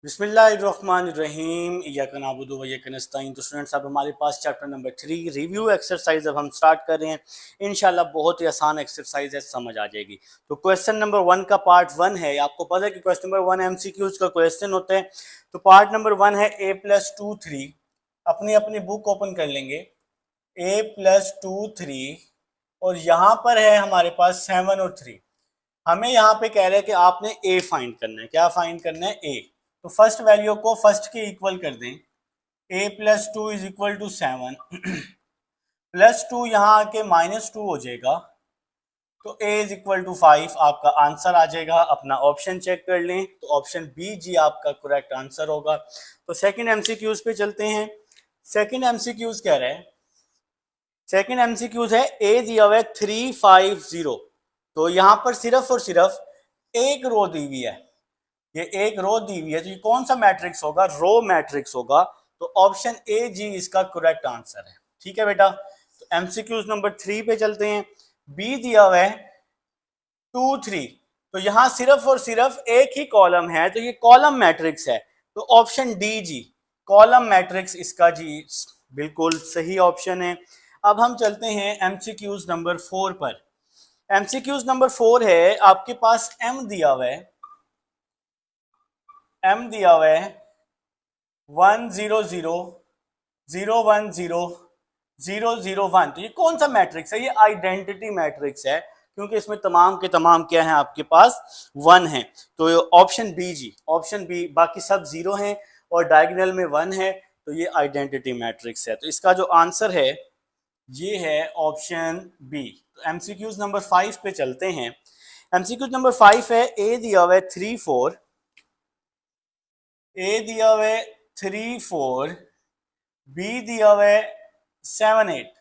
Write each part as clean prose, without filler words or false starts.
बिस्मिल्लाहिर्रहमानिर्रहीम इय्याका नअबुदु व इय्याका नस्तईन। तो स्टूडेंट्स अब हमारे पास चैप्टर नंबर 3 रिव्यू एक्सरसाइज अब हम स्टार्ट कर रहे हैं। इंशाल्लाह बहुत ही आसान एक्सरसाइज है, समझ आ जाएगी। तो क्वेश्चन नंबर 1 का पार्ट 1 है। आपको पता है कि क्वेश्चन नंबर 1 एमसीक्यूज का क्वेश्चन होता है। तो पार्ट नंबर 1 है a+2 3। अपनी अपनी बुक ओपन कर लेंगे। a+2 3 और यहाँ पर है हमारे पास 7 और 3। हमें यहाँ पे कह रहे हैं कि आपने a फाइंड करना है। क्या फाइंड करना है? a। तो फर्स्ट वैल्यू को फर्स्ट के इक्वल कर दें। a+2 इज इक्वल टू 7 +2 यहाँ आके -2 हो जाएगा। तो a इज इक्वल टू 5 आपका आंसर आ जाएगा। अपना ऑप्शन चेक कर लें तो ऑप्शन बी जी आपका करेक्ट आंसर होगा। तो सेकंड एमसीक्यूज पे चलते हैं। सेकंड एमसीक्यूज कह रहे हैं, सेकंड एमसीक्यूज है a दिया हुआ है 350। तो यहां पर सिर्फ और सिर्फ एक रो दी हुई है। ये एक रो दी हुई है तो ये कौन सा मैट्रिक्स होगा? रो मैट्रिक्स होगा। तो ऑप्शन ए जी इसका करेक्ट आंसर है। ठीक है बेटा। तो एमसीक्यूज नंबर 3 पे चलते हैं। बी दिया हुआ है 2 3। तो यहां सिर्फ और सिर्फ एक ही कॉलम है तो ये कॉलम मैट्रिक्स है। तो option D G column matrix इसका जी बिल्कुल सही ऑप्शन है। अब हम चलते हैं एमसीक्यूज नंबर 4 पर। एमसीक्यूज नंबर 4 है, आपके पास एम दिया हुआ है। एम दिया हुआ है 100 010 001। तो ये कौन सा मैट्रिक्स है? ये आइडेंटिटी मैट्रिक्स है क्योंकि इसमें तमाम के तमाम क्या है आपके पास 1 है। तो ऑप्शन बी जी, ऑप्शन बी, बाकी सब 0 हैं और डायगोनल में 1 है। तो ये आइडेंटिटी मैट्रिक्स है। तो इसका जो आंसर है ये है ऑप्शन बी। तो एमसीक्यूज नंबर 5 पे चलते हैं। एमसीक्यूज नंबर 5 है ए दिया हुआ है 3 4। ए दिया हुआ है 3 4, बी दिया हुआ है 7 8।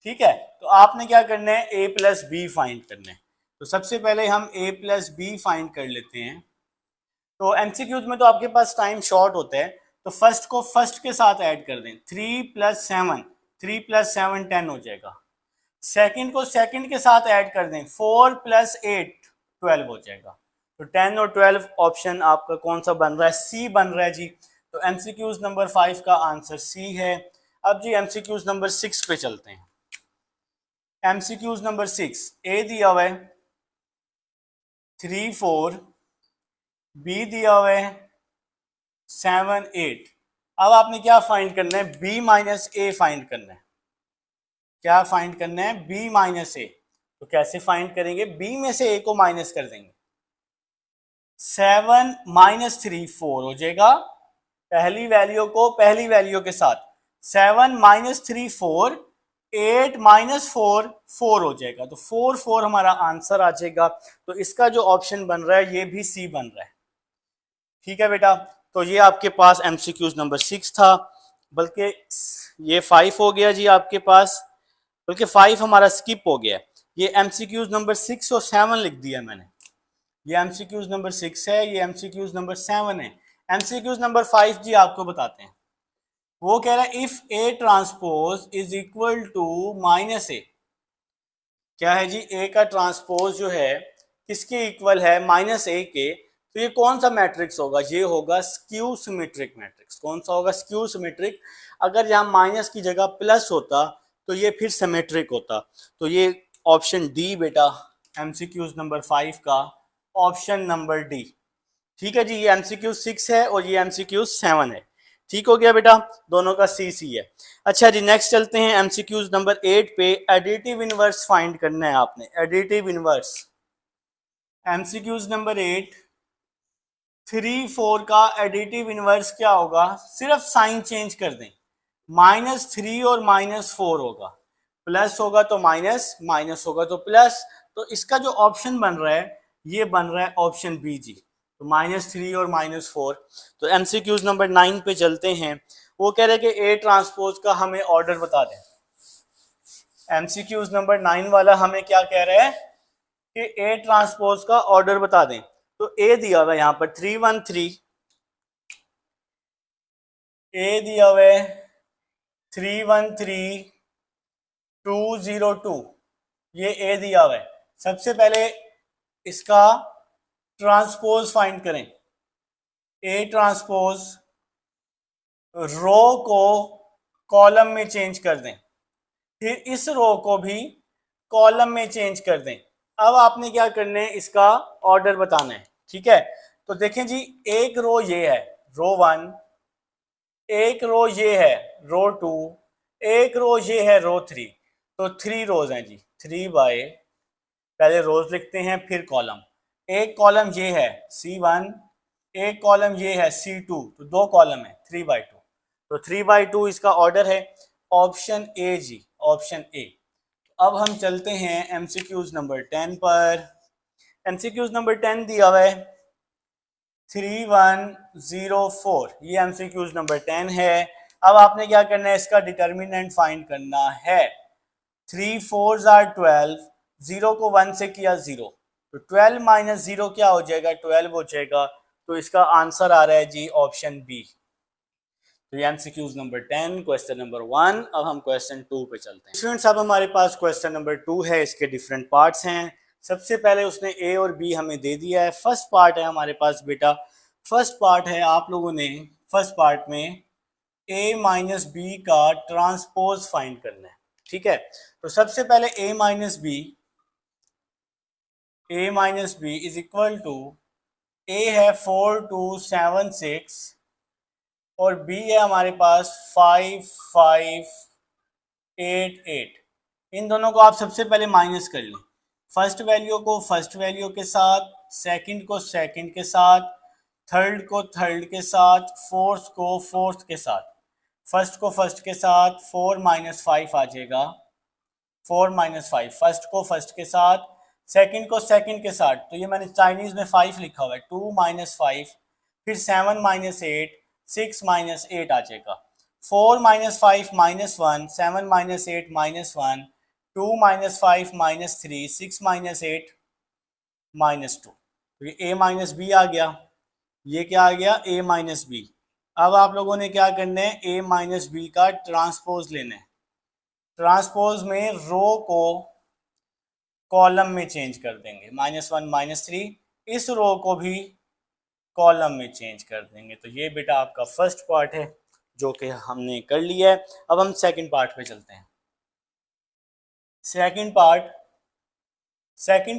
ठीक है। तो आपने क्या करना है? ए प्लस बी फाइंड करना है। तो सबसे पहले हम ए प्लस बी फाइंड कर लेते हैं। तो एमसीक्यूज में तो आपके पास टाइम शॉर्ट होता है। तो फर्स्ट को फर्स्ट के साथ ऐड कर दें। 3 + 7, 3 + 7 10 हो जाएगा। सेकंड को सेकंड के साथ ऐड कर दें। 4 + 8 12 हो जाएगा। तो 10 और 12 ऑप्शन आपका कौन सा बन रहा है? सी बन रहा है जी। तो एमसीक्यूज नंबर 5 का आंसर सी है। अब जी एमसीक्यूज नंबर 6 पे चलते हैं। एमसीक्यूज नंबर 6 ए दिया हुआ है 3 4, बी दिया हुआ है 7 8। अब आपने क्या फाइंड करना है? बी माइनस ए फाइंड करना है। क्या फाइंड करना है? बी माइनस ए। तो कैसे फाइंड करेंगे? बी में से ए को माइनस कर देंगे। 7 - 3 4 हो जाएगा। पहली वैल्यू को पहली वैल्यू के साथ 7 - 3 4, 8 - 4 4 हो जाएगा। तो 4 4 हमारा आंसर आ जाएगा। तो इसका जो ऑप्शन बन रहा है ये भी सी बन रहा है। ठीक है बेटा। तो ये आपके पास एमसीक्यूज नंबर 6 था। बल्कि ये 5 हो गया जी आपके पास, बल्कि 5 हमारा स्किप हो गया। ये एमसीक्यूज नंबर 6 और 7 लिख दिया मैंने। ये एमसीक्यूज नंबर 6 है, ये एमसीक्यूज नंबर 7 है। एमसीक्यूज नंबर 5 जी आपको बताते हैं। वो कह रहा है if A transpose is equal to -a। क्या है जी? ए का ट्रांसपोज जो है किसके इक्वल है? -a के। तो ये कौन सा मैट्रिक्स होगा? ये होगा स्क्यू सिमेट्रिक मैट्रिक्स। कौन सा होगा? Skew symmetric. अगर यहाँ माइनस की जगह प्लस होता तो ये फिर सिमेट्रिक होता। तो ये ऑप्शन डी बेटा एमसीक्यूज नंबर 5 का ऑप्शन नंबर डी। ठीक है जी। ये एमसीक्यू 6 है और ये एमसीक्यू 7 है। ठीक हो गया बेटा। दोनों का सी सी है। अच्छा जी नेक्स्ट चलते हैं एमसीक्यूज नंबर 8 पे। एडिटिव इनवर्स फाइंड करना है आपने। एडिटिव इनवर्स एमसीक्यूज नंबर 8 3 4 का एडिटिव इनवर्स क्या होगा? सिर्फ साइन चेंज कर दें। -3 और -4 होगा। प्लस होगा तो माइनस, माइनस होगा तो प्लस। तो इसका जो ऑप्शन बन रहा है ये बन रहा है ऑप्शन बी जी। तो -3 और -4। तो एमसीक्यूज नंबर 9 पे चलते हैं। वो कह रहे हैं कि ए ट्रांसपोज का हमें ऑर्डर बता दें। एमसीक्यूज नंबर 9 वाला हमें क्या कह रहा है कि ए ट्रांसपोज का ऑर्डर बता दें। तो ए दिया हुआ है यहाँ पर 3 1 3। ए दिया हुआ है 3 1 3 2 0 2। ये ए दिया हुआ है। सबसे पहले इसका ट्रांसपोज फाइंड करें। ए ट्रांसपोज रो को कॉलम में चेंज कर दें, फिर इस रो को भी कॉलम में चेंज कर दें। अब आपने क्या करना है, इसका ऑर्डर बताना है। ठीक है, तो देखें जी, एक रो ये है रो 1, एक रो ये है रो 2, एक रो ये है रो 3। तो 3 रोज हैं जी, 3 बाय, पहले रोज लिखते हैं फिर कॉलम। एक कॉलम ये है C1, एक कॉलम ये है C2, तो 2 कॉलम है 3/2। तो 3/2 इसका ऑर्डर है, option A ji, option A. अब हम चलते हैं एमसीक्यूज नंबर 10 पर। एमसीक्यूज नंबर 10 दिया हुआ है 3104, ये एमसीक्यूज नंबर 10 है। अब आपने क्या करना है, इसका डिटर्मिनेंट फाइंड करना है। 3 4 आर 12, 0 को 1 से किया 0, तो 12 माइनस 0 क्या हो जाएगा, 12 हो जाएगा। तो इसका आंसर आ रहा है जी ऑप्शन बी। तो ये एमसीक्यूज नंबर 10, क्वेश्चन नंबर 1। अब हम क्वेश्चन 2 पे चलते हैं। स्टूडेंट्स, अब हमारे पास क्वेश्चन नंबर 2 है, इसके डिफरेंट पार्ट्स हैं। सबसे पहले उसने ए और बी हमें दे दिया है। फर्स्ट पार्ट है हमारे पास बेटा, फर्स्ट पार्ट है, आप लोगों ने फर्स्ट पार्ट में ए माइनस बी का ट्रांसपोज फाइंड करना है। ठीक है, तो सबसे पहले A minus B is equal to, A है 4 2 7 6 और बी है हमारे पास 5 5 8 8। इन दोनों को आप सबसे पहले माइनस कर लें। फर्स्ट वैल्यू को फर्स्ट वैल्यू के साथ, सेकंड को सेकंड के साथ, थर्ड को थर्ड के साथ, फोर्थ को फोर्थ के साथ। फर्स्ट को फर्स्ट के साथ 4 माइनस 5 आ जाएगा, 4 माइनस 5 फर्स्ट को फर्स्ट के साथ, सेकंड को सेकंड के साथ। तो ये मैंने चाइनीज में 5 लिखा हुआ है, 2 माइनस 5, फिर 7 माइनस 8, 6 माइनस 8 आ जाएगा। 4 minus 5 minus 1, 7 minus 8 minus 1, 2 minus 5 minus 3, 6 minus 8 minus 2। तो ये ए माइनस बी आ गया, ये क्या आ गया, ए माइनस बी। अब आप लोगों ने क्या करना है, ए माइनस बी का ट्रांसपोज लेना है। ट्रांसपोज में रो को कॉलम में चेंज कर देंगे, -1 -3, इस रो को भी कॉलम में चेंज कर देंगे। तो ये बेटा आपका फर्स्ट पार्ट है जो कि हमने कर लिया है। अब हम सेकंड पार्ट पे चलते हैं। सेकंड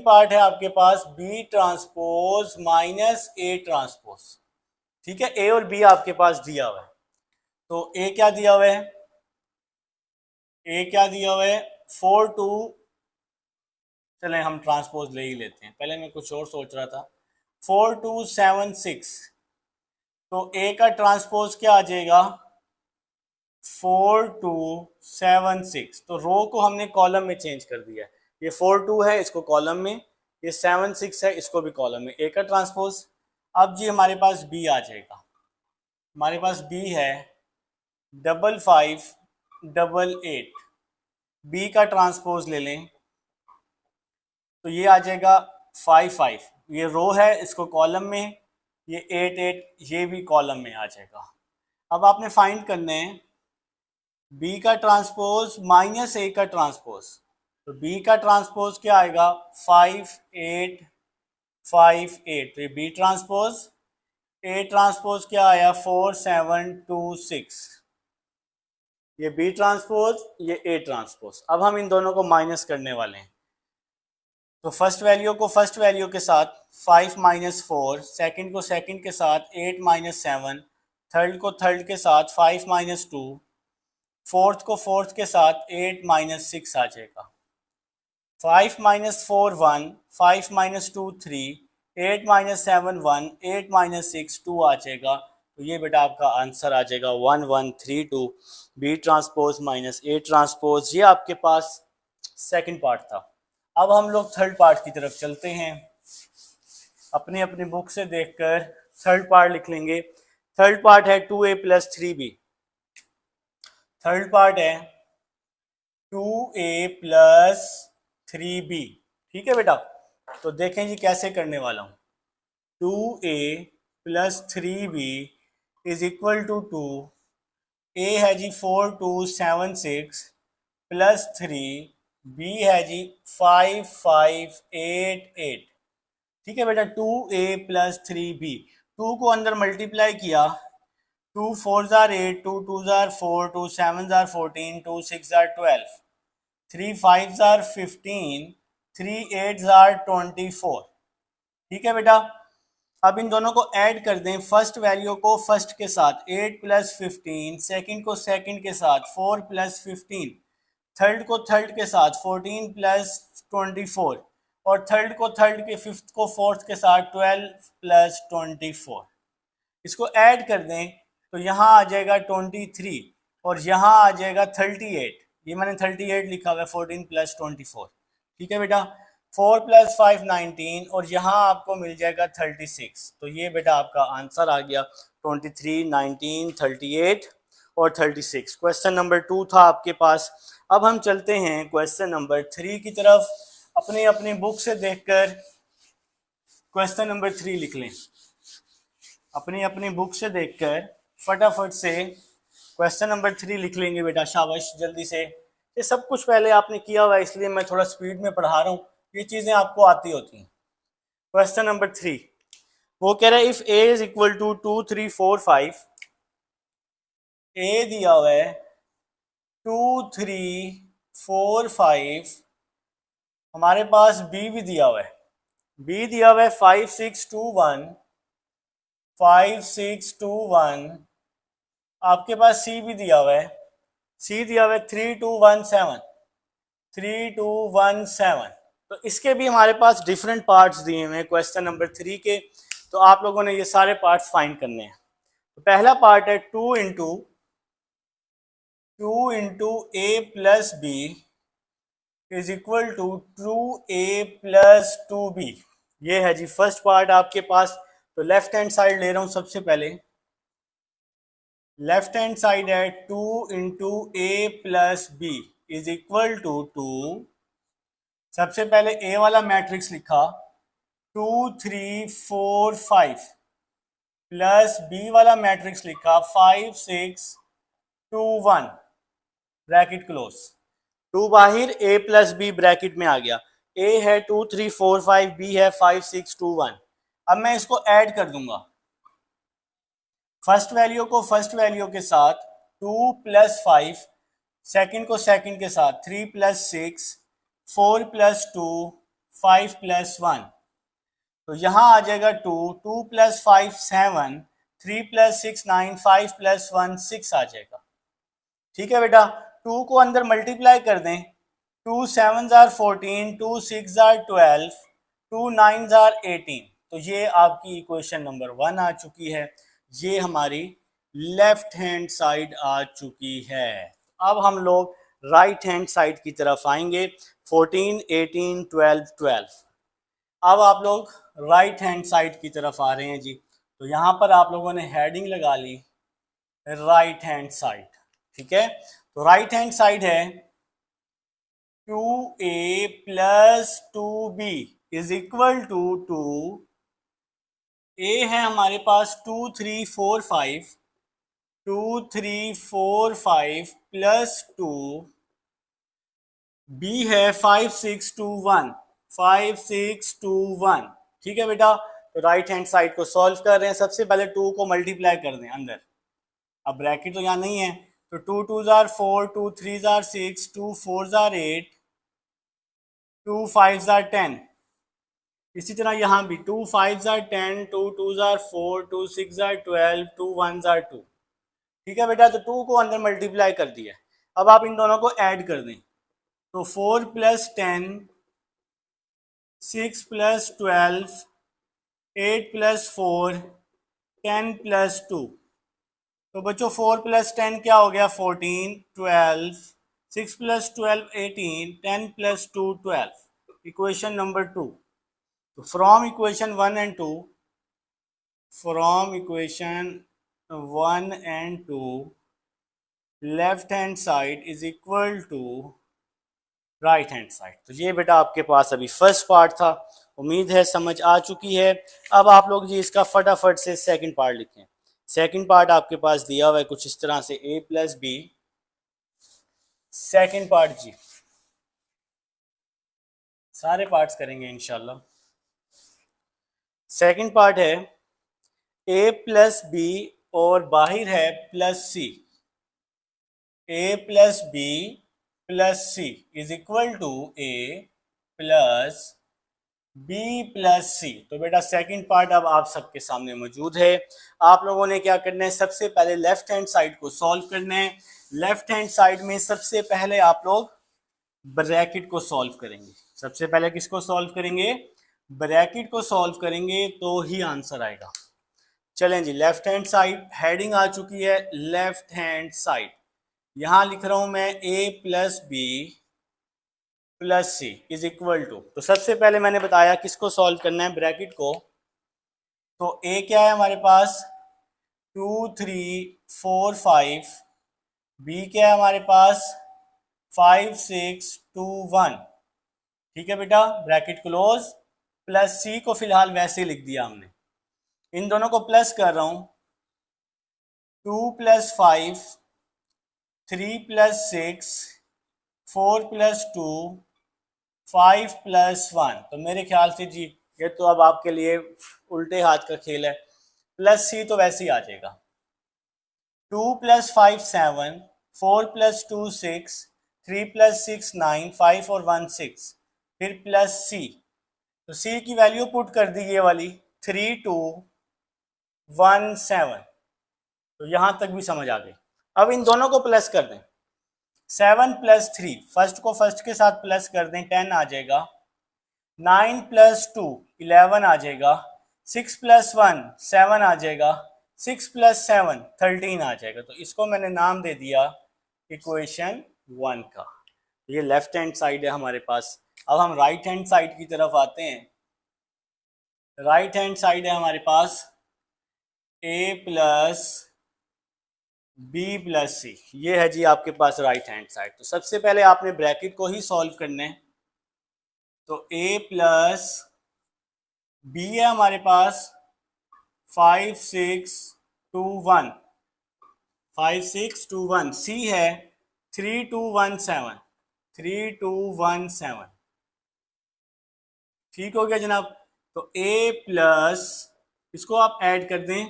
पार्ट है आपके पास B transpose minus A transpose. ठीक है, ए और बी आपके पास दिया हुआ है। तो ए क्या दिया हुआ है, ए क्या दिया हुआ है 4 2, चलें हम ट्रांसपोज ले ही लेते हैं, पहले मैं कुछ और सोच रहा था। 4 2 7 6, तो ए का ट्रांसपोज क्या आ जाएगा 4 2 7 6। तो रो को हमने कॉलम में चेंज कर दिया है। ये 4 2 है, इसको कॉलम में, ये 7 6 है, इसको भी कॉलम में, ए का ट्रांसपोज। अब जी हमारे पास बी आ जाएगा, हमारे पास बी है 5 5 8 8। बी का ट्रांसपोज ले लें तो ये आ जाएगा 5 5, ये रो है, इसको कॉलम में, ये 8 8, ये भी कॉलम में आ जाएगा। अब आपने फाइंड करना है बी का ट्रांसपोज माइनस ए का ट्रांसपोज। तो बी का ट्रांसपोज क्या आएगा 5 8 5 8, तो ये बी ट्रांसपोज। ए ट्रांसपोज क्या आया 4 7 2 6, ये बी ट्रांसपोज, ये ए ट्रांसपोज। अब हम इन दोनों को माइनस करने वाले हैं। तो फर्स्ट वैल्यू को फर्स्ट वैल्यू के साथ 5 माइनस 4, सेकेंड को सेकेंड के साथ 8 माइनस 7, थर्ड को थर्ड के साथ 5 माइनस 2, फोर्थ को फोर्थ के साथ 8 माइनस 6 आ जाएगा। 5 माइनस 4 1, 5 माइनस 2 3, 8 माइनस 7 1, 8 माइनस 6 2 आ जाएगा। तो ये बेटा आपका आंसर आ जाएगा 1 1 3 2, B transpose minus A transpose. ये आपके पास सेकंड पार्ट था। अब हम लोग थर्ड पार्ट की तरफ चलते हैं। अपने अपने बुक से देखकर थर्ड पार्ट लिख लेंगे। थर्ड पार्ट है 2a plus 3b। Third part है 2a प्लस 3b। ठीक है बेटा, तो देखें जी कैसे करने वाला हूँ। 2a plus 3b is equal to 2, a है जी 4 2 7 6 प्लस 3, b है जी 5 5 8 8। ठीक है बेटा, 2a प्लस 3b। 2 को अंदर मल्टीप्लाई किया, 2 4 जार 8, 2 2 jar 4, 2 7 jar 14, 2 6 jar 12, 3 5 jar 15, 3 8 jar 24। ठीक है बेटा, अब इन दोनों को ऐड कर दें, फर्स्ट वैल्यू को फर्स्ट के साथ 8 प्लस 15, सेकेंड को सेकेंड के साथ 4 प्लस 15, थर्ड को थर्ड के साथ 14 प्लस 24, और थर्ड को थर्ड के फिफ्थ को फोर्थ के साथ 12 प्लस 24। इसको ऐड कर दें तो यहाँ आ जाएगा 23 और यहाँ आ जाएगा 38। ये मैंने 38 लिखा हुआ है, 14 प्लस 24। ठीक है बेटा, 4 प्लस 5 19 और यहाँ आपको मिल जाएगा 36। तो ये बेटा आपका आंसर आ गया 23, 19, 38 और 36। क्वेश्चन नंबर 2 था आपके पास। अब हम चलते हैं क्वेश्चन नंबर 3 की तरफ। अपनी अपनी बुक से देखकर क्वेश्चन नंबर 3 लिख लें। अपनी अपनी बुक से देखकर फटाफट से क्वेश्चन नंबर 3 लिख लेंगे बेटा, शाबाश जल्दी से। ये सब कुछ पहले आपने किया हुआ है, इसलिए मैं थोड़ा स्पीड में पढ़ा रहा हूँ, ये चीज़ें आपको आती होती हैं। क्वेश्चन नंबर 3 वो कह रहा है if A is equal to 2 3 4 5, A दिया हुआ है 2 3 4 5, हमारे पास बी भी दिया हुआ है, बी दिया हुआ है 5 6 2 1, 5 6 2 1, आपके पास सी भी दिया हुआ है, सी दिया हुआ है 3 2 1 7, 3 2 1 7। तो इसके भी हमारे पास डिफरेंट पार्ट्स दिए हुए हैं क्वेश्चन नंबर 3 के, तो आप लोगों ने ये सारे पार्ट्स फाइंड करने हैं। तो पहला पार्ट है 2 into A plus B is equal to 2a plus 2b। ये है जी फर्स्ट पार्ट आपके पास। तो लेफ्ट हैंड साइड ले रहा हूं सबसे पहले, लेफ्ट हैंड साइड है 2 into A plus B is equal to 2। सबसे पहले ए वाला मैट्रिक्स लिखा 2 3 4 5 प्लस बी वाला मैट्रिक्स लिखा 5 6 2 1 ब्रैकेट क्लोज। 2 बाहर, ए प्लस बी ब्रैकेट में आ गया। ए है 2 3 4 5, बी है 5 6 2 1। अब मैं इसको ऐड कर दूंगा, फर्स्ट वैल्यू को फर्स्ट वैल्यू के साथ 2 प्लस 5, सेकेंड को सेकेंड के साथ 3 प्लस 6, 4 प्लस 2, 5 प्लस 1। तो यहाँ आ जाएगा 2, 2 प्लस 5 7, 3 प्लस 6 9, 5 प्लस 1 6 आ जाएगा। ठीक है बेटा, 2 को अंदर मल्टीप्लाई कर दें, 2 7 जार 14, 2 6 जार 12, 2 9 जार 18। तो ये आपकी इक्वेशन नंबर 1 आ चुकी है, ये हमारी लेफ्ट हैंड साइड आ चुकी है। अब हम लोग राइट हैंड साइड की तरफ आएंगे, 14 18 12 12। अब आप लोग राइट हैंड साइड की तरफ आ रहे हैं जी। तो यहाँ पर आप लोगों ने हेडिंग लगा ली राइट हैंड साइड। ठीक है, तो राइट हैंड साइड है 2a plus 2b is equal to 2। A है हमारे पास 2 3 4 5, 2 3 4 5 प्लस 2, बी है 5 6 2 1, 5 6 2 1। ठीक है बेटा, तो राइट हैंड साइड को सॉल्व कर रहे हैं। सबसे पहले 2 को मल्टीप्लाई कर दें अंदर, अब ब्रैकेट तो यहाँ नहीं है, तो 2 2 जार 4, 2 3 जार 6, 2 4 जार 8, 2 5 जार 10। इसी तरह यहाँ भी 2 5 जार 10, 2 2 जार 4, 2 6 जार 12, 2 1 जार 2। ठीक है बेटा, तो 2 को अंदर मल्टीप्लाई कर दिया। अब आप इन दोनों को ऐड कर दें, तो 4 प्लस 10, 6 प्लस 12, 8 प्लस 4, 10 प्लस 2। तो बच्चों 4 प्लस 10 क्या हो गया 14, 12, 6 प्लस 12 18, 10 प्लस 2 12। Equation number 2। तो from equation 1 and 2, from equation 1 and 2 left hand side is equal to right hand side. तो ये बेटा आपके पास अभी फर्स्ट पार्ट था, उम्मीद है समझ आ चुकी है। अब आप लोग जी इसका फटाफट से सेकंड पार्ट लिखें। सेकंड पार्ट आपके पास दिया हुआ है कुछ इस तरह से, a plus B. Second part जी सारे पार्ट्स करेंगे इंशाल्लाह। सेकंड पार्ट है ए प्लस बी और बाहर है plus C, A plus B plus C is equal to A plus B plus C. तो बेटा सेकंड पार्ट अब आप सबके सामने मौजूद है। आप लोगों ने क्या करना है, सबसे पहले लेफ्ट हैंड साइड को सॉल्व करना है। लेफ्ट हैंड साइड में सबसे पहले आप लोग ब्रैकेट को सॉल्व करेंगे। सबसे पहले किसको सॉल्व करेंगे, ब्रैकेट को सॉल्व करेंगे तो ही आंसर आएगा। चलें जी, लेफ्ट हैंड साइड हेडिंग आ चुकी है, लेफ्ट हैंड साइड यहां लिख रहा हूं मैं A plus B plus C is equal to, तो सबसे पहले मैंने बताया किसको सॉल्व करना है, ब्रैकेट को। तो ए क्या है हमारे पास 2 3 4 5, बी क्या है हमारे पास 5 6 2 1। ठीक है बेटा, ब्रैकेट क्लोज, प्लस सी को फिलहाल वैसे ही लिख दिया हमने। इन दोनों को प्लस कर रहा हूं, 2 + 5 3 + 6 4 + 2 5 + 1। तो मेरे ख्याल से जी ये तो अब आपके लिए उल्टे हाथ का खेल है, प्लस सी तो वैसे ही आ जाएगा। 2 + 5 7, 4 + 2 6, 3 + 6 9, 5 और 1 6, फिर प्लस सी। तो सी की वैल्यू पुट कर दी ये वाली 3 2 1 7। तो यहां तक भी समझ आ गई। अब इन दोनों को प्लस कर दें, 7 + 3 फर्स्ट को फर्स्ट के साथ प्लस कर दें 10 आ जाएगा, 9 + 2 11 आ जाएगा, 6 + 1 7 आ जाएगा, 6 + 7 13 आ जाएगा। तो इसको मैंने नाम दे दिया इक्वेशन 1 का। ये लेफ्ट हैंड साइड है हमारे पास। अब हम राइट हैंड साइड की तरफ आते हैं। राइट हैंड साइड है हमारे पास ए प्लस बी प्लस सी, ये है जी आपके पास राइट हैंड साइड। तो सबसे पहले आपने ब्रैकेट को ही सॉल्व करना है। तो ए प्लस बी है हमारे पास 5 6 2 1, 5 6 2 1, सी है 3 2 1 7, 3 2 1 7। ठीक हो गया जनाब। तो ए प्लस, इसको आप ऐड कर दें,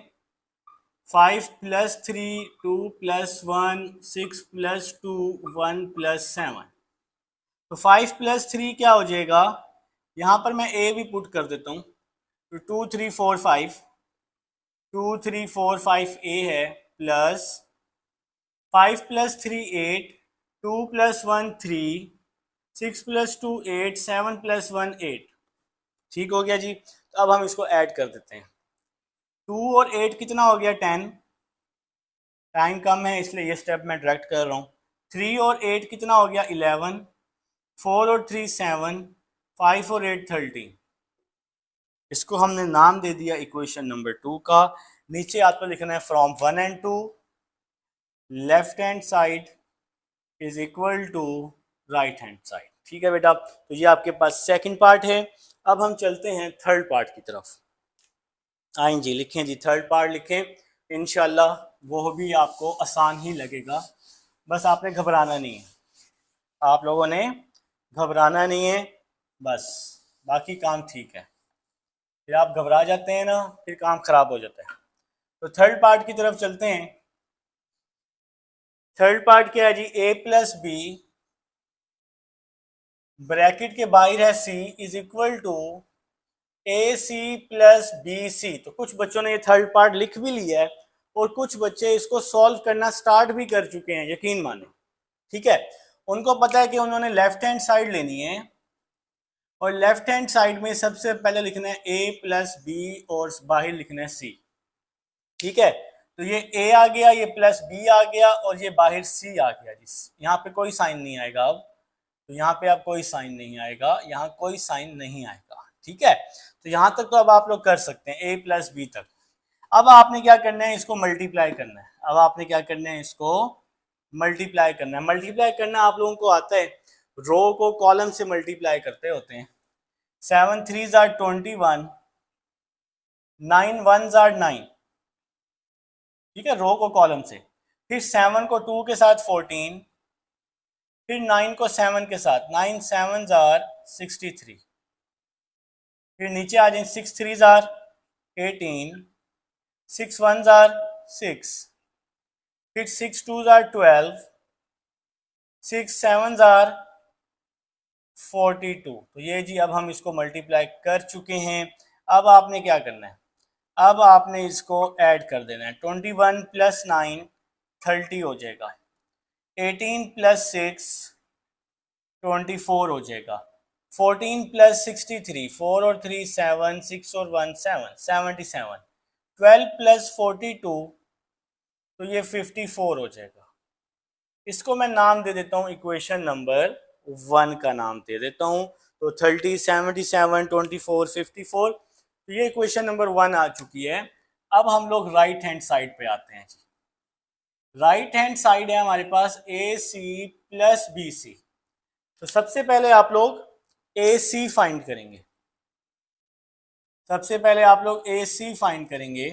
5 + 3 2 + 1 6 + 2 1 + 7। तो 5 + 3 क्या हो जाएगा, यहाँ पर मैं ए भी पुट कर देता हूँ। तो 2 3 4 5, 2 3 4 5 ए है, प्लस 5 + 3 8, 2 + 1 3, 6 + 2 8, 7 + 1 8। ठीक हो गया जी। तो अब हम इसको ऐड कर देते हैं। 2 और 8 कितना हो गया 10, टाइम कम है इसलिए ये स्टेप मैं डायरेक्ट कर रहा हूँ। 3 और 8 कितना हो गया 11, 4 और 3 7, 5 और 8 13। इसको हमने नाम दे दिया इक्वेशन नंबर 2 का। नीचे आपको लिखना है from 1 and 2 left hand side is equal to right hand side. ठीक है बेटा, तो ये आपके पास सेकंड पार्ट है। अब हम चलते हैं थर्ड पार्ट की तरफ। आइन जी, लिखें जी, थर्ड पार्ट लिखें। इंशाल्लाह वो भी आपको आसान ही लगेगा, बस आपने घबराना नहीं है। आप लोगों ने घबराना नहीं है, बस बाकी काम ठीक है। फिर आप घबरा जाते हैं ना, फिर काम खराब हो जाता है। तो थर्ड पार्ट की तरफ चलते हैं। थर्ड पार्ट क्या है जी, ए प्लस बी ब्रैकेट के बाहर है C is equal to A C plus B C. तो कुछ बच्चों ने ये थर्ड पार्ट लिख भी लिया है और कुछ बच्चे इसको सॉल्व करना स्टार्ट भी कर चुके हैं, यकीन माने। ठीक है, उनको पता है कि उन्होंने लेफ्ट हैंड साइड लेनी है और लेफ्ट हैंड साइड में सबसे पहले लिखना है ए प्लस बी और बाहर लिखना है सी। ठीक है, तो ये ए आ गया, ये प्लस बी आ गया और ये बाहर सी आ गया जी। यहाँ पे कोई साइन नहीं आएगा अब, तो यहाँ पे अब कोई साइन नहीं आएगा, यहाँ कोई साइन नहीं आएगा। ठीक है, तो यहाँ तक तो अब आप लोग कर सकते हैं, ए प्लस बी तक। अब आपने क्या करना है, इसको मल्टीप्लाई करना है। अब आपने क्या करना है, इसको मल्टीप्लाई करना है। मल्टीप्लाई करना आप लोगों को आता है, रो को कॉलम से मल्टीप्लाई करते होते हैं। 7 3 are 21, 9 1 are 9। ठीक है, रो को कॉलम से, फिर 7 को 2 के साथ 14, फिर 9 को 7 के साथ, 9 7 are 63। फिर नीचे आ जाए, 6 3 are 18, 6 1 जार 6, फिर 6 2 जार 12, 6 7 जार 42। तो ये जी अब हम इसको मल्टीप्लाई कर चुके हैं। अब आपने क्या करना है, अब आपने इसको ऐड कर देना है। 21 प्लस 9 30 हो जाएगा, 18 प्लस 6 24 हो जाएगा, 14 प्लस 63 4 और 3 7 6 और 1 7 77, 12 प्लस 42 तो ये 54 हो जाएगा। इसको मैं नाम दे देता हूँ इक्वेशन नंबर 1 का नाम दे देता हूँ। तो 30 77 24 54, तो ये इक्वेशन नंबर 1 आ चुकी है। अब हम लोग राइट हैंड साइड पे आते हैं जी। राइट हैंड साइड है हमारे पास ए सी प्लस बी सी। तो सबसे पहले आप लोग ए सी फाइंड करेंगे। सबसे पहले आप लोग ए सी फाइंड करेंगे।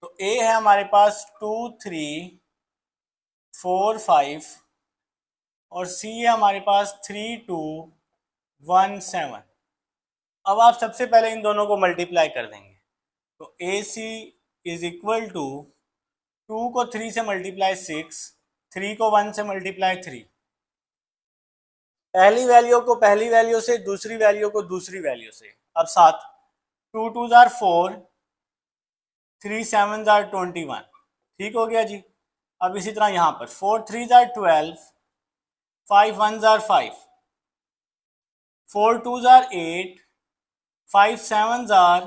तो ए है हमारे पास 2 3 4 5 और सी है हमारे पास 3 2 1 7। अब आप सबसे पहले इन दोनों को मल्टीप्लाई कर देंगे। तो A C is equal to 2 को 3 से मल्टीप्लाई 6, 3 को 1 से मल्टीप्लाई 3। पहली वैल्यू को पहली वैल्यू से, दूसरी वैल्यू को दूसरी वैल्यू से। अब 7 2 2 जार 4, 3 7 जार 21। ठीक हो गया जी। अब इसी तरह यहाँ पर 4 3 जार 12, 5 1 जार 5, 4 2 जार 8, 5 7 जार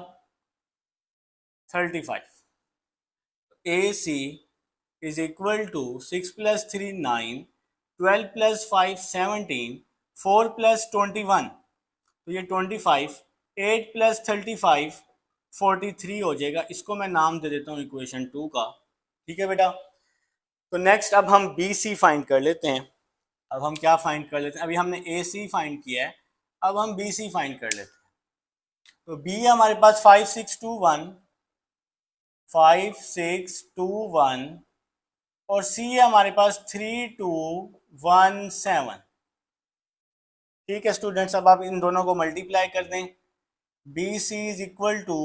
35। A C is equal to 6 plus 3 9, 12 plus 5 17, 4 plus 21 तो ये 25, 8 प्लस 35 43 हो जाएगा। इसको मैं नाम दे देता हूँ इक्वेशन 2 का। ठीक है बेटा। तो नेक्स्ट अब हम बी सी फाइंड कर लेते हैं। अब हम क्या फाइंड कर लेते हैं, अभी हमने ए सी फाइंड किया है, अब हम बी सी फाइंड कर लेते हैं। तो बी हमारे पास 5 6 2 1, 5 6 2 1 और सी है हमारे पास 3 2 1 7। ठीक है स्टूडेंट्स, अब आप इन दोनों को मल्टीप्लाई कर दें। B C is equal to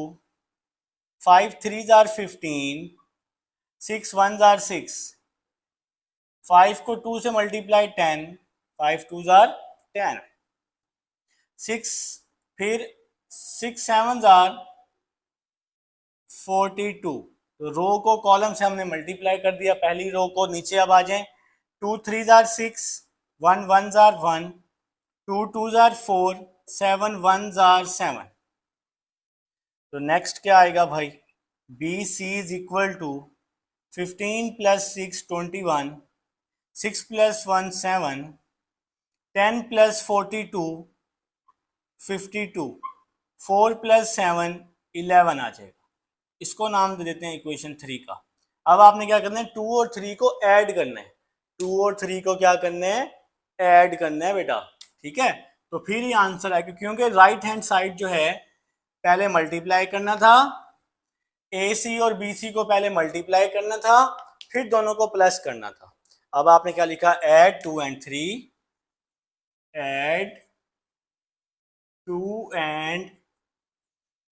5 3 जार 15, 6 1 जार 6, 5 को 2 से मल्टीप्लाई 10, 5 2 जार 10, 6 फिर 6 7 जार 42। तो रो को कॉलम से हमने मल्टीप्लाई कर दिया, पहली रो को नीचे अब आ जाएं। 2 3 जार 6, 1 1 जार 1, 2 2 जार 4, 7 1 जार 7। तो नेक्स्ट क्या आएगा भाई, B C is equal to 15 plus 6 21, 6 plus 1 7, 10 plus 42 52, 4 plus 7 11 आ जाएगा। इसको नाम दे देते हैं इक्वेशन 3 का। अब आपने क्या करना है, 2 और 3 को ऐड करना है। 2 और 3 को क्या करना है, ऐड करना है बेटा। ठीक है, तो फिर ये आंसर आएगा, क्योंकि राइट हैंड साइड जो है पहले मल्टीप्लाई करना था, ए सी और बी सी को पहले मल्टीप्लाई करना था, फिर दोनों को प्लस करना था। अब आपने क्या लिखा, ऐड 2 एंड 3, ऐड 2 एंड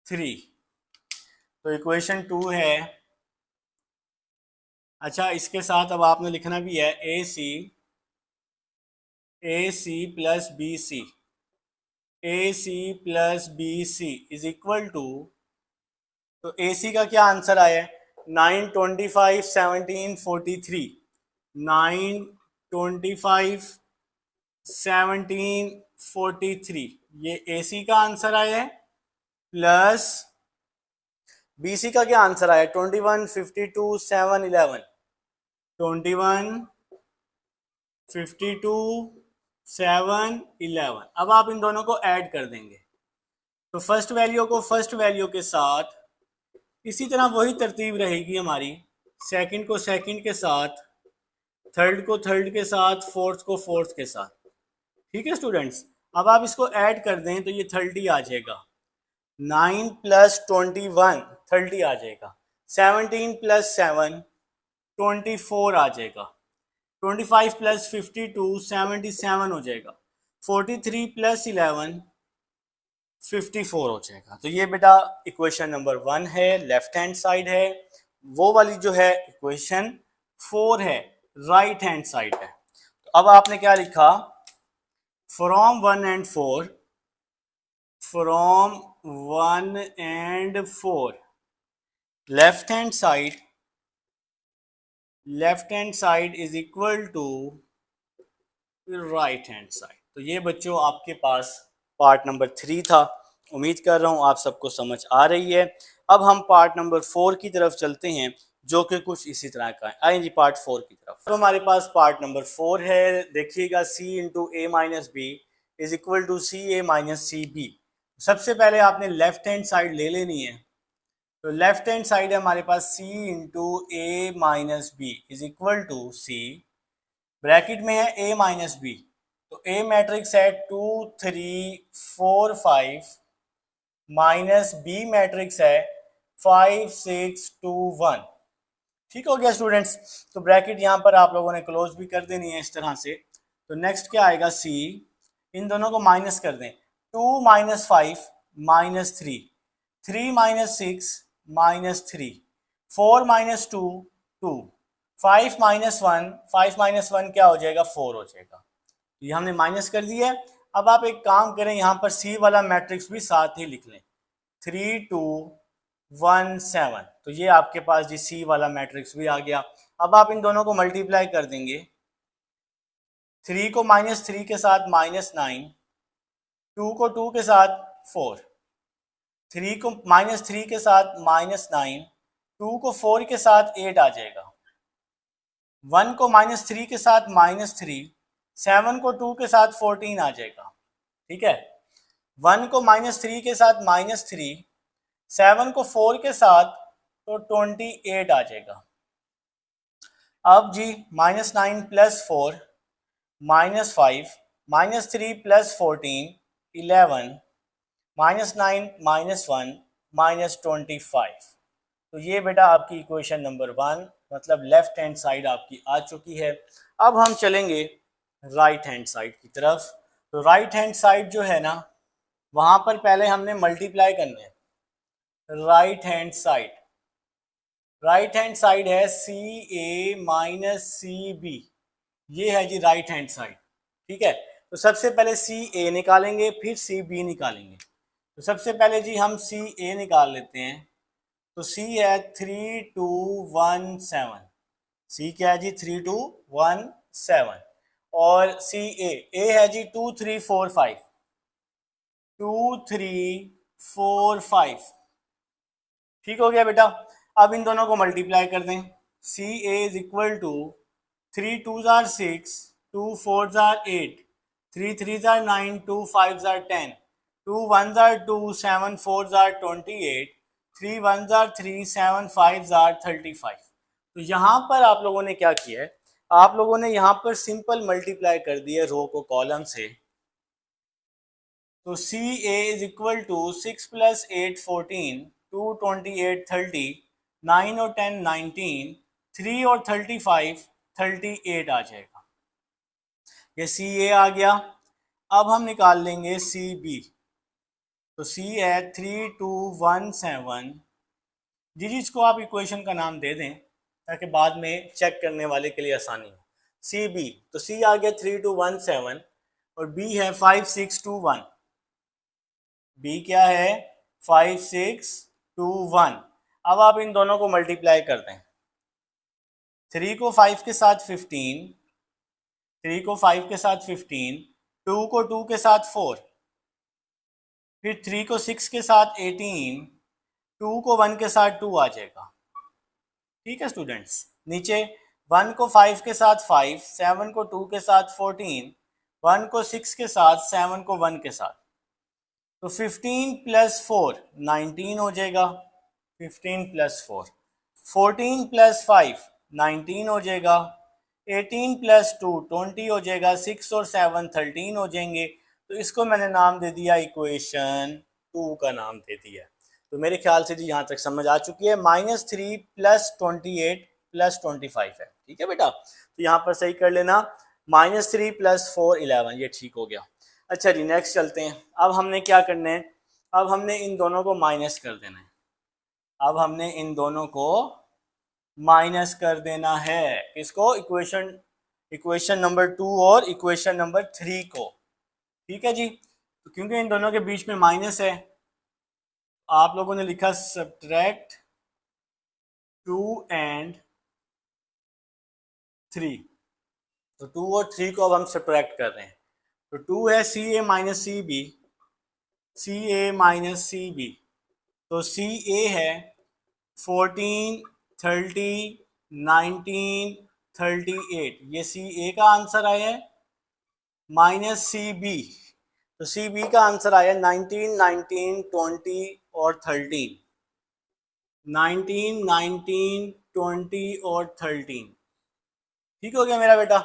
3। तो इक्वेशन 2 है। अच्छा, इसके साथ अब आपने लिखना भी है A C plus B C, A C plus B C is equal to, तो ए सी का क्या आंसर आया है, 9 25 17 43, 9 25 17 43 ये ए सी का आंसर आया है। प्लस बी सी का क्या आंसर आया, 21 52 7 11, 21 52 7 11। अब आप इन दोनों को ऐड कर देंगे। तो फर्स्ट वैल्यू को फर्स्ट वैल्यू के साथ, इसी तरह वही तरतीब रहेगी हमारी, सेकंड को सेकंड के साथ, थर्ड को थर्ड के साथ, फोर्थ को फोर्थ के साथ। ठीक है स्टूडेंट्स, अब आप इसको ऐड कर दें तो ये 30 आ जाएगा। 9 प्लस 21 30 आ जाएगा। 17 प्लस 7 24 आ जाएगा। 25 प्लस 52 77 हो जाएगा। 43 प्लस 11 54 हो जाएगा। तो ये बेटा इक्वेशन नंबर 1 है, लेफ्ट हैंड साइड है। वो वाली जो है इक्वेशन 4 है, राइट हैंड साइड है। तो अब आपने क्या लिखा, from 1 and 4, from 1 and 4 left hand side is equal to right hand side. तो ये बच्चों आपके पास पार्ट नंबर 3 था। उम्मीद कर रहा हूँ आप सबको समझ आ रही है। अब हम पार्ट नंबर 4 की तरफ चलते हैं, जो कि कुछ इसी तरह का है। आइए जी पार्ट 4 की तरफ। तो हमारे पास पार्ट नंबर 4 है। देखिएगा, c into A minus B is equal to C A minus C B. सबसे पहले आपने लेफ्ट हैंड साइड ले लेनी है। तो लेफ्ट हैंड साइड है हमारे पास c into A minus B is equal to C, bracket में है a माइनस बी। तो A मैट्रिक्स है 2 3 4 5 माइनस B मैट्रिक्स है 5 6 2 1। ठीक हो गया स्टूडेंट्स। तो ब्रैकेट यहाँ पर आप लोगों ने क्लोज भी कर देनी है इस तरह से। तो नेक्स्ट क्या आएगा, C, इन दोनों को माइनस कर दें। 2 minus 5 minus 3, 3 minus 6 minus 3, 4 minus 2 2, 5 minus 1, 5 minus 1 क्या हो जाएगा, 4 हो जाएगा। ये हमने माइनस कर दिया। अब आप एक काम करें, यहाँ पर सी वाला मैट्रिक्स भी साथ ही लिख लें, 3 2 1 7। तो ये आपके पास जी सी वाला मैट्रिक्स भी आ गया। अब आप इन दोनों को मल्टीप्लाई कर देंगे। 3 को माइनस 3 के साथ माइनस 9, 2 को 2 के साथ 4, 3 को माइनस 3 के साथ माइनस 9, 2 को 4 के साथ 8 आ जाएगा। 1 को माइनस 3 के साथ माइनस 3, 7 को 2 के साथ 14 आ जाएगा। ठीक है, 1 को माइनस 3 के साथ माइनस 3, 7 को 4 के साथ तो 28 आ जाएगा। अब जी minus 9 plus 4 minus 5 minus 3 plus 14 11 minus 9 minus 1 minus 25। तो ये बेटा आपकी इक्वेशन नंबर 1, मतलब लेफ्ट हैंड साइड आपकी आ चुकी है। अब हम चलेंगे राइट हैंड साइड की तरफ। तो राइट हैंड साइड जो है ना, वहां पर पहले हमने मल्टीप्लाई करना है। राइट हैंड साइड है सी ए माइनस सी बी, ये है जी राइट हैंड साइड। ठीक है, तो सबसे पहले सी ए निकालेंगे, फिर सी बी निकालेंगे। तो सबसे पहले जी हम सी ए निकाल लेते हैं। तो सी है 3 2 1 7, सी क्या है जी 3 2 1 7। और सी ए है जी 2 3 4 5, 2 3 4 5। ठीक हो गया बेटा। अब इन दोनों को मल्टीप्लाई कर दें। C A is equal to 3 2 जार 6, 2 4 जार 8, 3 3 जार 9, 2 5 जार 10, 2 1 जार 2, 7 4 जार 28, 3 1 जार 3, 7 5 जार 35। तो यहाँ पर आप लोगों ने क्या किया है, आप लोगों ने यहाँ पर सिंपल मल्टीप्लाई कर दिया रो को कॉलम से। तो सी A is equal to 6 plus 8 14, 2 28 30, 9 और 10 19, 3 और 35 38 आ जाएगा। ये सी ए आ गया। अब हम निकाल लेंगे सी बी। तो सी है 3 2 1 7। जी इसको आप इक्वेशन का नाम दे दें ताकि बाद में चेक करने वाले के लिए आसानी हो। सी बी, तो सी आ गया 3 2 1 7 और बी है 5 6 2 1। बी क्या है 5 6 2 1। अब आप इन दोनों को मल्टीप्लाई कर दें। 3 को 5 के साथ 15, 3 को 5 के साथ 15, 2 को 2 के साथ 4, फिर 3 को 6 के साथ 18, 2 को 1 के साथ 2 आ जाएगा। ठीक है स्टूडेंट्स, नीचे 1 को 5 के साथ 5, 7 को 2 के साथ 14, 1 को 6 के साथ, 7 को 1 के साथ। तो 15 प्लस 4 19 हो जाएगा। 15 प्लस 4, 14 प्लस 5 19 हो जाएगा। 18 प्लस 2 20 हो जाएगा। 6 और 7 13 हो जाएंगे। तो इसको मैंने नाम दे दिया इक्वेशन 2 का नाम दे दिया। तो मेरे ख्याल से जी यहाँ तक समझ आ चुकी है। -3 प्लस 28 प्लस 25 है। ठीक है बेटा, तो यहाँ पर सही कर लेना। -3 प्लस 4 11, ये ठीक हो गया। अच्छा जी नेक्स्ट चलते हैं। अब हमने क्या करना है, अब हमने इन दोनों को माइनस कर देना है। अब हमने इन दोनों को माइनस कर देना है किसको, इक्वेशन नंबर 2 और इक्वेशन नंबर 3 को। ठीक है जी, तो क्योंकि इन दोनों के बीच में माइनस है, आप लोगों ने लिखा सब्ट्रैक्ट 2 एंड 3। तो 2 और 3 को अब हम सब्ट्रैक्ट कर रहे हैं। तो 2 है सी A minus C B, C A minus C B. तो सी ए है 14, 30, 19, 38, ये सी ए का आंसर आया है। माइनस सी बी, तो सी बी का आंसर आया 19, 19, 20 और 13। 19, 19, 20 और 13। ठीक हो गया मेरा बेटा।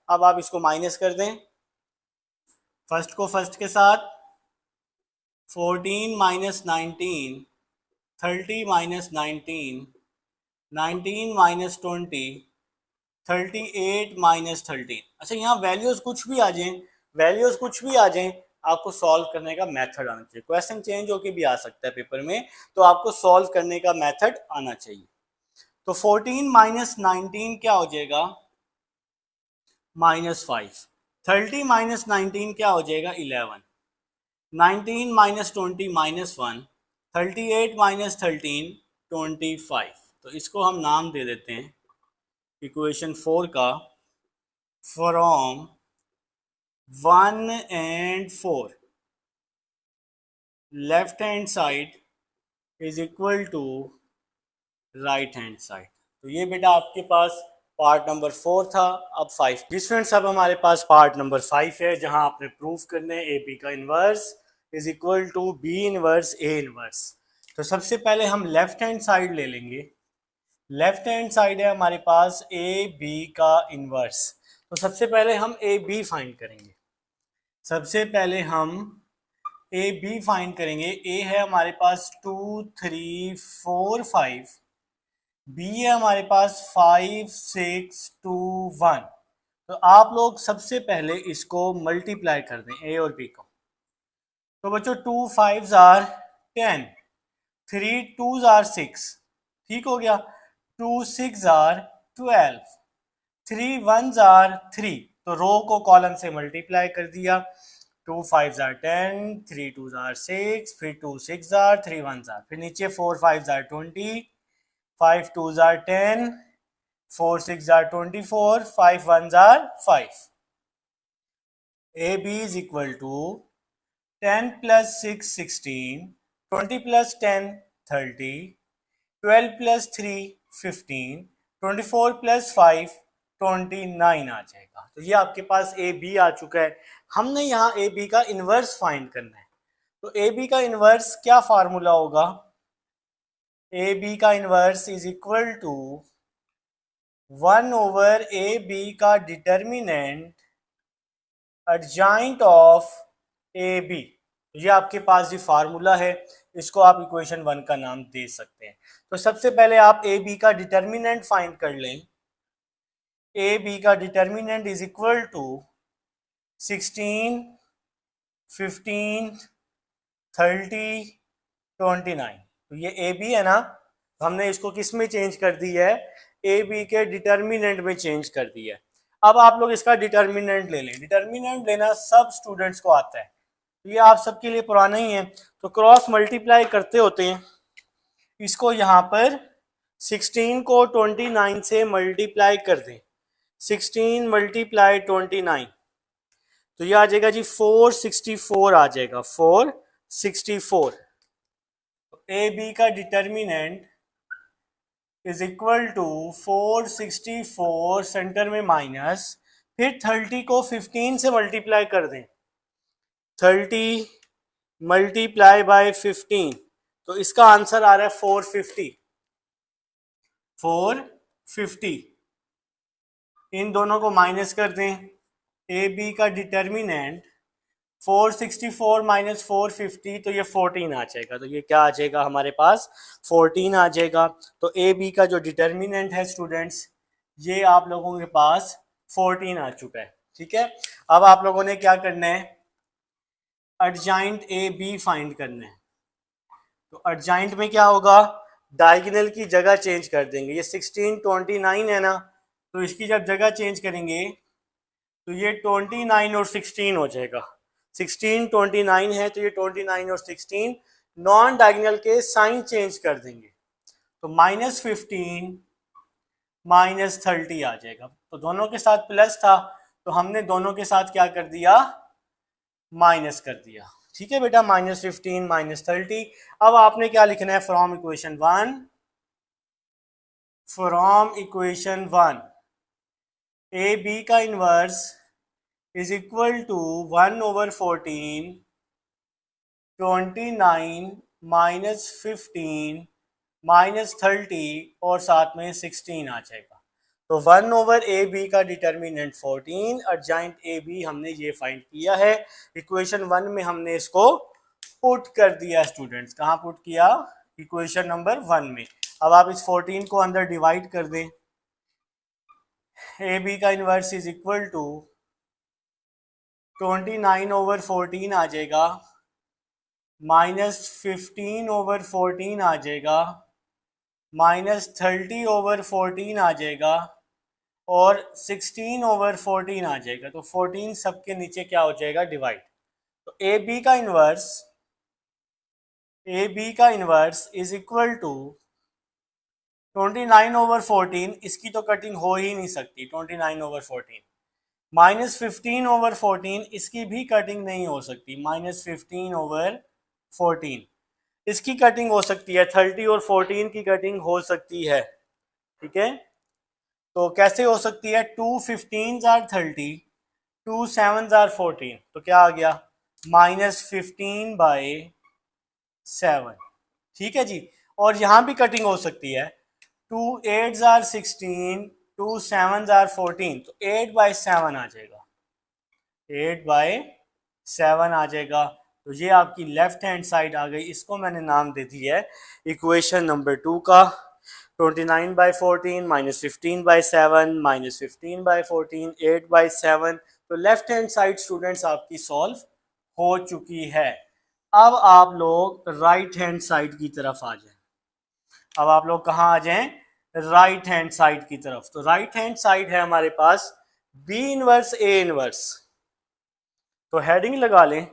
अब आप इसको माइनस कर दें, फर्स्ट को फर्स्ट के साथ, 14 माइनस 19, 30 माइनस 19, 19 माइनस 20, 38 माइनस 13। अच्छा, यहाँ वैल्यूज कुछ भी आ जाएं, वैल्यूज कुछ भी आ जाएं, आपको सॉल्व करने का मेथड आना चाहिए। क्वेश्चन चेंज होके भी आ सकता है पेपर में, तो आपको सॉल्व करने का मेथड आना चाहिए। तो 14 माइनस 19 क्या हो जाएगा, -5। 30 माइनस 19 क्या हो जाएगा, 11। 19 माइनस 20 -1। 38 माइनस 13 25। तो इसको हम नाम दे देते हैं इक्वेशन 4 का, from 1 and 4 left hand side is equal to right hand side. तो ये बेटा आपके पास पार्ट नंबर 4 था। अब 5 जी स्टूडेंट्स, अब हमारे पास पार्ट नंबर 5 है, जहां आपने प्रूफ करने ए बी का inverse is equal to B inverse A inverse. तो सबसे पहले हम लेफ्ट हैंड साइड ले लेंगे। लेफ्ट हैंड साइड है हमारे पास ए बी का इनवर्स। तो सबसे पहले हम ए बी फाइंड करेंगे। सबसे पहले हम ए बी फाइंड करेंगे। ए है हमारे पास 2, 3, 4, 5। बी है हमारे पास 5, 6, 2, 1। तो आप लोग सबसे पहले इसको मल्टीप्लाई कर दें ए और बी को। तो बच्चों 2 5s आर 10, 3 2s आर 6। ठीक हो गया। 2 6 आर 12, 3 1s आर 3। तो रो को कॉलम से मल्टीप्लाई कर दिया। 2 5s आर 10, 3 2s आर 6, फिर 2 6 आर 3 1s आर, फिर नीचे 4 5s are 20, 5 2s are 10, 4 6 are 24, 5 1s are 5। A B is equal to 10 plus 6 16, 20 plus 10 30, 12 plus 3 15, 24 plus 5 29 आ जाएगा। तो ये आपके पास ए बी आ चुका है। हमने यहाँ ए बी का इनवर्स फाइंड करना है। तो ए बी का इनवर्स क्या फार्मूला होगा, ए बी का inverse is equal to 1 over A B का determinant adjoint of A B. ये आपके पास ये फार्मूला है, इसको आप इक्वेशन 1 का नाम दे सकते हैं। तो सबसे पहले आप ए बी का डिटर्मिनेंट फाइंड कर लें। ए बी का डिटर्मिनेंट इज इक्वल टू 16, 15, 30, 29। तो ये ए बी है ना, हमने इसको किस में चेंज कर दी है, ए बी के डिटर्मिनेंट में चेंज कर दिया है। अब आप लोग इसका डिटर्मिनेंट ले लें। डिटर्मिनेंट लेना सब स्टूडेंट्स को आता है, ये आप सबके लिए पुराना ही है। तो क्रॉस मल्टीप्लाई करते होते हैं। इसको यहाँ पर 16 को 29 से मल्टीप्लाई कर दें। 16 मल्टीप्लाई 29, तो ये आ जाएगा जी 464 आ जाएगा, 464। ए बी का determinant is equal to 464, centre में माइनस, फिर 30 को 15 से मल्टीप्लाई कर दें। 30 मल्टीप्लाई बाय 15, तो इसका आंसर आ रहा है 450। 450, इन दोनों को माइनस कर दें। ए बी का डिटर्मिनेंट 464 माइनस 450, तो ये 14 आ जाएगा। तो ये क्या आ जाएगा हमारे पास, 14 आ जाएगा। तो ए बी का जो डिटर्मिनेंट है स्टूडेंट्स, ये आप लोगों के पास 14 आ चुका है। ठीक है, अब आप लोगों ने क्या करना है, एडजॉइंट ए बी फाइंड करना है। तो एडजॉइंट में क्या होगा, डायगोनल की जगह चेंज कर देंगे। ये 1629 है ना, तो इसकी जब जगह चेंज करेंगे तो ये 29 और 16 हो जाएगा। 1629 है तो ये 29 और 16, नॉन डायगोनल के साइन चेंज कर देंगे तो -15 -30 आ जाएगा। तो दोनों के साथ प्लस था तो हमने दोनों के साथ क्या कर दिया, माइनस कर दिया। ठीक है बेटा, -15 -30। अब आपने क्या लिखना है, फ्रॉम इक्वेशन 1 ए बी का इनवर्स इज इक्वल टू 1/14 29 -15 -30 और साथ में 16 आ जाएगा। तो 1/AB का डिटर्मिनेंट 14, एडजॉइंट AB हमने ये फाइंड किया है। इक्वेशन 1 में हमने इसको पुट कर दिया स्टूडेंट्स। कहाँ पुट किया, इक्वेशन नंबर 1 में। अब आप इस 14 को अंदर डिवाइड कर दें। AB का इनवर्स इज इक्वल टू 29/14 आ जाएगा, -15/14 आ जाएगा, -30/14 आ जाएगा और 16/14 आ जाएगा। तो 14 सबके नीचे क्या हो जाएगा, डिवाइड। तो ए बी का इनवर्स इज इक्वल टू 29/14, इसकी तो कटिंग हो ही नहीं सकती 29/14, -15/14 इसकी भी कटिंग नहीं हो सकती, -15/14 इसकी कटिंग हो सकती है, 30 और 14 की कटिंग हो सकती है। ठीक है, तो कैसे हो सकती है, 2 15s are 30, 2 7s are 14, तो क्या आ गया, -15/7। ठीक है जी, और यहां भी कटिंग हो सकती है, 2 8s are 16, 2 7s are 14, तो 8/7 आ जाएगा, 8/7 आ जाएगा। तो ये आपकी लेफ्ट हैंड साइड आ गई, इसको मैंने नाम दे दी है इक्वेशन नंबर 2 का। 29/14 -15/7 -15/14 8/7। तो लेफ्ट हैंड साइड स्टूडेंट्स आपकी सॉल्व हो चुकी है। अब आप लोग राइट हैंड साइड की तरफ आ जाएं। अब आप लोग कहाँ आ जाएं, राइट हैंड साइड की तरफ। तो राइट हैंड साइड है हमारे पास बी इनवर्स ए इनवर्स। तो हेडिंग लगा लें,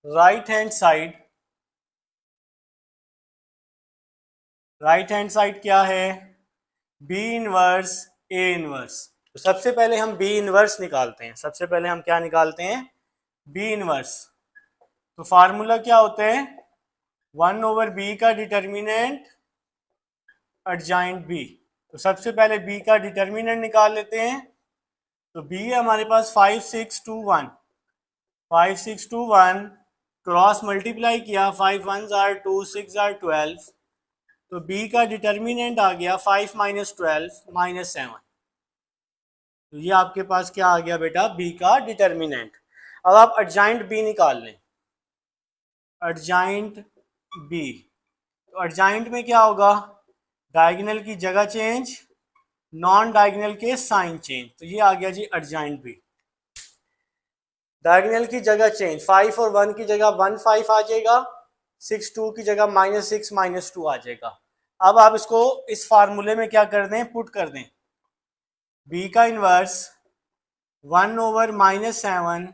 right hand side. Right hand side क्या है, बी इनवर्स ए इनवर्स। तो सबसे पहले हम बी इनवर्स निकालते हैं। सबसे पहले हम क्या निकालते हैं, बी इनवर्स। तो फार्मूला क्या होता है, 1/b का डिटर्मिनेंट एडजॉइंट बी। तो सबसे पहले बी का डिटर्मिनेंट निकाल लेते हैं। तो बी है हमारे पास 5 6 2 1, 5 6 2 1, क्रॉस मल्टीप्लाई किया, 5 1s are 2 6 are 12। तो b का डिटर्मिनेंट आ गया 5 - 12 -7। तो ये आपके पास क्या आ गया बेटा, b का डिटर्मिनेंट। अब आप एडजॉइंट b निकाल लें, एडजॉइंट b। तो एडजॉइंट में क्या होगा, डायगोनल की जगह चेंज, नॉन डायगोनल के साइन चेंज। तो ये आ गया जी एडजॉइंट b। डायगोनल की जगह चेंज, 5 और 1 की जगह 1 5 आ जाएगा, 6 2 की जगह -6 -2 आ जाएगा। अब आप इसको इस फार्मूले में क्या कर दें, पुट कर दें। b का इनवर्स 1/-7,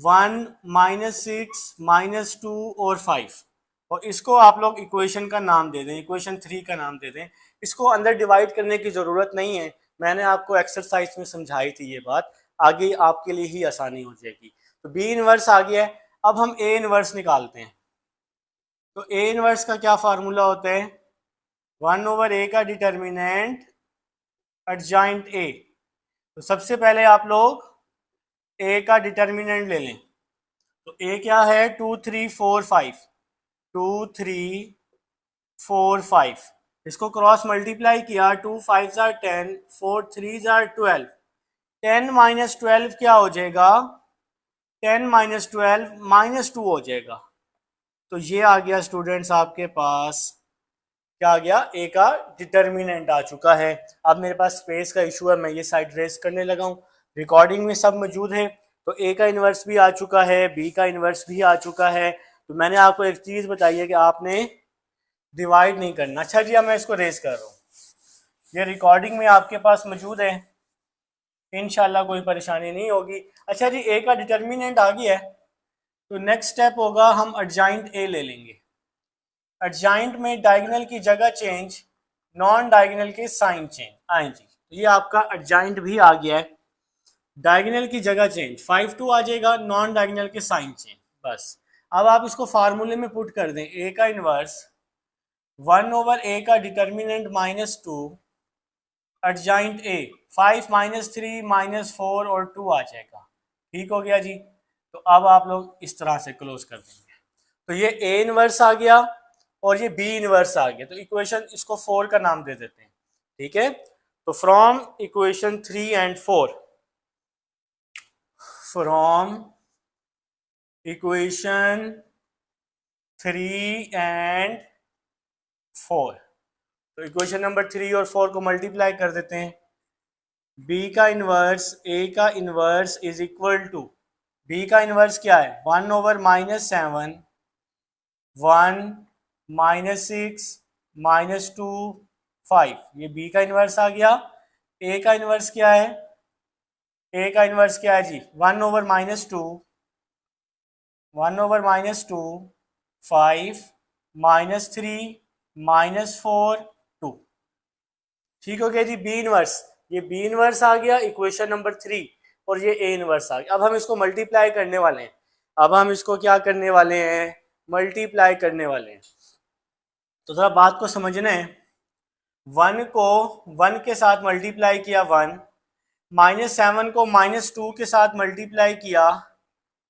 1 -6 -2 और 5, और इसको आप लोग इक्वेशन का नाम दे दें, इक्वेशन 3 का नाम दे दें। इसको अंदर डिवाइड करने की ज़रूरत नहीं है, मैंने आपको एक्सरसाइज में समझाई थी ये बात, आगे आपके लिए ही आसानी हो जाएगी। तो बी इनवर्स आ गया है। अब हम ए इनवर्स निकालते हैं। तो ए इनवर्स का क्या फार्मूला होता है, 1/a का डिटर्मिनेंट एडजॉइंट ए। तो सबसे पहले आप लोग ए का डिटर्मिनेंट ले लें। तो ए क्या है, 2 3 4 5, 2 3 4 5। इसको क्रॉस मल्टीप्लाई किया, 2 5s are 10, 4 3s are 12। 10 - 12 क्या हो जाएगा, 10 - 12 -2 हो जाएगा। तो ये आ गया स्टूडेंट्स आपके पास, क्या आ गया, ए का डिटर्मिनेंट आ चुका है। अब मेरे पास स्पेस का इशू है, मैं ये साइड रेस करने लगा हूँ, रिकॉर्डिंग में सब मौजूद है। तो ए का इन्वर्स भी आ चुका है, बी का इन्वर्स भी आ चुका है। तो मैंने आपको एक चीज़ बताई है कि आपने डिवाइड नहीं करना। अच्छा जी, अब मैं इसको रेज कर रहा हूँ, ये रिकॉर्डिंग में आपके पास मौजूद है, इंशाल्लाह कोई परेशानी नहीं होगी। अच्छा जी, ए का डिटर्मिनेंट आ गया है, तो नेक्स्ट स्टेप होगा हम एडजॉइंट ए ले लेंगे। एडजॉइंट में डायगोनल की जगह चेंज, नॉन डायगोनल के साइन चेंज आए जी। तो ये आपका एडजॉइंट भी आ गया है। डायगोनल की जगह चेंज 5 2 आ जाएगा, नॉन डायगोनल के साइन चेंज, बस। अब आप इसको फार्मूले में पुट कर दें, ए का इनवर्स 1/a का डिटर्मिनेंट -2 एडजॉइंट ए 5 -3 -4 और 2 आ जाएगा। ठीक हो गया जी। तो अब आप लोग इस तरह से क्लोज कर देंगे, तो ये ए इनवर्स आ गया और ये बी इनवर्स आ गया। तो इक्वेशन इसको 4 का नाम दे देते हैं, ठीक है। तो from equation 3 and 4, from equation 3 and 4, तो इक्वेशन नंबर 3 और 4 को मल्टीप्लाई कर देते हैं। b का इनवर्स a का inverse is equal to, b का इनवर्स क्या है 1/-7 1 -6 -2 5, ये b का इनवर्स आ गया। a का इनवर्स क्या है, a का इनवर्स क्या है जी 1/-2 1/-2 5 -3 -4 2। ठीक हो गया जी। बी इनवर्स, ये बी इनवर्स आ गया इक्वेशन नंबर 3, और ये ए इनवर्स आ गया। अब हम इसको मल्टीप्लाई करने वाले हैं, अब हम इसको क्या करने वाले हैं, मल्टीप्लाई करने वाले हैं। तो जरा बात को समझना है, 1 को 1 के साथ मल्टीप्लाई किया 1, -7 को -2 के साथ मल्टीप्लाई किया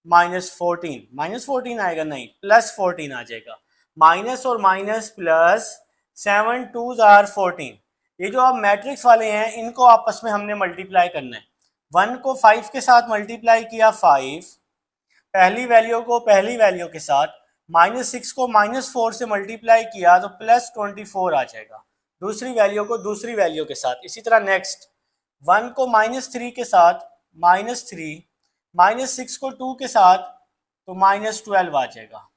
-14, -14 आएगा नहीं, +14 आ जाएगा। माइनस और माइनस प्लस, 7 2s आर 14। ये जो आप मैट्रिक्स वाले हैं इनको आपस में हमने मल्टीप्लाई करना है। 1 को 5 के साथ मल्टीप्लाई किया 5, पहली वैल्यू को पहली वैल्यू के साथ, -6 को -4 से मल्टीप्लाई किया तो +24 आ जाएगा, दूसरी वैल्यू को दूसरी वैल्यू के साथ। इसी तरह नेक्स्ट 1 को -3 के साथ -3, -6 को 2 के साथ तो -12 आ जाएगा।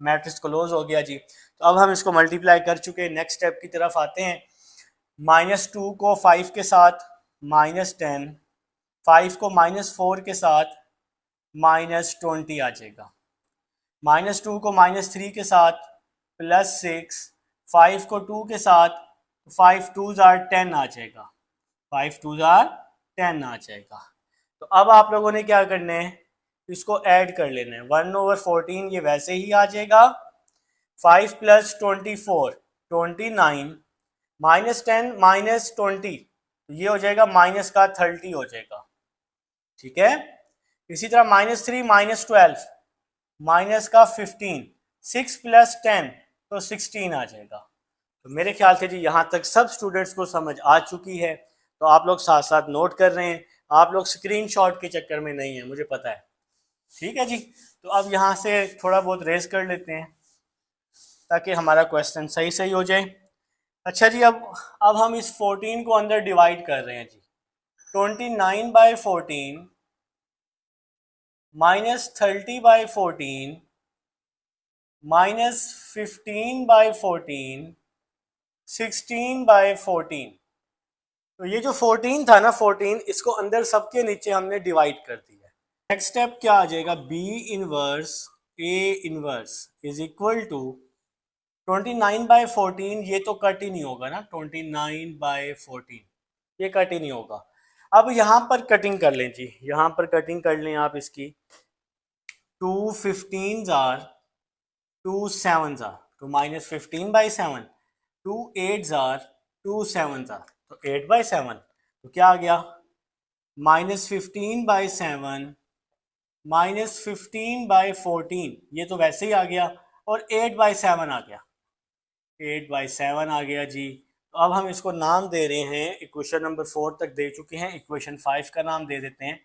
मैट्रिक्स क्लोज हो गया जी। तो अब हम इसको मल्टीप्लाई कर चुके हैं, नेक्स्ट स्टेप की तरफ आते हैं। -2 को 5 के साथ -10, 5 को -4 के साथ -20 आ जाएगा। -2 को -3 के साथ +6, 5 को 2 के साथ 5 2s आर 10 आ जाएगा, 5 2s आर 10 आ जाएगा। तो अब आप लोगों ने क्या करना है, इसको ऐड कर लेना है। 1/14 ये वैसे ही आ जाएगा, 5 + 24 29, -10 -20 ये हो जाएगा माइनस का 30 हो जाएगा, ठीक है। इसी तरह -3 -12 माइनस का 15, 6 + 10 तो 16 आ जाएगा। तो मेरे ख्याल से जी यहाँ तक सब स्टूडेंट्स को समझ आ चुकी है। तो आप लोग साथ साथ नोट कर रहे हैं, आप लोग स्क्रीनशॉट के चक्कर में नहीं है, मुझे पता है। ठीक है जी। तो अब यहाँ से थोड़ा बहुत रेस कर लेते हैं ताकि हमारा क्वेश्चन सही सही हो जाए। अच्छा जी, अब हम इस 14 को अंदर डिवाइड कर रहे हैं जी। 29/14 -30/14 -15/14 16/14। तो ये जो 14 था ना, 14 इसको अंदर सबके नीचे हमने डिवाइड कर दिया। नेक्स्ट स्टेप क्या आ जाएगा, B inverse A inverse is equal to 29/14, ये तो कट ही नहीं होगा ना, 29/14 ये कट ही नहीं होगा। अब यहाँ पर कटिंग कर लें जी, यहाँ पर कटिंग कर लें आप इसकी। 2 15s आर 2 7s आर, तो -15/7, 2 8s आर 2 7s आर, तो 8/7, तो क्या आ गया -15/7 -15/14, ये तो वैसे ही आ गया, और 8/7 आ गया, 8/7 आ गया जी। तो अब हम इसको नाम दे रहे हैं, इक्वेशन नंबर 4 तक दे चुके हैं, इक्वेशन 5 का नाम दे देते हैं।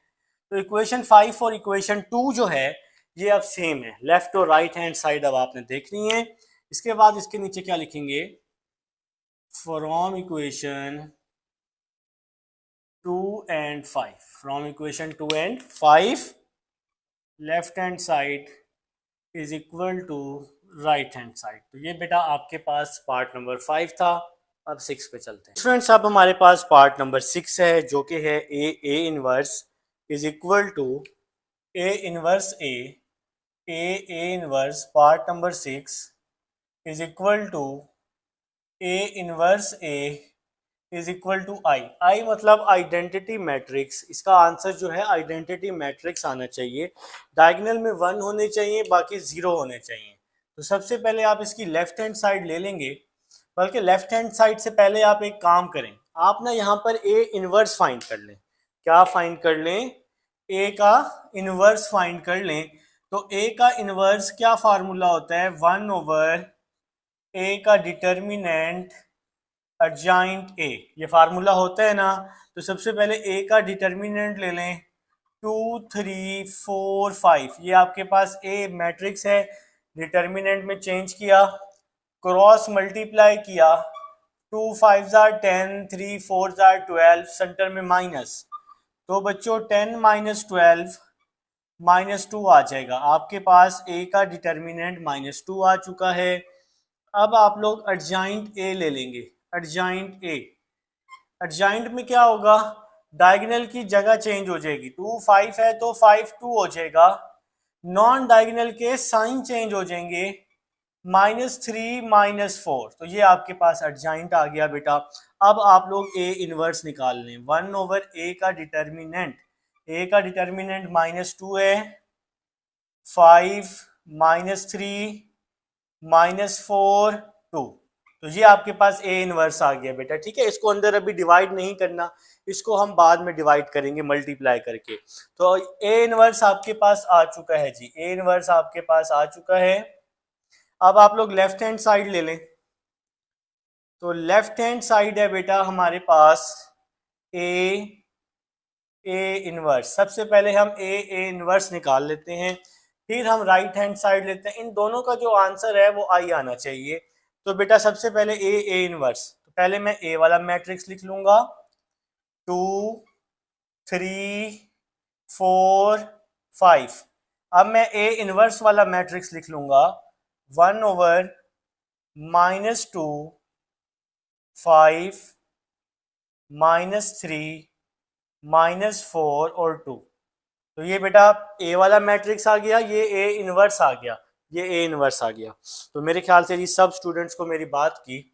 तो इक्वेशन 5 और इक्वेशन 2 जो है ये अब सेम है, लेफ्ट और राइट हैंड साइड अब आपने देखनी है। इसके बाद इसके नीचे क्या लिखेंगे, from equation 2 and 5, from equation 2 and 5 left hand side is equal to right hand side. तो ये बेटा आपके पास पार्ट नंबर 5 था। अब 6 पे चलते हैं स्टूडेंट्स। अब हमारे पास पार्ट नंबर 6 है जो कि है A inverse is equal to A inverse A inverse part number 6 is equal to A inverse A is equal to I मतलब आइडेंटिटी मैट्रिक्स। इसका आंसर जो है आइडेंटिटी मैट्रिक्स आना चाहिए। डायगोनल में 1 होने चाहिए, बाकी 0 होने चाहिए। तो सबसे पहले आप इसकी लेफ्ट हैंड साइड ले लेंगे, बल्कि लेफ्ट हैंड साइड से पहले आप एक काम करें, आप ना यहाँ पर ए इनवर्स फाइंड कर लें। क्या फाइंड कर लें? ए का इनवर्स फाइंड कर लें। तो ए का इनवर्स क्या फार्मूला होता है? 1/, ए का डिटर्मिनेंट एडजॉइंट ए, ये फार्मूला होता है ना। तो सबसे पहले ए का डिटर्मिनेंट ले लें, 2 3 4 5। ये आपके पास ए मैट्रिक्स है। डिटर्मिनेंट में चेंज किया, क्रॉस मल्टीप्लाई किया, 2 5 are 10, 3 4 are 12, सेंटर में माइनस। तो बच्चों 10 - 12 -2 आ जाएगा। आपके पास ए का डिटर्मिनेंट -2 आ चुका है। अब आप लोग एडजॉइंट ए ले लेंगे। एडजॉइंट ए, एडजॉइंट में क्या होगा? डायगोनल की जगह चेंज हो जाएगी। 2 5 है तो 5 2 हो जाएगा। नॉन डायगोनल के साइन चेंज हो जाएंगे, -3 -4। तो ये आपके पास एडजॉइंट आ गया बेटा। अब आप लोग ए इनवर्स निकाल लें। 1/a का डिटर्मिनेंट, ए का डिटर्मिनेंट -2 है, 5 -3 -4 2। तो ये आपके पास ए इनवर्स आ गया बेटा। ठीक है, इसको अंदर अभी डिवाइड नहीं करना, इसको हम बाद में डिवाइड करेंगे मल्टीप्लाई करके। तो ए इनवर्स आपके पास आ चुका है जी, ए इनवर्स आपके पास आ चुका है। अब आप लोग लेफ्ट हैंड साइड ले लें। तो लेफ्ट हैंड साइड है बेटा हमारे पास ए इनवर्स। सबसे पहले हम ए इनवर्स निकाल लेते हैं, फिर हम राइट हैंड साइड लेते हैं। इन दोनों का जो आंसर है वो आई आना चाहिए। तो बेटा सबसे पहले ए इनवर्स, तो पहले मैं ए वाला मैट्रिक्स लिख लूंगा, 2 3 4 5। अब मैं ए इनवर्स वाला मैट्रिक्स लिख लूंगा, 1/-2 5 -3 -4 और 2। तो ये बेटा ए वाला मैट्रिक्स आ गया, ये ए इनवर्स आ गया, ये ए इनवर्स आ गया। तो मेरे ख्याल से जी सब स्टूडेंट्स को मेरी बात की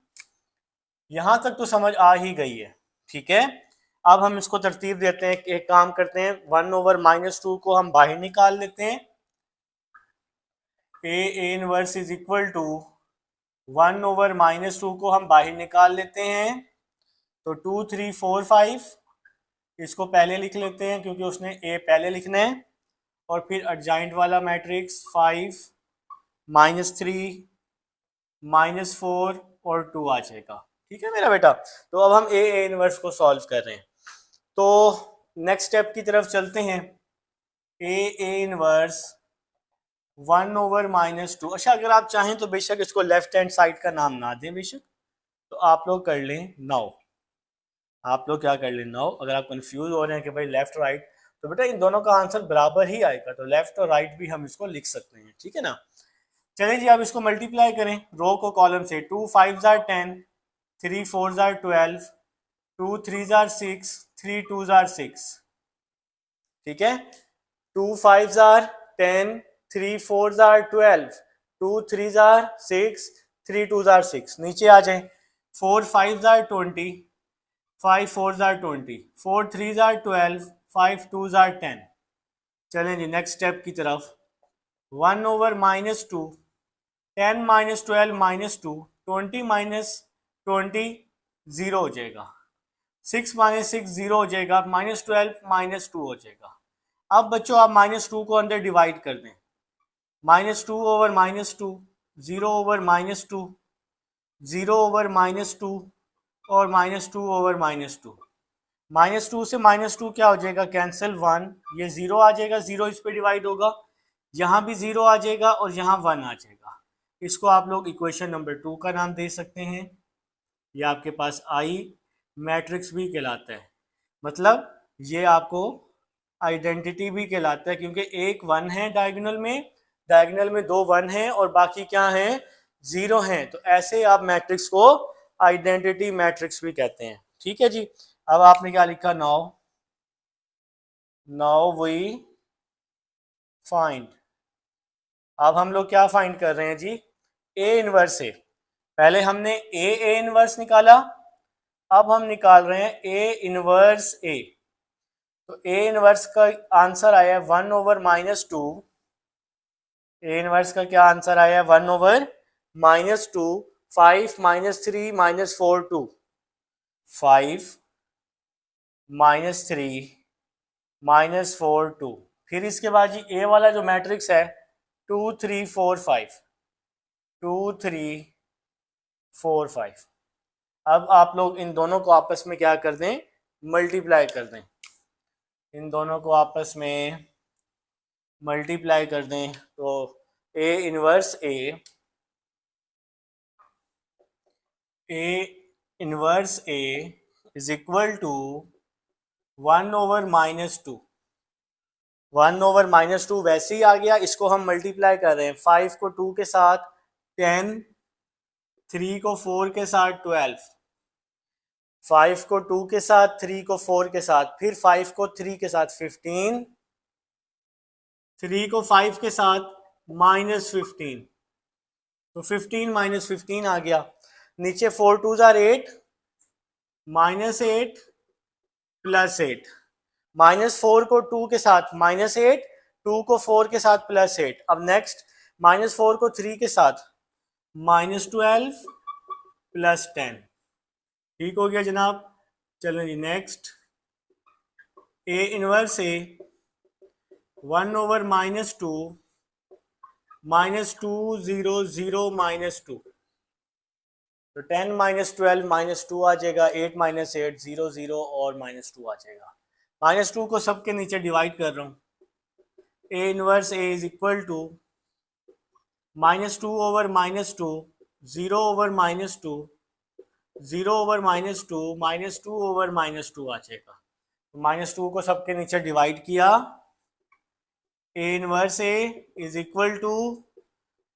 यहां तक तो समझ आ ही गई है। ठीक है, अब हम इसको तरतीब देते हैं। एक काम करते हैं, 1/-2 को हम बाहर निकाल लेते हैं। A inverse is equal to 1/-2 को हम बाहर निकाल लेते हैं। तो 2 3 4 5 इसको पहले लिख लेते हैं क्योंकि उसने ए पहले लिखना है, और फिर एडजॉइंट वाला मैट्रिक्स 5 -3 -4 और 2 आ जाएगा। ठीक है मेरा बेटा। तो अब हम ए इनवर्स को सॉल्व कर रहे हैं। तो नेक्स्ट स्टेप की तरफ चलते हैं। A inverse 1/-2। अच्छा, अगर आप चाहें तो बेशक इसको लेफ्ट हैंड साइड का नाम ना दें बेशक, तो आप लोग कर लें 9। आप लोग क्या कर लें 9। अगर आप कंफ्यूज हो रहे हैं कि भाई लेफ्ट राइट, तो बेटा इन दोनों का आंसर बराबर ही आएगा, तो लेफ्ट और राइट भी हम इसको लिख सकते हैं। ठीक है ना। चलें जी, आप इसको मल्टीप्लाई करें रो को कॉलम से। 2 5 are 10, 3 4 are 12, 2 3 are 6, 3 2 are 6। ठीक है, 2 5 are 10, 3 4 are 12, 2 3 are 6, 3 2 are 6। नीचे आ जाए, 4 5 are 20, 5 4 are 20, 4 3 are 12, 5 2 are 10। चलें जी नेक्स्ट स्टेप की तरफ। 1/-2, 10 - 12 -2, 20 - 20 0 हो जाएगा, 6 - 6 0 हो जाएगा, -12 -2 हो जाएगा। अब बच्चों आप -2 को अंदर डिवाइड कर दें, -2/-2, 0/-2, 0/-2 और -2/-2। -2 से -2 क्या हो जाएगा? कैंसिल 1, ये 0 आ जाएगा, 0 इस पे डिवाइड होगा, यहाँ भी 0 आ जाएगा और यहाँ 1 आ जाएगा। इसको आप लोग इक्वेशन नंबर 2 का नाम दे सकते हैं। ये आपके पास आई मैट्रिक्स भी कहलाता है, मतलब ये आपको आइडेंटिटी भी कहलाता है, क्योंकि एक 1 है डायगोनल में, डायगोनल में 2 1 हैं और बाकी क्या हैं, 0 हैं, तो ऐसे आप मैट्रिक्स को आइडेंटिटी मैट्रिक्स भी कहते हैं। ठीक है जी। अब आपने क्या लिखा, नाउ वी फाइंड। अब हम लोग क्या फाइंड कर रहे हैं जी, ए इनवर्स ए। पहले हमने ए इनवर्स निकाला, अब हम निकाल रहे हैं ए इनवर्स ए। तो ए इनवर्स का आंसर आया है 1/-2। ए इनवर्स का क्या आंसर आया है, 1/-2। 5 -3 -4 2, 5 -3 -4 2। फिर इसके बाद जी ए वाला जो मैट्रिक्स है 2 3 4 5, 2 3 4 5। अब आप लोग इन दोनों को आपस में क्या कर दें, मल्टीप्लाई कर दें। इन दोनों को आपस में मल्टीप्लाई कर दें तो A inverse A is equal to 1/-2। 1/-2 वैसे ही आ गया, इसको हम मल्टीप्लाई कर रहे हैं। 5 को 2 के साथ 10, 3 को 4 के साथ 12, 5 को 2 के साथ, 3 को 4 के साथ, फिर 5 को 3 के साथ 15, 3 को 5 के साथ -15, तो 15 -15 आ गया। नीचे 4 2 8, -8 +8, -4 को 2 के साथ -8, 2 को 4 के साथ +8। अब नेक्स्ट -4 को 3 के साथ -12 +10। ठीक हो गया जनाब। चलो जी नेक्स्ट, ए इनवर्स ए 1/-2 -2 0 0 -2, तो 10 -12 -2 आ जाएगा, 8 -8 0 0 और -2 आ जाएगा। -2 को सबके नीचे डिवाइड कर रहा हूँ। A inverse A is equal to -2/-2, 0/-2, 0/-2, -2/-2 आ जाएगा। तो -2 को सबके नीचे डिवाइड किया, A inverse A is equal to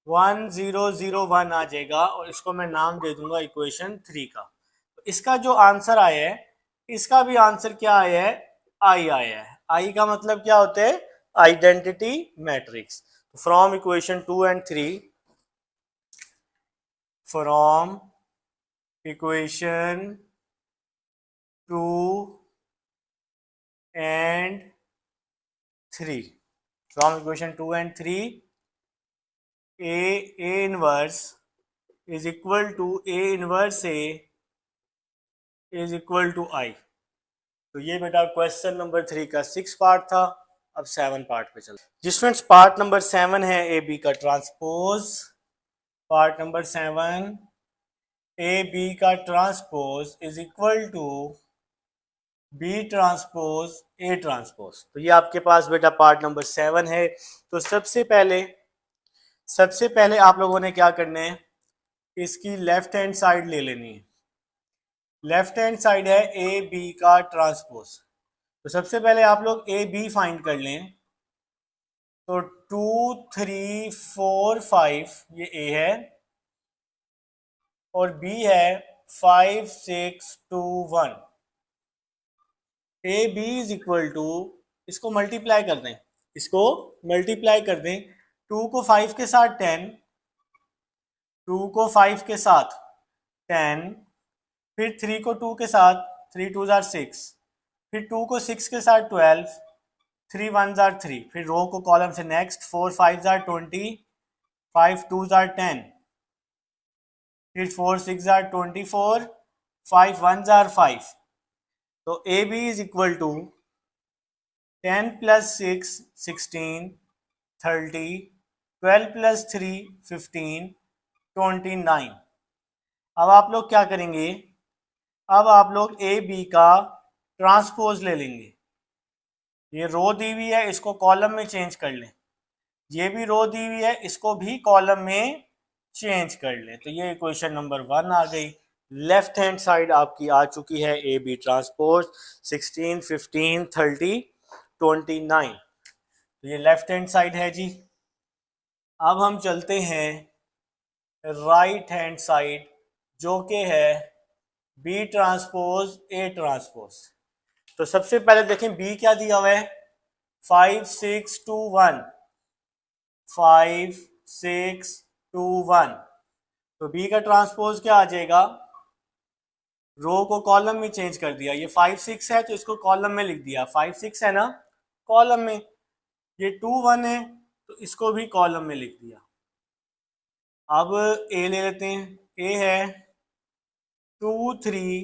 1 0 0 1 आ जाएगा और इसको मैं नाम दे दूंगा इक्वेशन 3 का। तो इसका जो आंसर आया है, इसका भी आंसर क्या आया है, आई आया है। आई का मतलब क्या होता है, identity matrix. From equation 2 and 3, from equation 2 and 3, from equation 2 and 3, A inverse is equal to A inverse A is equal to I. तो ये बेटा क्वेश्चन नंबर 3 का 6 पार्ट था। अब 7 पार्ट पे चलते हैं। जी स्टूडेंट्स, पार्ट नंबर 7 है ए बी का transpose. Part number 7, A B का transpose is equal to B transpose A transpose. तो ये आपके पास बेटा पार्ट नंबर 7 है। तो सबसे पहले आप लोगों ने क्या करना है, इसकी लेफ्ट हैंड साइड ले लेनी है। लेफ्ट हैंड साइड है ए बी का ट्रांसपोज। तो सबसे पहले आप लोग ए बी फाइंड कर लें। तो 2 3 4 5 ये ए है और बी है 5 6 2 1। A B is equal to, इसको मल्टीप्लाई कर दें, 2 को 5 के साथ 10, 2 को 5 के साथ 10, फिर 3 को 2 के साथ 3 2 6, फिर 2 को 6 के साथ 12, 3 1 3, फिर रो को कॉलम से नेक्स्ट 4 5 20, 5 2 10, फिर 4 6 24, 5 1 5। तो A B is equal to 10 + 6 16, 30, 12 + 3 15, 29। अब आप लोग क्या करेंगे, अब आप लोग ए बी का ट्रांसपोज ले लेंगे। ये रो दी हुई है, इसको कॉलम में चेंज कर लें। ये भी रो दी हुई है, इसको भी कॉलम में चेंज कर लें। तो ये इक्वेशन नंबर 1 आ गई। लेफ्ट हैंड साइड आपकी आ चुकी है ए बी ट्रांसपोज 16 15 30 29। तो ये लेफ्ट हैंड साइड है जी। अब हम चलते हैं राइट हैंड साइड, जो कि है बी ट्रांसपोज ए ट्रांसपोज। तो सबसे पहले देखें बी क्या दिया हुआ है, 5 6 2 1, 5 6 2 1। तो बी का ट्रांसपोज क्या आ जाएगा, रो को कॉलम में चेंज कर दिया, ये 5 6 है तो इसको कॉलम में लिख दिया, 5 6 है ना कॉलम में, ये 2 1 है तो इसको भी कॉलम में लिख दिया। अब ए ले लेते हैं, ए है 2 3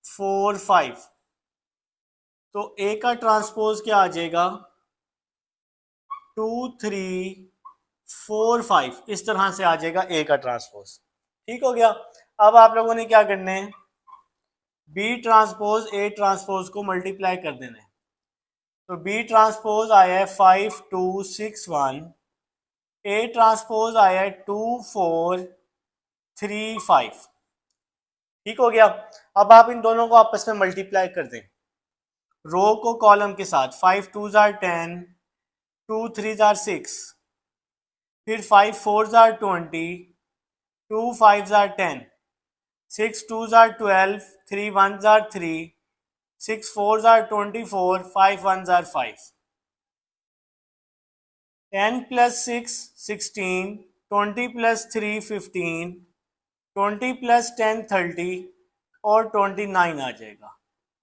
4 5, तो ए का ट्रांसपोज क्या आ जाएगा, 2 3 4 5, इस तरह से आ जाएगा ए का ट्रांसपोज। ठीक हो गया। अब आप लोगों ने क्या करना है, बी ट्रांसपोज ए ट्रांसपोज को मल्टीप्लाई कर देना है। तो बी ट्रांसपोज आया है 5 2 6 1, ए ट्रांसपोज आया है 2 4 3 5। ठीक हो गया। अब आप इन दोनों को आपस में मल्टीप्लाई कर दें, रो को कॉलम के साथ, 5 2 10, 2 3 6, फिर 5 4 20, 2 5 10, 6 2 12, 3 1 3, 6 4 24, 5 1 5, 10 plus 6 16, 20 plus 3 15, 20 plus 10 30 और 29 आ जाएगा।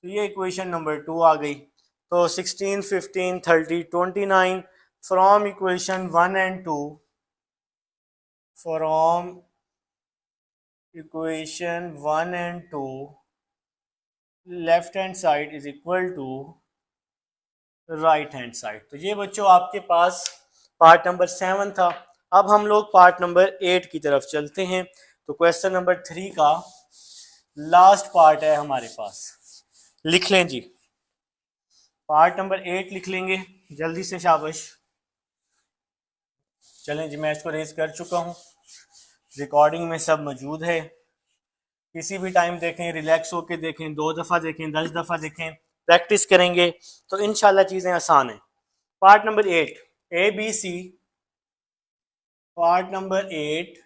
तो ये इक्वेशन नंबर 2 आ गई। तो 16 15 30 29 from equation 1 and 2, from equation 1 and 2 left hand side is equal to right hand side. तो ये बच्चों आपके पास पार्ट नंबर 7 था। अब हम लोग पार्ट नंबर 8 की तरफ चलते हैं। तो क्वेश्चन नंबर 3 का लास्ट पार्ट है हमारे पास, लिख लें जी, पार्ट नंबर 8 लिख लेंगे जल्दी से, शाबाश। चलें जी, मैं इसको रेज कर चुका हूँ, रिकॉर्डिंग में सब मौजूद है, किसी भी टाइम देखें, रिलैक्स होके देखें, 2 दफ़ा देखें, 10 दफ़ा देखें, प्रैक्टिस करेंगे तो इंशाल्लाह चीज़ें आसान हैं। Part number 8 A B C, part number 8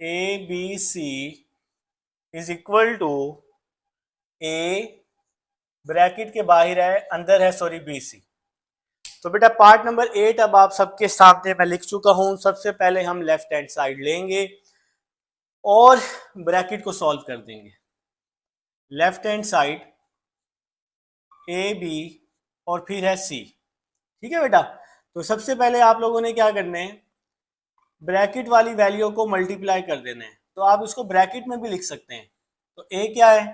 A B C is equal to A, bracket के बाहर है, अंदर है सॉरी बी सी। तो बेटा पार्ट नंबर 8 अब आप सबके सामने मैं लिख चुका हूं। सबसे पहले हम लेफ्ट हैंड साइड लेंगे और ब्रैकेट को सॉल्व कर देंगे। Left hand side A B और फिर है सी। ठीक है बेटा। तो सबसे पहले आप लोगों ने क्या करना है, ब्रैकेट वाली वैल्यू को मल्टीप्लाई कर देना है। तो आप इसको ब्रैकेट में भी लिख सकते हैं। तो ए क्या है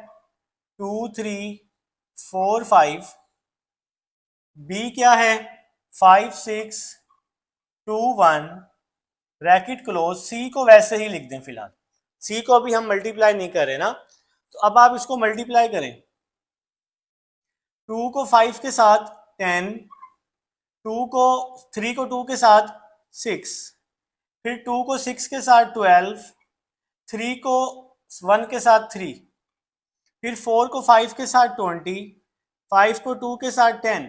2 3 4 5, बी क्या है 5 6 2 1, ब्रैकेट क्लोज, सी को वैसे ही लिख दें फिलहाल, सी को अभी हम मल्टीप्लाई नहीं कर रहे ना। तो अब आप इसको मल्टीप्लाई करें, 2 को 5 के साथ 10, 3 को 2 के साथ 6, फिर 2 को 6 के साथ 12, 3 को 1 के साथ 3, फिर 4 को 5 के साथ 20, 5 को 2 के साथ 10,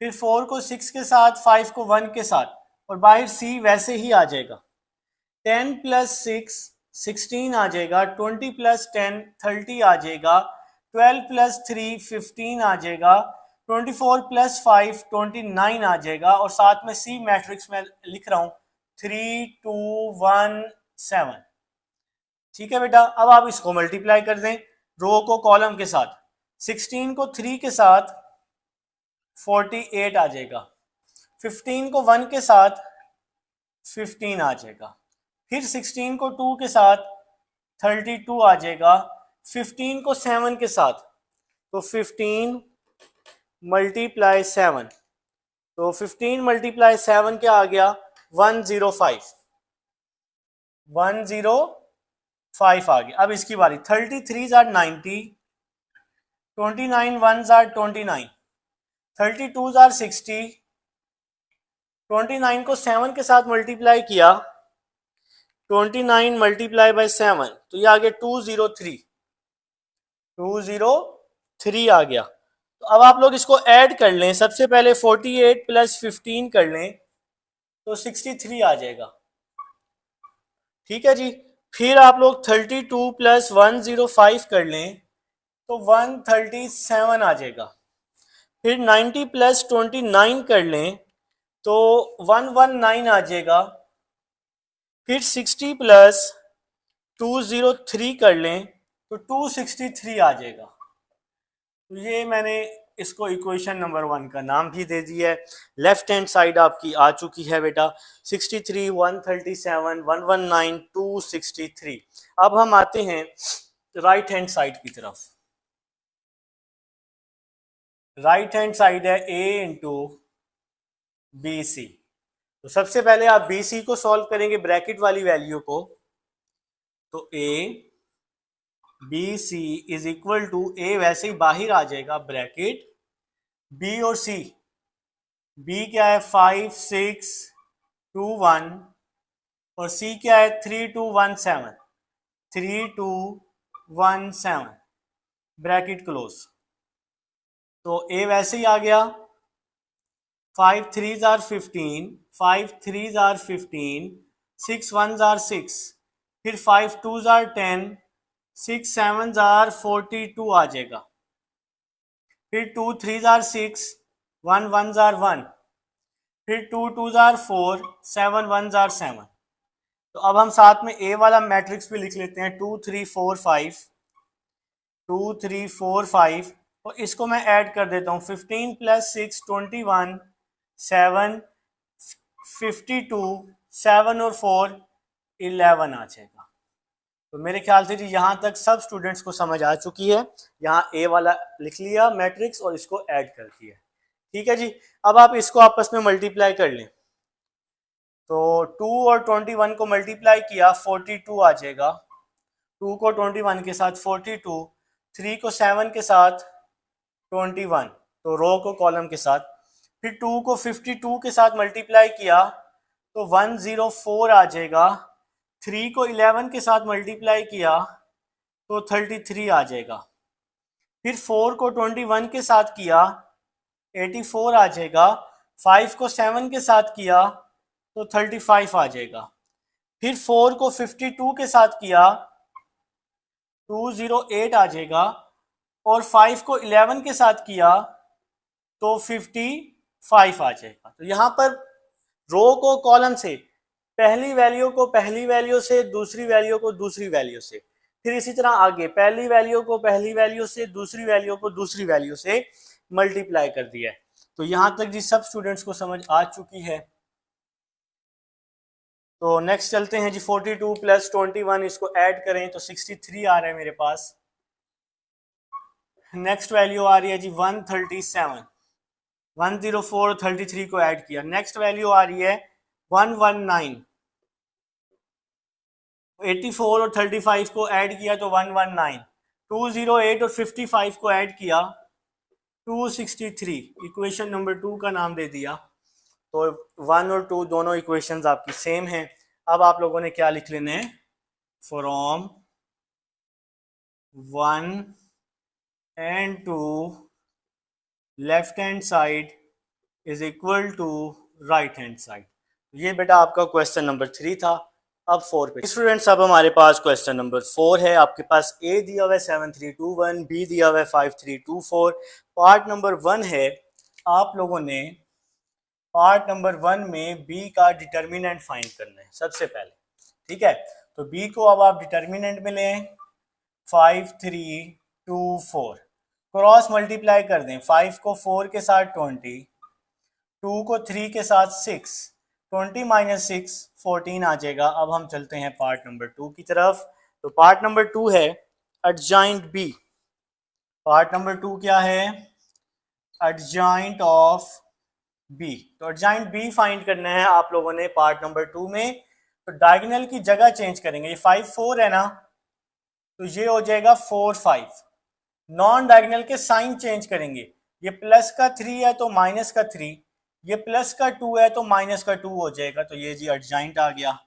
फिर 4 को 6 के साथ, 5 को 1 के साथ, और बाहर सी वैसे ही आ जाएगा। 10 प्लस 6 16 आ जाएगा, 20 प्लस 10 30 आ जाएगा, 12 प्लस 3 15 आ जाएगा, 24 प्लस 5 29 आ जाएगा, और साथ में सी मैट्रिक्स में लिख रहा हूं 3 2 1 7। ठीक है बेटा। अब आप इसको मल्टीप्लाई कर दें रो को कॉलम के साथ, 16 को 3 के साथ 48 आ जाएगा, 15 को 1 के साथ 15 आ जाएगा, फिर 16 को 2 के साथ 32 आ जाएगा, 15 को 7 के साथ, तो 15 मल्टीप्लाई 7, तो 15 मल्टीप्लाई 7 क्या आ गया 105, 105 आ गया। अब इसकी बारी, 33 आर 90, 29 1s आर 29, 32 आर 60, 29 को 7 के साथ मल्टीप्लाई किया, 29 मल्टीप्लाई बाय 7, तो ये आ गया 203, 203 आ गया। तो अब आप लोग इसको ऐड कर लें। सबसे पहले 48 प्लस 15 कर लें, तो 63 आ जाएगा। ठीक है जी। फिर आप लोग 32 प्लस 105 कर लें तो 137 आ जाएगा। फिर 90 प्लस 29 कर लें तो 119 आ जाएगा। फिर 60 प्लस 203 कर लें तो 263 आ जाएगा। तो ये मैंने इसको इक्वेशन नंबर 1 का नाम भी दे दिया है। लेफ्ट हैंड साइड आपकी आ चुकी है बेटा 63, 137, 119, 263। अब हम आते हैं राइट हैंड साइड की तरफ। राइट हैंड साइड है a इंटू बी सी। तो सबसे पहले आप बी सी को सॉल्व करेंगे ब्रैकेट वाली वैल्यू को, तो a B C is equal to a वैसे ही बाहर आ जाएगा ब्रैकेट b और c। b क्या है 5 6 2 1 और c क्या है 3 2 1 7 3 2 1 7 ब्रैकेट क्लोज। तो a वैसे ही आ गया 5 3s are 15, 5 3s are 15, 6 1s are 6, फिर 5 2s are 10, 6 7s are 42 आ जाएगा। फिर 2 3s are 6, 1 1s are 1, फिर 2 2s are 4, 7 1s are 7। तो अब हम साथ में a वाला मैट्रिक्स भी लिख लेते हैं 2 3 4 5, 2 3 4 5 और इसको मैं ऐड कर देता हूँ 15 प्लस 6 21, 7 52, 7 और 4 11 आ जाएगा। तो मेरे ख्याल से जी यहाँ तक सब स्टूडेंट्स को समझ आ चुकी है। यहाँ ए वाला लिख लिया मैट्रिक्स और इसको ऐड कर दिया। ठीक है जी। अब आप इसको आपस में मल्टीप्लाई कर लें तो 2 और 21 को मल्टीप्लाई किया 42 आ जाएगा। 2 को 21 के साथ 42, 3 को 7 के साथ 21, तो रो को कॉलम के साथ। फिर 2 को 52 के साथ मल्टीप्लाई किया तो 104 आ जाएगा। 3 को 11 के साथ मल्टीप्लाई किया तो 33 आ जाएगा। फिर 4 को 21 के साथ किया 84 आ जाएगा। 5 को 7 के साथ किया तो 35 आ जाएगा। फिर 4 को 52 के साथ किया 208 आ जाएगा और 5 को 11 के साथ किया तो 55 आ जाएगा। तो यहाँ पर रो को कॉलम से पहली वैल्यू को पहली वैल्यू से, दूसरी वैल्यू को दूसरी वैल्यू से, फिर इसी तरह आगे पहली वैल्यू को पहली वैल्यू से, दूसरी वैल्यू को दूसरी वैल्यू से मल्टीप्लाई कर दिया है। तो यहां तक जी सब स्टूडेंट्स को समझ आ चुकी है। तो नेक्स्ट चलते हैं जी 42 प्लस 21 इसको ऐड करें तो 63 आ रहा है मेरे पास। नेक्स्ट वैल्यू आ रही है जी 137, 104 33 को ऐड किया। नेक्स्ट वैल्यू आ रही है 119, 84 और 35 को ऐड किया तो 119, 208 और 55 को ऐड किया 263। इक्वेशन नंबर 2 का नाम दे दिया। तो 1 और 2 दोनों इक्वेशंस आपकी सेम हैं। अब आप लोगों ने क्या लिख लेने हैं, from 1 and 2 left hand side is equal to right hand side. ये बेटा आपका क्वेश्चन नंबर 3 था। अब 4 पे स्टूडेंट्स, अब हमारे पास क्वेश्चन नंबर 4 है। आपके पास ए दिया हुआ है 7321, बी दिया हुआ है 5324। पार्ट नंबर 1 है, आप लोगों ने पार्ट नंबर 1 में बी का डिटर्मिनेंट फाइंड करना है सबसे पहले। ठीक है, तो बी को अब आप डिटर्मिनेंट में लें 5324, क्रॉस मल्टीप्लाई कर दें 5 को 4 के साथ 20, 2 को 3 के साथ 6, 20 माइनस 6 14 आ जाएगा। अब हम चलते हैं पार्ट नंबर 2 की तरफ। तो पार्ट नंबर 2 है एडजॉइंट बी। पार्ट नंबर 2 क्या है, एडजॉइंट ऑफ बी। तो एडजॉइंट बी फाइंड करना है आप लोगों ने पार्ट नंबर 2 में। तो डायगोनल की जगह चेंज करेंगे। ये 5 4 है ना, तो ये हो जाएगा 4 5। नॉन डायगोनल के साइन चेंज करेंगे। ये प्लस का 3 है तो माइनस का 3, ये प्लस का 2 है तो माइनस का 2 हो जाएगा। तो ये जी एडजॉइंट आ गया।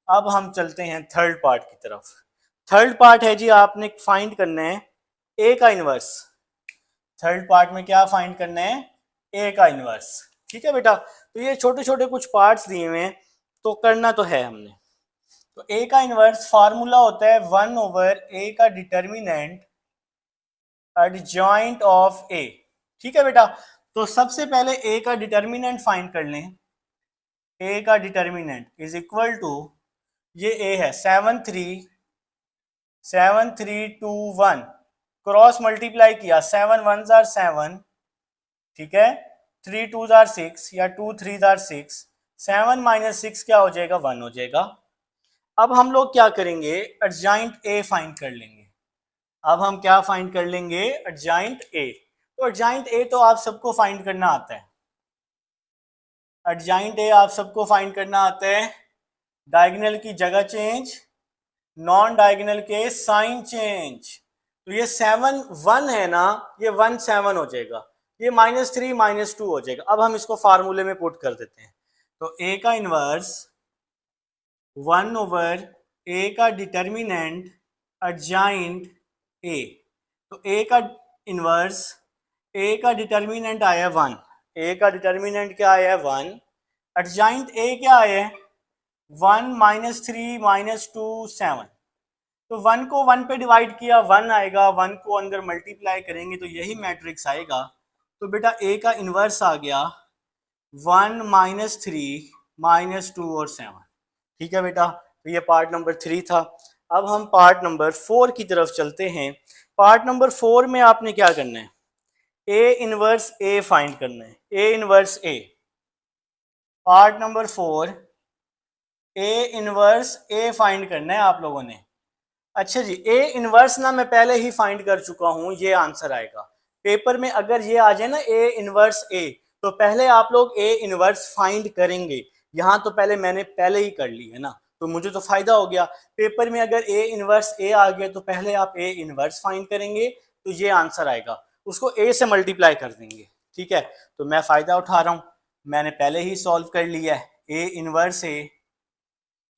अब हम चलते हैं थर्ड पार्ट की तरफ। थर्ड पार्ट है जी, आपने फाइंड करना है ए का इनवर्स। थर्ड पार्ट में क्या फाइंड करना है, ए का इनवर्स। ठीक है बेटा, तो ये छोटे छोटे कुछ पार्ट्स दिए हुए हैं, तो करना तो है हमने। तो ए का इनवर्स फार्मूला होता है 1/a का डिटर्मिनेंट एडजॉइंट ऑफ ए। ठीक है बेटा, तो सबसे पहले ए का डिटर्मिनेंट फाइंड कर लें। ए का डिटर्मिनेंट इज इक्वल टू, ये ए है 7 3 2 1, क्रॉस मल्टीप्लाई किया, 7 1 जार 7, ठीक है, 3 2 जार 6 या 2 3 जार 6, 7 - 6 क्या हो जाएगा, 1 हो जाएगा। अब हम लोग क्या करेंगे, एडजॉइंट ए फाइंड कर लेंगे। अब हम क्या फाइंड कर लेंगे, एडजॉइंट ए। तो एडजॉइंट ए तो आप सबको फाइंड करना आता है, एडजॉइंट ए आप सबको फाइंड करना आता है। डायगोनल की जगह चेंज, नॉन डायगोनल के साइन चेंज। तो ये 7 1 है ना, ये 1 7 हो जाएगा, ये -3 -2 हो जाएगा। अब हम इसको फार्मूले में पुट कर देते हैं। तो ए का इनवर्स 1/a का डिटर्मिनेंट एडजॉइंट ए। तो ए का इनवर्स, ए का डिटर्मिनेंट आया 1, ए का डिटर्मिनेंट क्या आया है 1, एडजॉइंट ए क्या आया है 1 -3 -2 7। तो 1 को 1 पे डिवाइड किया 1 आएगा, 1 को अंदर मल्टीप्लाई करेंगे तो यही मैट्रिक्स आएगा। तो बेटा ए का इनवर्स आ गया 1 -3 -2 और 7। ठीक है बेटा, तो ये पार्ट नंबर 3 था। अब हम पार्ट नंबर 4 की तरफ चलते हैं। पार्ट नंबर 4 में आपने क्या करना है, ए इनवर्स ए फाइंड करना है, A inverse A. Part number 4 A inverse A find करना है आप लोगों ने। अच्छा जी, ए इनवर्स ना मैं पहले ही फाइंड कर चुका हूं, ये आंसर आएगा पेपर में। अगर ये आ जाए ना ए इनवर्स ए, तो पहले आप लोग ए इनवर्स फाइंड करेंगे। यहाँ तो मैंने पहले ही कर ली है ना, तो मुझे तो फायदा हो गया। पेपर में अगर ए इनवर्स ए आ गया तो पहले आप ए इनवर्स फाइंड करेंगे, तो ये आंसर आएगा, उसको ए से मल्टीप्लाई कर देंगे। ठीक है, तो मैं फायदा उठा रहा हूँ, मैंने पहले ही सॉल्व कर लिया है ए इनवर्स ए।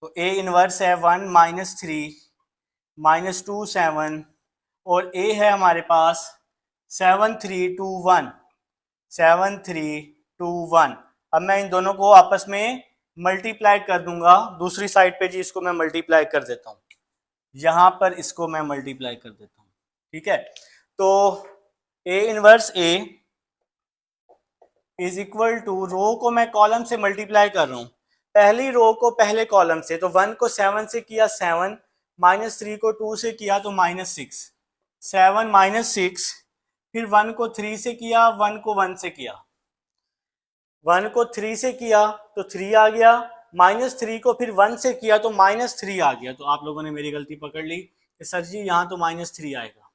तो ए इनवर्स है 1 -3 -2 7, और ए है हमारे पास 7 3 2 1, 7 3 2 1। अब मैं इन दोनों को आपस में मल्टीप्लाई कर दूंगा। दूसरी साइड पे जी इसको मैं मल्टीप्लाई कर देता हूँ, यहां पर इसको मैं मल्टीप्लाई कर देता हूँ। ठीक है, तो A inverse A is equal to, row को मैं कॉलम से मल्टीप्लाई कर रहा हूँ, पहली रो को पहले कॉलम से। तो 1 को 7 से किया 7, -3 को 2 से किया तो -6, 7 -6, फिर 1 को 3 से किया, 1 को 1 से किया, 1 को 3 से किया तो 3 आ गया, -3 को फिर 1 से किया तो -3 आ गया। तो आप लोगों ने मेरी गलती पकड़ ली कि सर जी यहाँ तो -3 आएगा।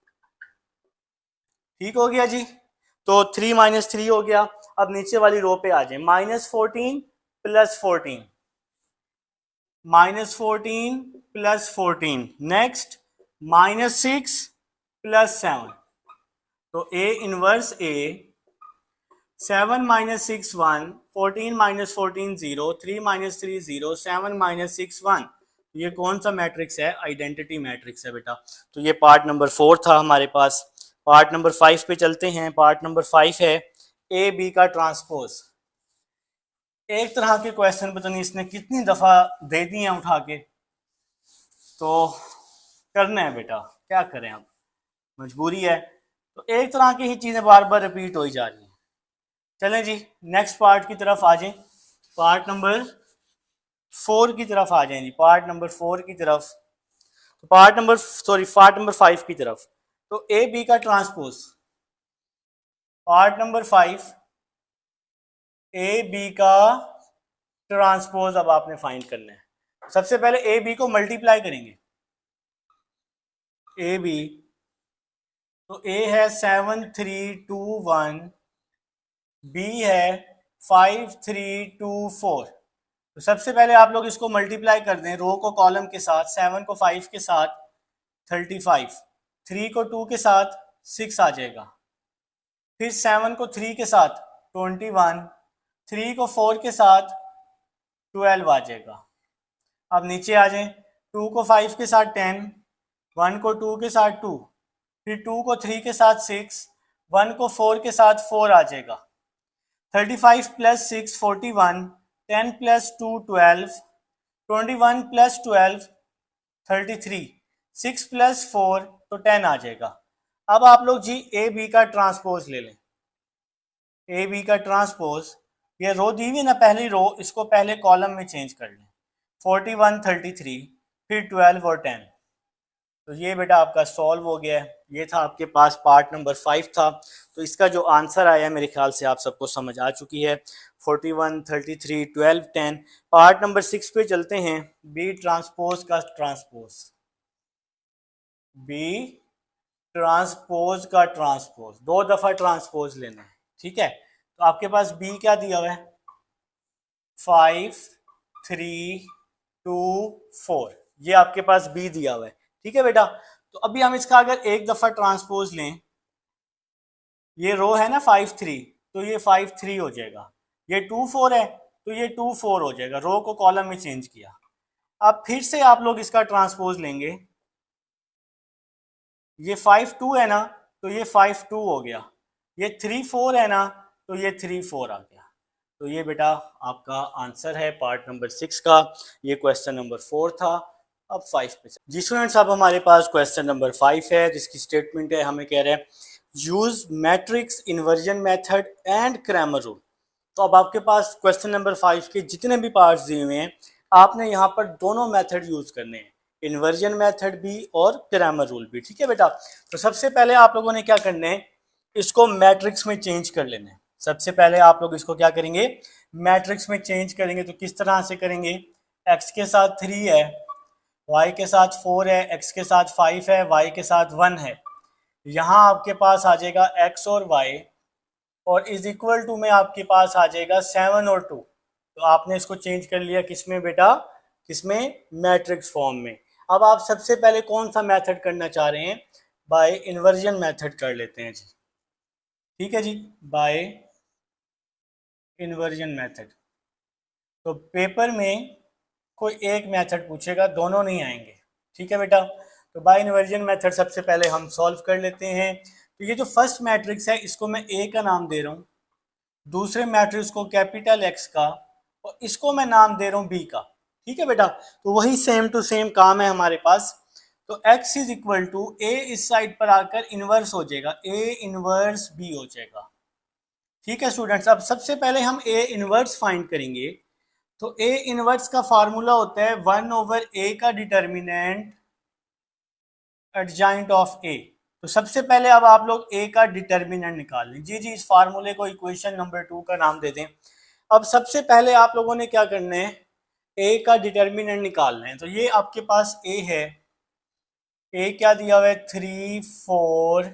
ठीक हो गया जी, तो 3 -3 हो गया। अब नीचे वाली रो पे आ जाए, -14 + 14, -14 + 14, नेक्स्ट -6 + 7। तो ए इनवर्स ए 7 -6 1, 14 - 14 0, 3 - 3 0, 7 - 6 1। ये कौन सा मैट्रिक्स है, आइडेंटिटी मैट्रिक्स है बेटा। तो ये पार्ट नंबर 4 था हमारे पास। पार्ट नंबर 5 पे चलते हैं। पार्ट नंबर 5 है ए बी का ट्रांसपोज। एक तरह के क्वेश्चन पता नहीं इसने कितनी दफा दे दिए हैं उठा के, तो करना है बेटा, क्या करें, अब मजबूरी है। तो एक तरह की ही चीजें बार बार रिपीट हो ही जा रही हैं। चलें जी, नेक्स्ट पार्ट की तरफ आ जाएं, पार्ट नंबर 4 की तरफ आ जाएं जी, पार्ट नंबर 4 की तरफ। तो पार्ट नंबर 5 की तरफ। तो ए बी का transpose, part number 5 A B का ट्रांसपोज अब आपने फाइंड करना है। सबसे पहले ए बी को मल्टीप्लाई करेंगे, ए बी, तो ए है 7 3 2 1, बी है 5 3 2 4। तो सबसे पहले आप लोग इसको मल्टीप्लाई कर दें, रो को कॉलम के साथ, 7 को 5 के साथ 35, 3 को 2 के साथ 6 आ जाएगा, फिर 7 को 3 के साथ 21, 3 को 4 के साथ 12 आ जाएगा। अब नीचे आ जाएं, 2 को 5 के साथ 10, 1 को 2 के साथ 2, फिर 2 को 3 के साथ 6, 1 को 4 के साथ 4 आ जाएगा। 35 प्लस 6 41, 10 प्लस 2 12, 21 प्लस 12 33, 6 प्लस 4 तो 10 आ जाएगा। अब आप लोग जी ए बी का ट्रांसपोज ले लें। ए बी का ट्रांसपोज, ये रो दी हुई है ना पहली रो, इसको पहले कॉलम में चेंज कर लें। 41 33 फिर 12 और 10, तो ये बेटा आपका सॉल्व हो गया है। ये था आपके पास पार्ट नंबर 5 था। तो इसका जो आंसर आया मेरे ख्याल से आप सबको समझ आ चुकी है, 41 33 12 10। पार्ट नंबर 6 पे चलते हैं, बी ट्रांसपोज का ट्रांसपोज। बी ट्रांसपोज का ट्रांसपोज 2 दफा ट्रांसपोज लेना है, ठीक है। तो आपके पास बी क्या दिया हुआ है, 5 3 2 4, ये आपके पास बी दिया हुआ है, ठीक है बेटा। तो अभी हम इसका अगर एक दफा ट्रांसपोज लें, ये रो है ना 5 3, तो ये 5 3 हो जाएगा। ये 2 4 है तो ये 2 4 हो जाएगा, रो को कॉलम में चेंज किया। अब फिर से आप लोग इसका ट्रांसपोज लेंगे, ये 5 2 है ना तो ये 5 2 हो गया, ये 3 4 है ना तो ये 3 4 आ गया। तो ये बेटा आपका आंसर है पार्ट नंबर 6 का। ये क्वेश्चन नंबर 4 था। अब 5 पे जी स्टूडेंट्स, अब हमारे पास क्वेश्चन नंबर 5 है, जिसकी स्टेटमेंट है, हमें कह रहे हैं use matrix inversion method and Cramer rule. तो अब आपके पास क्वेश्चन नंबर 5 के जितने भी पार्ट्स दिए हुए हैं, आपने यहाँ पर दोनों मेथड यूज करने हैं, इन्वर्जन मेथड भी और क्रैमर रूल भी, ठीक है बेटा। तो सबसे पहले आप लोगों ने क्या करना है, इसको मैट्रिक्स में चेंज कर लेना है। सबसे पहले आप लोग इसको क्या करेंगे, मैट्रिक्स में चेंज करेंगे। तो किस तरह से करेंगे, x के साथ 3 है, y के साथ 4 है, x के साथ 5 है, y के साथ 1 है। यहाँ आपके पास आ जाएगा x और y, और इज इक्वल टू में आपके पास आ जाएगा 7 और 2। तो आपने इसको चेंज कर लिया किसमें बेटा, किसमें, मैट्रिक्स फॉर्म में। अब आप सबसे पहले कौन सा मेथड करना चाह रहे हैं, बाय इन्वर्जन मेथड कर लेते हैं जी, ठीक है जी, बाय इन्वर्जन मेथड। तो पेपर में कोई एक मेथड पूछेगा, दोनों नहीं आएंगे, ठीक है बेटा। तो बाय इन्वर्जन मेथड सबसे पहले हम सॉल्व कर लेते हैं। तो ये जो फर्स्ट मैट्रिक्स है इसको मैं ए का नाम दे रहा हूँ, दूसरे मैट्रिक्स को कैपिटल एक्स का, और इसको मैं नाम दे रहा हूँ बी का, ठीक है बेटा। तो वही सेम टू सेम काम है हमारे पास। तो x इज इक्वल टू ए इस साइड पर आकर इनवर्स हो जाएगा, ए इनवर्स बी हो जाएगा, ठीक है स्टूडेंट्स। अब सबसे पहले हम ए इनवर्स फाइंड करेंगे। तो ए इनवर्स का फार्मूला होता है 1/a का डिटर्मिनेंट एडजॉइंट ऑफ ए। तो सबसे पहले अब आप लोग ए का डिटर्मिनेंट निकाल लें। जी जी, इस फार्मूले को इक्वेशन नंबर 2 का नाम दे दें। अब सबसे पहले आप लोगों ने क्या करना है, ए का डिटर्मिनेंट निकालना है। तो ये आपके पास ए है, ए क्या दिया हुआ है, 3 4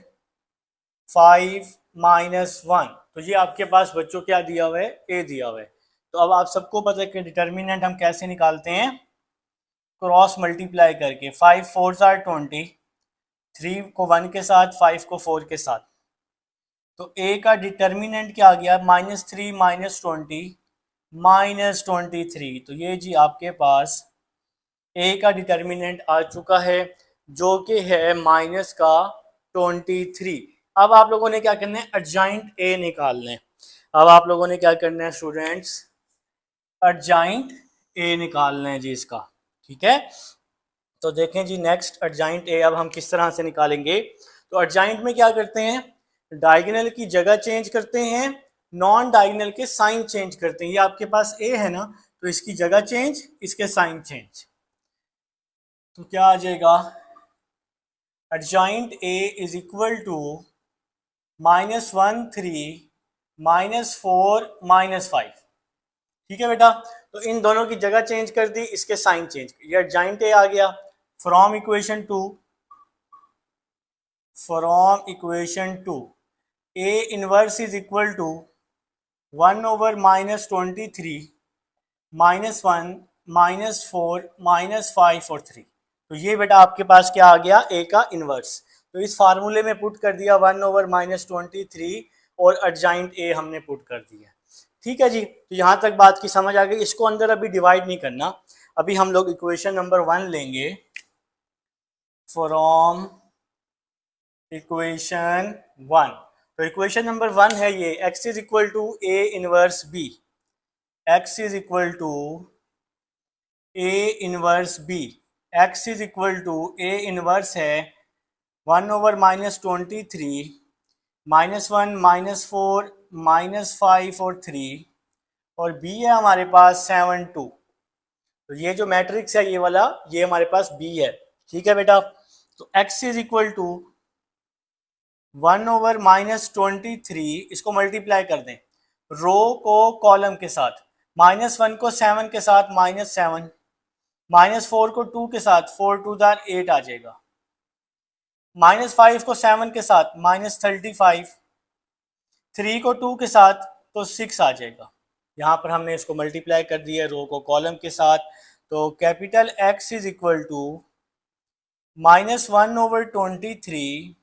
5 -1। तो ये आपके पास बच्चों क्या दिया हुआ है, ए दिया हुआ है। तो अब आप सबको पता है कि डिटर्मिनेंट हम कैसे निकालते हैं, क्रॉस मल्टीप्लाई करके। 5 4 आर 20, 3 को 1 के साथ, 5 को 4 के साथ। तो ए का डिटर्मिनेंट क्या आ गया, -3 -20 -23। तो ये जी आपके पास ए का डिटर्मिनेंट आ चुका है, जो कि है -23। अब आप लोगों ने क्या करना है, एडजॉइंट ए निकालना है। अब आप लोगों ने क्या करना है स्टूडेंट्स, एडजॉइंट ए निकालना है जी इसका, ठीक है। तो देखें जी, नेक्स्ट एडजॉइंट ए अब हम किस तरह से निकालेंगे। तो एडजॉइंट में क्या करते हैं, डायगोनल की जगह चेंज करते हैं, नॉन डायगोनल के साइन चेंज करते हैं। ये आपके पास ए है ना, तो इसकी जगह चेंज, इसके साइन चेंज। तो क्या आ जाएगा, adjoint A is equal to -1 3 -4 -5, ठीक है बेटा। तो इन दोनों की जगह चेंज कर दी, इसके साइन चेंज, ये एडजॉइंट ए आ गया। From equation 2, from equation 2 A inverse is equal to 1/-23 -1 -4 -5 और 3। तो ये बेटा आपके पास क्या आ गया, ए का इनवर्स। तो इस फार्मूले में पुट कर दिया 1/-23, और एडजॉइंट ए हमने पुट कर दिया, ठीक है जी। तो यहाँ तक बात की समझ आ गई। इसको अंदर अभी डिवाइड नहीं करना, अभी हम लोग इक्वेशन नंबर 1 लेंगे। फ्रॉम इक्वेशन 1, तो इक्वेशन नंबर 1 है ये, x is equal to A inverse B, x is equal to A inverse B, x is equal to A inverse है 1/-23 -1 -4 -5 और 3 और b है हमारे पास 7 2। तो ये जो मैट्रिक्स है ये वाला, ये हमारे पास b है। ठीक है बेटा, तो x इज इक्वल टू 1/-23, इसको मल्टीप्लाई कर दें रो को कॉलम के साथ, -1 को 7 के साथ -7, -4 को 2 के साथ 4 2 8 आ जाएगा, -5 को 7 के साथ -35, 3 को 2 के साथ तो 6 आ जाएगा। यहाँ पर हमने इसको मल्टीप्लाई कर दिया रो को कॉलम के साथ, तो capital X is equal to -1/23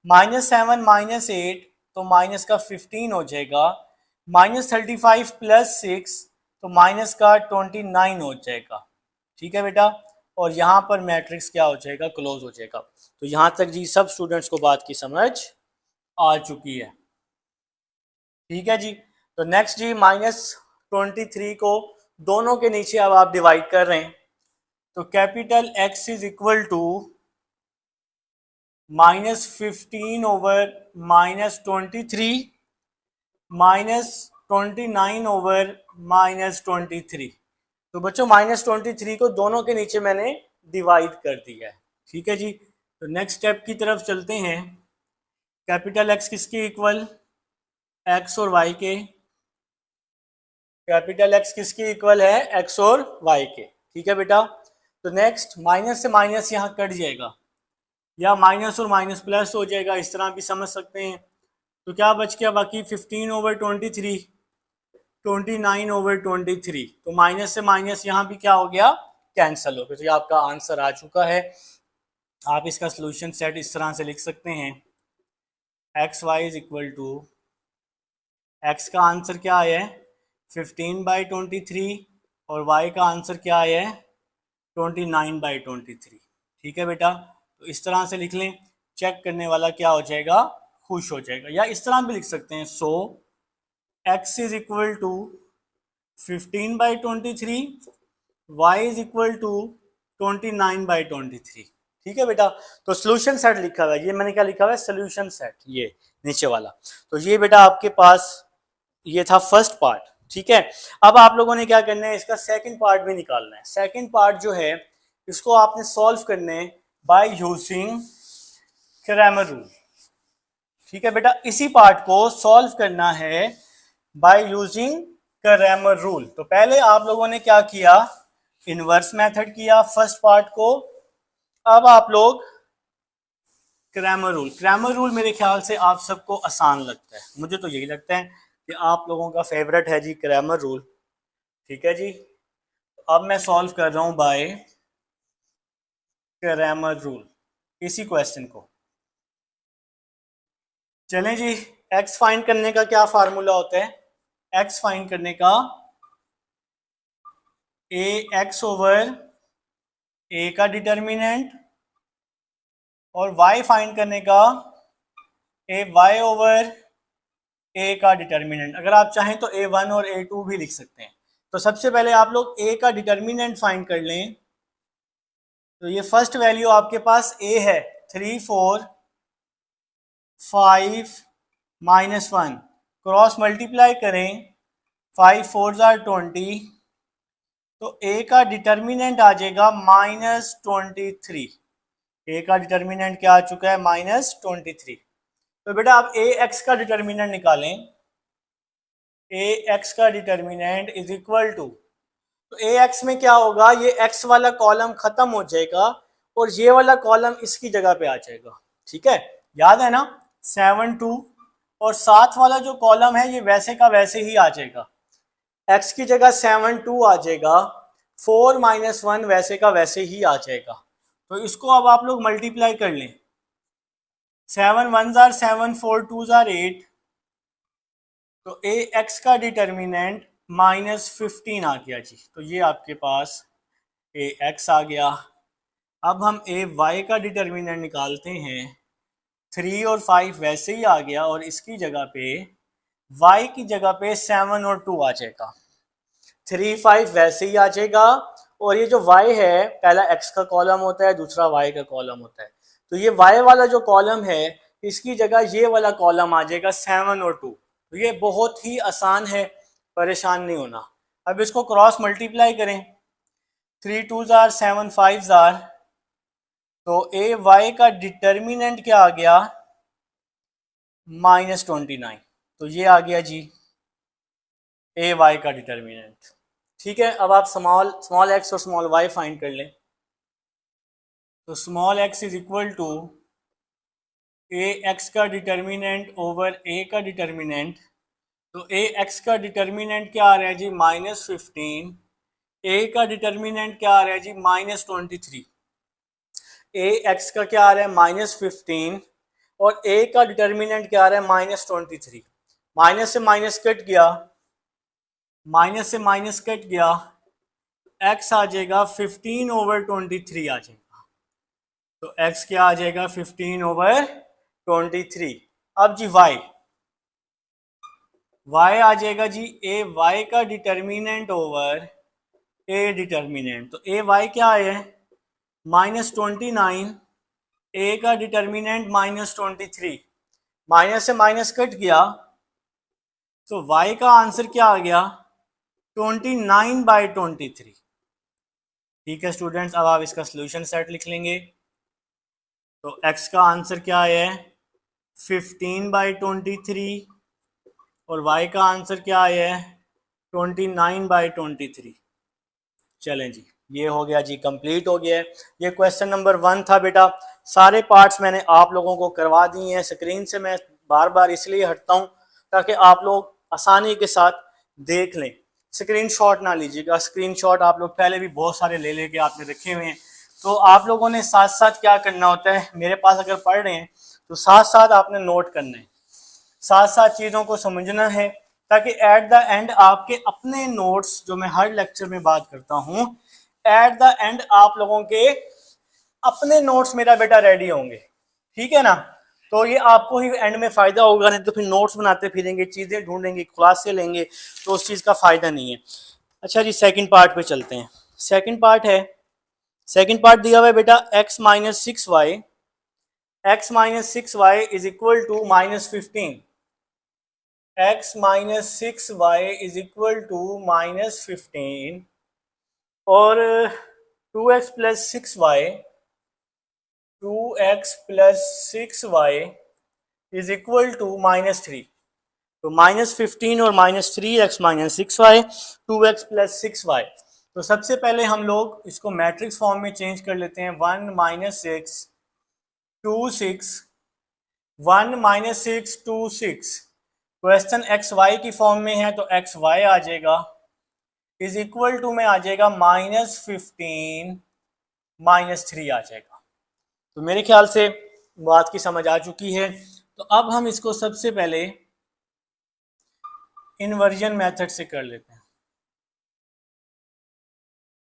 -7 -8 तो माइनस का 15 हो जाएगा, -35 + 6 तो माइनस का 29 हो जाएगा। ठीक है बेटा, और यहाँ पर मैट्रिक्स क्या हो जाएगा, क्लोज हो जाएगा। तो यहाँ तक जी सब स्टूडेंट्स को बात की समझ आ चुकी है। ठीक है जी, तो नेक्स्ट जी -23 को दोनों के नीचे अब आप डिवाइड कर रहे हैं, तो capital X is equal to -15/-23 -29/-23। तो बच्चों -23 को दोनों के नीचे मैंने डिवाइड कर दिया है। ठीक है जी, तो नेक्स्ट स्टेप की तरफ चलते हैं। कैपिटल X किसके इक्वल, X और Y के। कैपिटल X किसके इक्वल है, X और Y के। ठीक है बेटा, तो नेक्स्ट माइनस से माइनस यहाँ कट जाएगा, या माइनस और माइनस प्लस हो जाएगा, इस तरह भी समझ सकते हैं। तो क्या बच गया बाकी, 15/23, 29/23। तो माइनस से माइनस यहाँ भी क्या हो गया, कैंसिल हो गया। तो ये आपका आंसर आ चुका है। आप इसका सोल्यूशन सेट इस तरह से लिख सकते हैं, XY is equal to, x का आंसर क्या आया है 15/23 और y का आंसर क्या आया है 29/23। ठीक है बेटा, तो इस तरह से लिख लें, चेक करने वाला क्या हो जाएगा, खुश हो जाएगा। या इस तरह भी लिख सकते हैं, so x is equal to 15/23, y is equal to 29/23। ठीक है बेटा, तो सोल्यूशन सेट लिखा हुआ है, ये मैंने क्या लिखा हुआ है, सोल्यूशन सेट, ये नीचे वाला। तो ये बेटा आपके पास ये था फर्स्ट पार्ट। ठीक है, अब आप लोगों ने क्या करना है, इसका सेकंड पार्ट भी निकालना है। सेकंड पार्ट जो है इसको आपने सॉल्व करना है बाय यूजिंग क्रैमर रूल। ठीक है बेटा, इसी पार्ट को सॉल्व करना है बाय यूजिंग क्रैमर रूल। तो पहले आप लोगों ने क्या किया, इनवर्स मेथड किया फर्स्ट पार्ट को। अब आप लोग क्रैमर रूल, क्रैमर रूल मेरे ख्याल से आप सबको आसान लगता है, मुझे तो यही लगता है कि आप लोगों का फेवरेट है जी क्रैमर रूल। ठीक है जी, अब मैं सॉल्व कर रहा हूं बाय क्रैमर रूल इसी क्वेश्चन को। चलें जी, एक्स फाइंड करने का क्या फार्मूला होता है, एक्स फाइंड करने का ए एक्स ओवर ए का डिटर्मिनेंट और y फाइंड करने का ए वाई ओवर ए का डिटर्मिनेंट। अगर आप चाहें तो a1 और a2 भी लिख सकते हैं। तो सबसे पहले आप लोग a का डिटर्मिनेंट फाइंड कर लें। तो ये फर्स्ट वैल्यू आपके पास a है 3 4 5 -1, क्रॉस मल्टीप्लाई करें 5 4 20, तो a का डिटर्मिनेंट आ जाएगा -23। a का डिटर्मिनेंट क्या आ चुका है, -23। तो बेटा आप ए एक्स का डिटर्मिनेंट निकालें, ए एक्स का डिटर्मिनेंट इज इक्वल टू, तो ए एक्स में क्या होगा, ये एक्स वाला कॉलम खत्म हो जाएगा और ये वाला कॉलम इसकी जगह पे आ जाएगा। ठीक है, याद है ना 7 2, और साथ वाला जो कॉलम है ये वैसे का वैसे ही आ जाएगा, एक्स की जगह 7 2 आ जाएगा, 4 -1 वैसे का वैसे ही आ जाएगा। तो इसको अब आप लोग मल्टीप्लाई कर लें, 7 1 7 4 2 8, तो ए एक्स का डिटर्मिनेंट -15 आ गया जी। तो ये आपके पास ए एक्स आ गया। अब हम ए वाई का डिटर्मिनेंट निकालते हैं, 3 और 5 वैसे ही आ गया और इसकी जगह पे y की जगह पे 7 और 2 आ जाएगा। 3 5 वैसे ही आ जाएगा और ये जो y है पहला x का कॉलम होता है, दूसरा y का कॉलम होता है, तो ये y वाला जो कॉलम है इसकी जगह ये वाला कॉलम आ जाएगा 7 और 2। तो ये बहुत ही आसान है, परेशान नहीं होना। अब इसको क्रॉस मल्टीप्लाई करें, 3 2 जार 7 5 जार, तो ए वाई का डिटर्मिनेंट क्या आ गया, -29। तो ये आ गया जी ए वाई का डिटर्मिनेंट। ठीक है, अब आप स्मॉल एक्स और स्मॉल वाई फाइंड कर लें। तो small x is equal to A x का डिटर्मिनेंट ओवर ए का डिटर्मिनेंट। तो ए एक्स का डिटर्मिनेंट क्या आ रहा है जी, -15। ए का डिटर्मिनेंट क्या आ रहा है जी, -23। ए एक्स का क्या आ रहा है, -15 और ए का डिटर्मिनेंट क्या आ रहा है, -23। माइनस से माइनस कट गया, माइनस से माइनस कट गया, एक्स आ जाएगा 15 ओवर 23 आ जाएगा। तो एक्स क्या आ जाएगा, 15 ओवर 23। अब जी वाई आ जाएगा जी ए वाई का डिटर्मिनेंट ओवर ए डिटर्मिनेंट। तो ए वाई क्या है, -29, ए का डिटर्मिनेंट -23, माइनस से माइनस कट गया, तो y का आंसर क्या आ गया, 29/23। ठीक है स्टूडेंट्स, अब आप इसका सोल्यूशन सेट लिख लेंगे। तो x का आंसर क्या है, 15/23 और y का आंसर क्या है, 29/23। चलें जी, ये हो गया जी, कंप्लीट हो गया है। ये क्वेश्चन नंबर 1 था बेटा। सारे पार्ट्स मैंने आप लोगों को करवा दिए हैं। स्क्रीन से मैं बार बार इसलिए हटता हूँ ताकि आप लोग आसानी के साथ देख लें, स्क्रीनशॉट ना लीजिएगा। स्क्रीनशॉट आप लोग पहले भी बहुत सारे ले लेके आपने रखे हुए हैं। तो आप लोगों ने साथ साथ क्या करना होता है, मेरे पास अगर पढ़ रहे हैं तो साथ साथ आपने नोट करना है, साथ साथ चीज़ों को समझना है, ताकि एट द एंड आपके अपने नोट्स, जो मैं हर लेक्चर में बात करता हूँ, एट द एंड आप लोगों के अपने नोट्स मेरा बेटा रेडी होंगे। ठीक है ना, तो ये आपको ही एंड में फायदा होगा, नहीं तो फिर नोट्स बनाते फिरेंगे, चीजें ढूंढेंगे, खुलासे लेंगे, तो उस चीज का फायदा नहीं है। अच्छा जी, सेकंड पार्ट पे चलते हैं। सेकंड पार्ट है, सेकंड पार्ट दिया हुआ है बेटा x-6y, x-6y is equal to -15। x-6y is equal to -15 और 2x plus 6y, 2x plus 6y is equal to -3। तो -15 और -3x -6y, 2x plus 6y। तो सबसे पहले हम लोग इसको मैट्रिक्स फॉर्म में चेंज कर लेते हैं। 1 - 6 2 6, 1 - 6 2 6। क्वेश्चन एक्स वाई की फॉर्म में है, तो एक्स वाई आ जाएगा इज इक्वल टू में आ जाएगा -15 -3 आ जाएगा। तो मेरे ख्याल से बात की समझ आ चुकी है। तो अब हम इसको सबसे पहले इन्वर्जन मेथड से कर लेते हैं।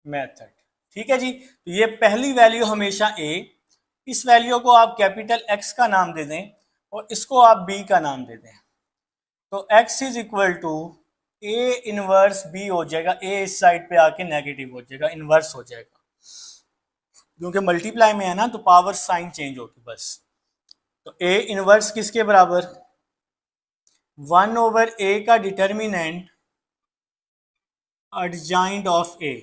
मेथड, ठीक है जी। तो ये पहली वैल्यू हमेशा a, इस वैल्यू को आप कैपिटल X का नाम दे दें और इसको आप b का नाम दे दें। तो x is equal to a inverse b हो जाएगा। a इस साइड पे आके नेगेटिव हो जाएगा, इनवर्स हो जाएगा, क्योंकि मल्टीप्लाई में है ना, तो पावर साइन चेंज होगी बस। तो a इनवर्स किसके बराबर, 1/a का डिटर्मिनेंट एडजॉइंट ऑफ a।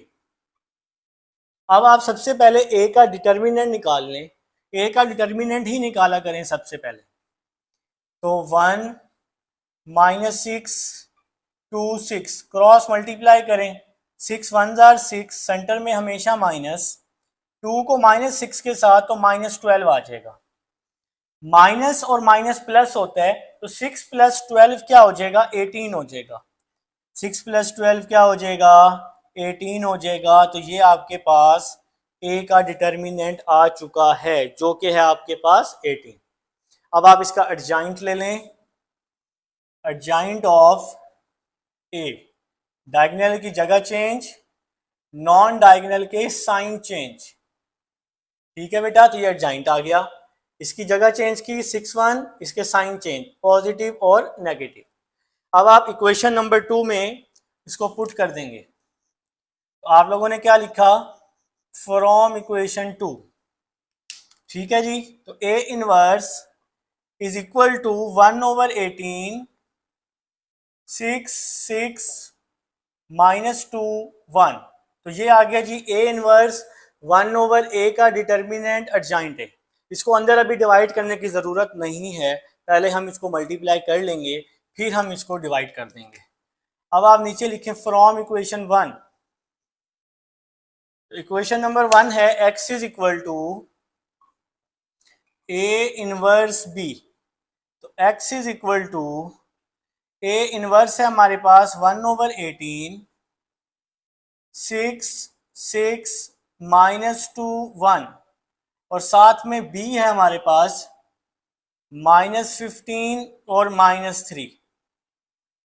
अब आप सबसे पहले a का डिटर्मिनेंट निकाल लें, a का डिटर्मिनेंट ही निकाला करें सबसे पहले। तो 1 - 6 2 6 क्रॉस मल्टीप्लाई करें, 6 1 जार 6, सेंटर में हमेशा माइनस, 2 को -6 के साथ तो -12 आ जाएगा। माइनस और माइनस प्लस होता है, तो 6 + 12 क्या हो जाएगा, 18 हो जाएगा। 6 + 12 क्या हो जाएगा, 18 हो जाएगा। तो ये आपके पास a का डिटर्मिनेंट आ चुका है, जो कि है आपके पास 18। अब आप इसका एडजॉइंट ले लें, एडजॉइंट ऑफ a, डायगोनल की जगह चेंज, नॉन डायगोनल के साइन चेंज। ठीक है बेटा, तो ये एडजॉइंट आ गया। इसकी जगह चेंज की 6 1, इसके साइन चेंज पॉजिटिव और नेगेटिव। अब आप इक्वेशन नंबर 2 में इसको पुट कर देंगे, तो आप लोगों ने क्या लिखा, फ्रॉम इक्वेशन 2, ठीक है जी। तो A inverse is equal to 1/18 6 6 -2 1। तो ये आ गया जी ए इनवर्स 1/a का डिटर्मिनेंट एडजॉइंट है। इसको अंदर अभी डिवाइड करने की ज़रूरत नहीं है, पहले हम इसको मल्टीप्लाई कर लेंगे फिर हम इसको डिवाइड कर देंगे। अब आप नीचे लिखें फ्रॉम इक्वेशन 1। इक्वेशन नंबर 1 है x is equal to A inverse B. तो x is equal to A inverse है हमारे पास 1/18 6 6 -2 1, और साथ में b है हमारे पास -15 और -3।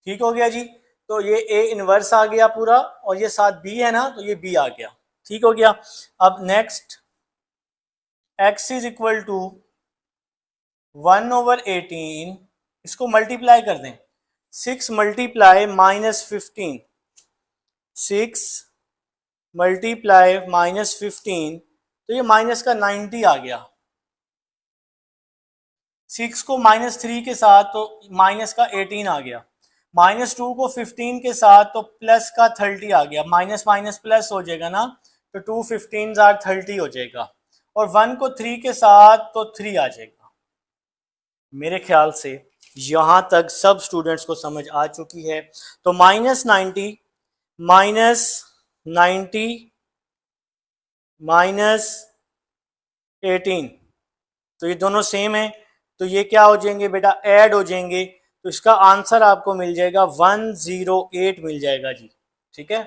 ठीक हो गया जी। तो ये ए इनवर्स आ गया पूरा, और ये साथ b है ना, तो ये b आ गया। ठीक हो गया। अब next x is equal to 1/18, इसको मल्टीप्लाई कर दें, 6 मल्टीप्लाई -15, 6 मल्टीप्लाई -15, तो ये माइनस का 90 आ गया। 6 को -3 के साथ तो माइनस का 18 आ गया, -2 को 15 के साथ तो प्लस का 30 आ गया, माइनस माइनस प्लस हो जाएगा ना, तो 2 15 30 हो जाएगा, और 1 को 3 के साथ तो 3 आ जाएगा। मेरे ख्याल से यहाँ तक सब स्टूडेंट्स को समझ आ चुकी है। तो -90 -90 -18, तो ये दोनों सेम है, तो ये क्या हो जाएंगे बेटा, ऐड हो जाएंगे, तो इसका आंसर आपको मिल जाएगा 108 मिल जाएगा जी। ठीक है,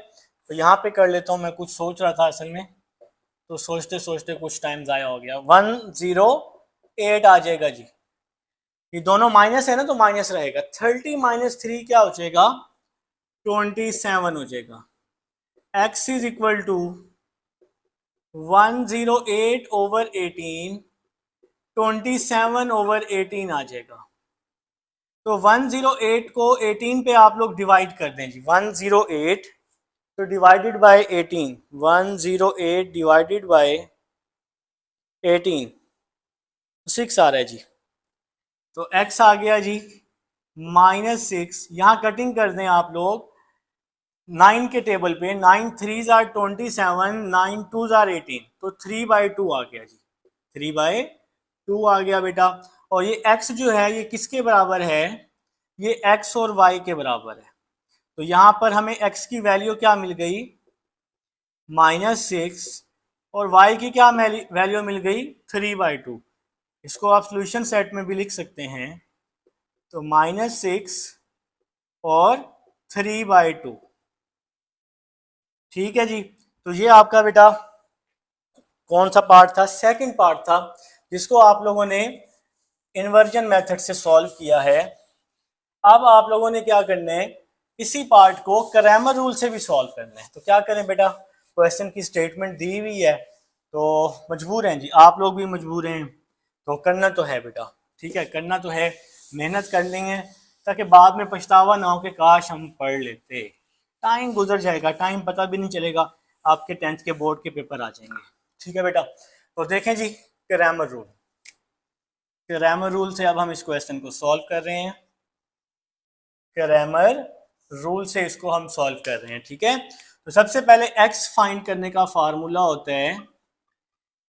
तो यहाँ पे कर लेता हूँ, मैं कुछ सोच रहा था असल में, तो सोचते सोचते कुछ टाइम ज़ाया हो गया। 108 आ जाएगा जी। ये दोनों माइनस है ना, तो माइनस रहेगा, 30 -3 क्या हो जाएगा, 27 हो जाएगा। x इज इक्वल टू 108/18, 27/18 आ जाएगा। तो 108 को 18 पे आप लोग डिवाइड कर दें जी, 108 तो डिवाइडेड बाय 18, 108 डिवाइडेड बाय 18, 6 आ रहा है जी। तो x आ गया जी -6, यहाँ कटिंग कर दें आप लोग 9 के टेबल पे, 9 3 27, 9 2 18, तो 3/2 आ गया जी, 3/2 आ गया बेटा। और ये x जो है ये किसके बराबर है, ये x और y के बराबर है। तो यहाँ पर हमें x की वैल्यू क्या मिल गई, -6, और y की क्या वैल्यू मिल गई, 3/2। इसको आप सोल्यूशन सेट में भी लिख सकते हैं, तो -6 और 3/2। ठीक है जी। तो ये आपका बेटा कौन सा पार्ट था, सेकंड पार्ट था, जिसको आप लोगों ने इन्वर्जन मेथड से सॉल्व किया है। अब आप लोगों ने क्या करना है, इसी पार्ट को क्रैमर रूल से भी सॉल्व करना है। तो क्या करें बेटा, क्वेश्चन की स्टेटमेंट दी हुई है, तो मजबूर हैं जी, आप लोग भी मजबूर हैं, तो करना तो है बेटा। ठीक है, करना तो है, मेहनत कर लेंगे, ताकि बाद में पछतावा ना हो कि काश हम पढ़ लेते। टाइम गुजर जाएगा, टाइम पता भी नहीं चलेगा, आपके 10th के बोर्ड के पेपर आ जाएंगे। ठीक है बेटा, तो देखें जी क्रैमर रूल। क्रैमर रूल से अब हम इस क्वेश्चन को सॉल्व कर रहे हैं, क्रैमर रूल से इसको हम सॉल्व कर रहे हैं। ठीक है, तो सबसे पहले x फाइंड करने का फार्मूला होता है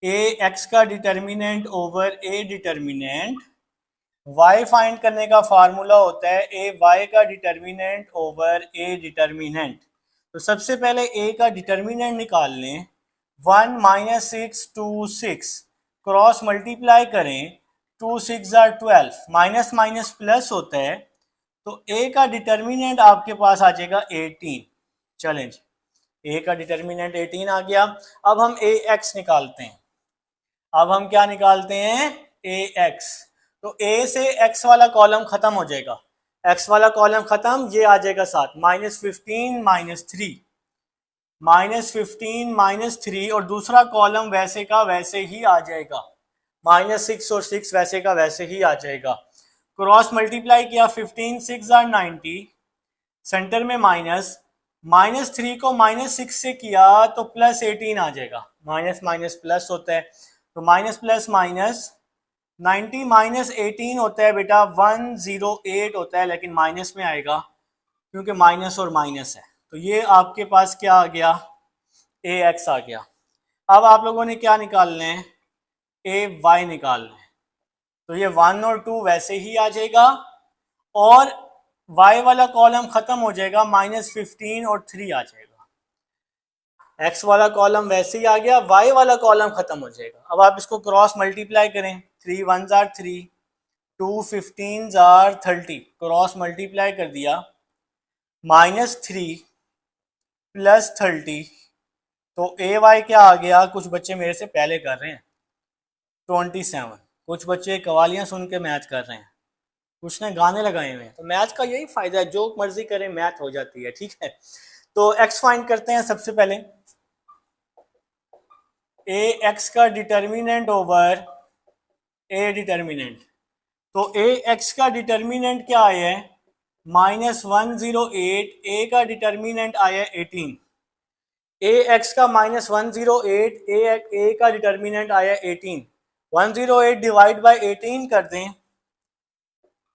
ए एक्स का डिटर्मिनेंट ओवर ए डिटर्मिनेंट, y फाइंड करने का फार्मूला होता है ए वाई का डिटर्मिनेंट ओवर ए डिटर्मिनेंट। तो सबसे पहले a का डिटर्मिनेंट निकाल लें, 1 -6 2 6, क्रॉस मल्टीप्लाई करें, 2 6 12, माइनस माइनस प्लस होता है, तो a का डिटर्मिनेंट आपके पास आ जाएगा 18। चलें जी, a का डिटर्मिनेंट 18 आ गया। अब हम ए एक्स निकालते हैं, अब हम क्या निकालते हैं, ए एक्स। तो a से x वाला कॉलम खत्म हो जाएगा, x वाला कॉलम खत्म, ये आ जाएगा साथ, -15 -3, -15 -3, और दूसरा कॉलम वैसे का वैसे ही आ जाएगा, -6 और 6 वैसे का वैसे ही आ जाएगा। क्रॉस मल्टीप्लाई किया, 15 6 आर 90, सेंटर में माइनस, -3 को -6 से किया तो +18 आ जाएगा। माइनस माइनस प्लस होता है, तो माइनस प्लस माइनस 90 -18 होता है बेटा 108 होता है, लेकिन माइनस में आएगा क्योंकि माइनस और माइनस है। तो ये आपके पास क्या आ गया, AX आ गया। अब आप लोगों ने क्या निकालना है, AY निकालना है। तो ये 1 और 2 वैसे ही आ जाएगा और y वाला कॉलम खत्म हो जाएगा, -15 और 3 आ जाएगा। x वाला कॉलम वैसे ही आ गया, y वाला कॉलम खत्म हो जाएगा। अब आप इसको क्रॉस मल्टीप्लाई करें, 3 1s are 3, 2 15s are 30, cross multiply कर दिया, -3 +30, तो AY क्या आ गया, कुछ बच्चे मेरे से पहले कर रहे हैं 27, कुछ बच्चे कवालियां सुन के मैथ कर रहे हैं, कुछ ने गाने लगाए हुए हैं। तो मैथ का यही फायदा है, जो मर्जी करें मैथ हो जाती है, ठीक है। तो x फाइंड करते हैं सबसे पहले। AX का डिटर्मिनेंट ओवर A डिटर्मिनेंट, तो AX का डिटर्मिनेंट क्या आया है, -108, A का डिटर्मिनेंट आया 18, AX का -108, A का डिटर्मिनेंट आया 18, 108 डिवाइड बाय 18 कर दें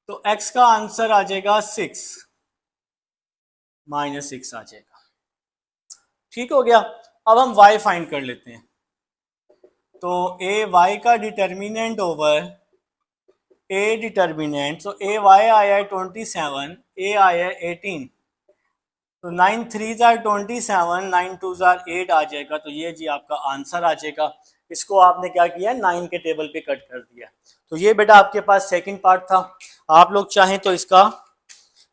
तो x का आंसर आ जाएगा 6, -6 आ जाएगा। ठीक हो गया। अब हम y फाइंड कर लेते हैं। तो AY का डिटर्मिनेंट ओवर A डिटर्मिनेंट, तो AY आया है 27, A आया है 18, तो 9 3s are 27, 9 2s are 8 आ जाएगा। तो ये जी आपका आंसर आ जाएगा। इसको आपने क्या किया, 9 के टेबल पे कट कर दिया। तो ये बेटा आपके पास सेकंड पार्ट था। आप लोग चाहें तो इसका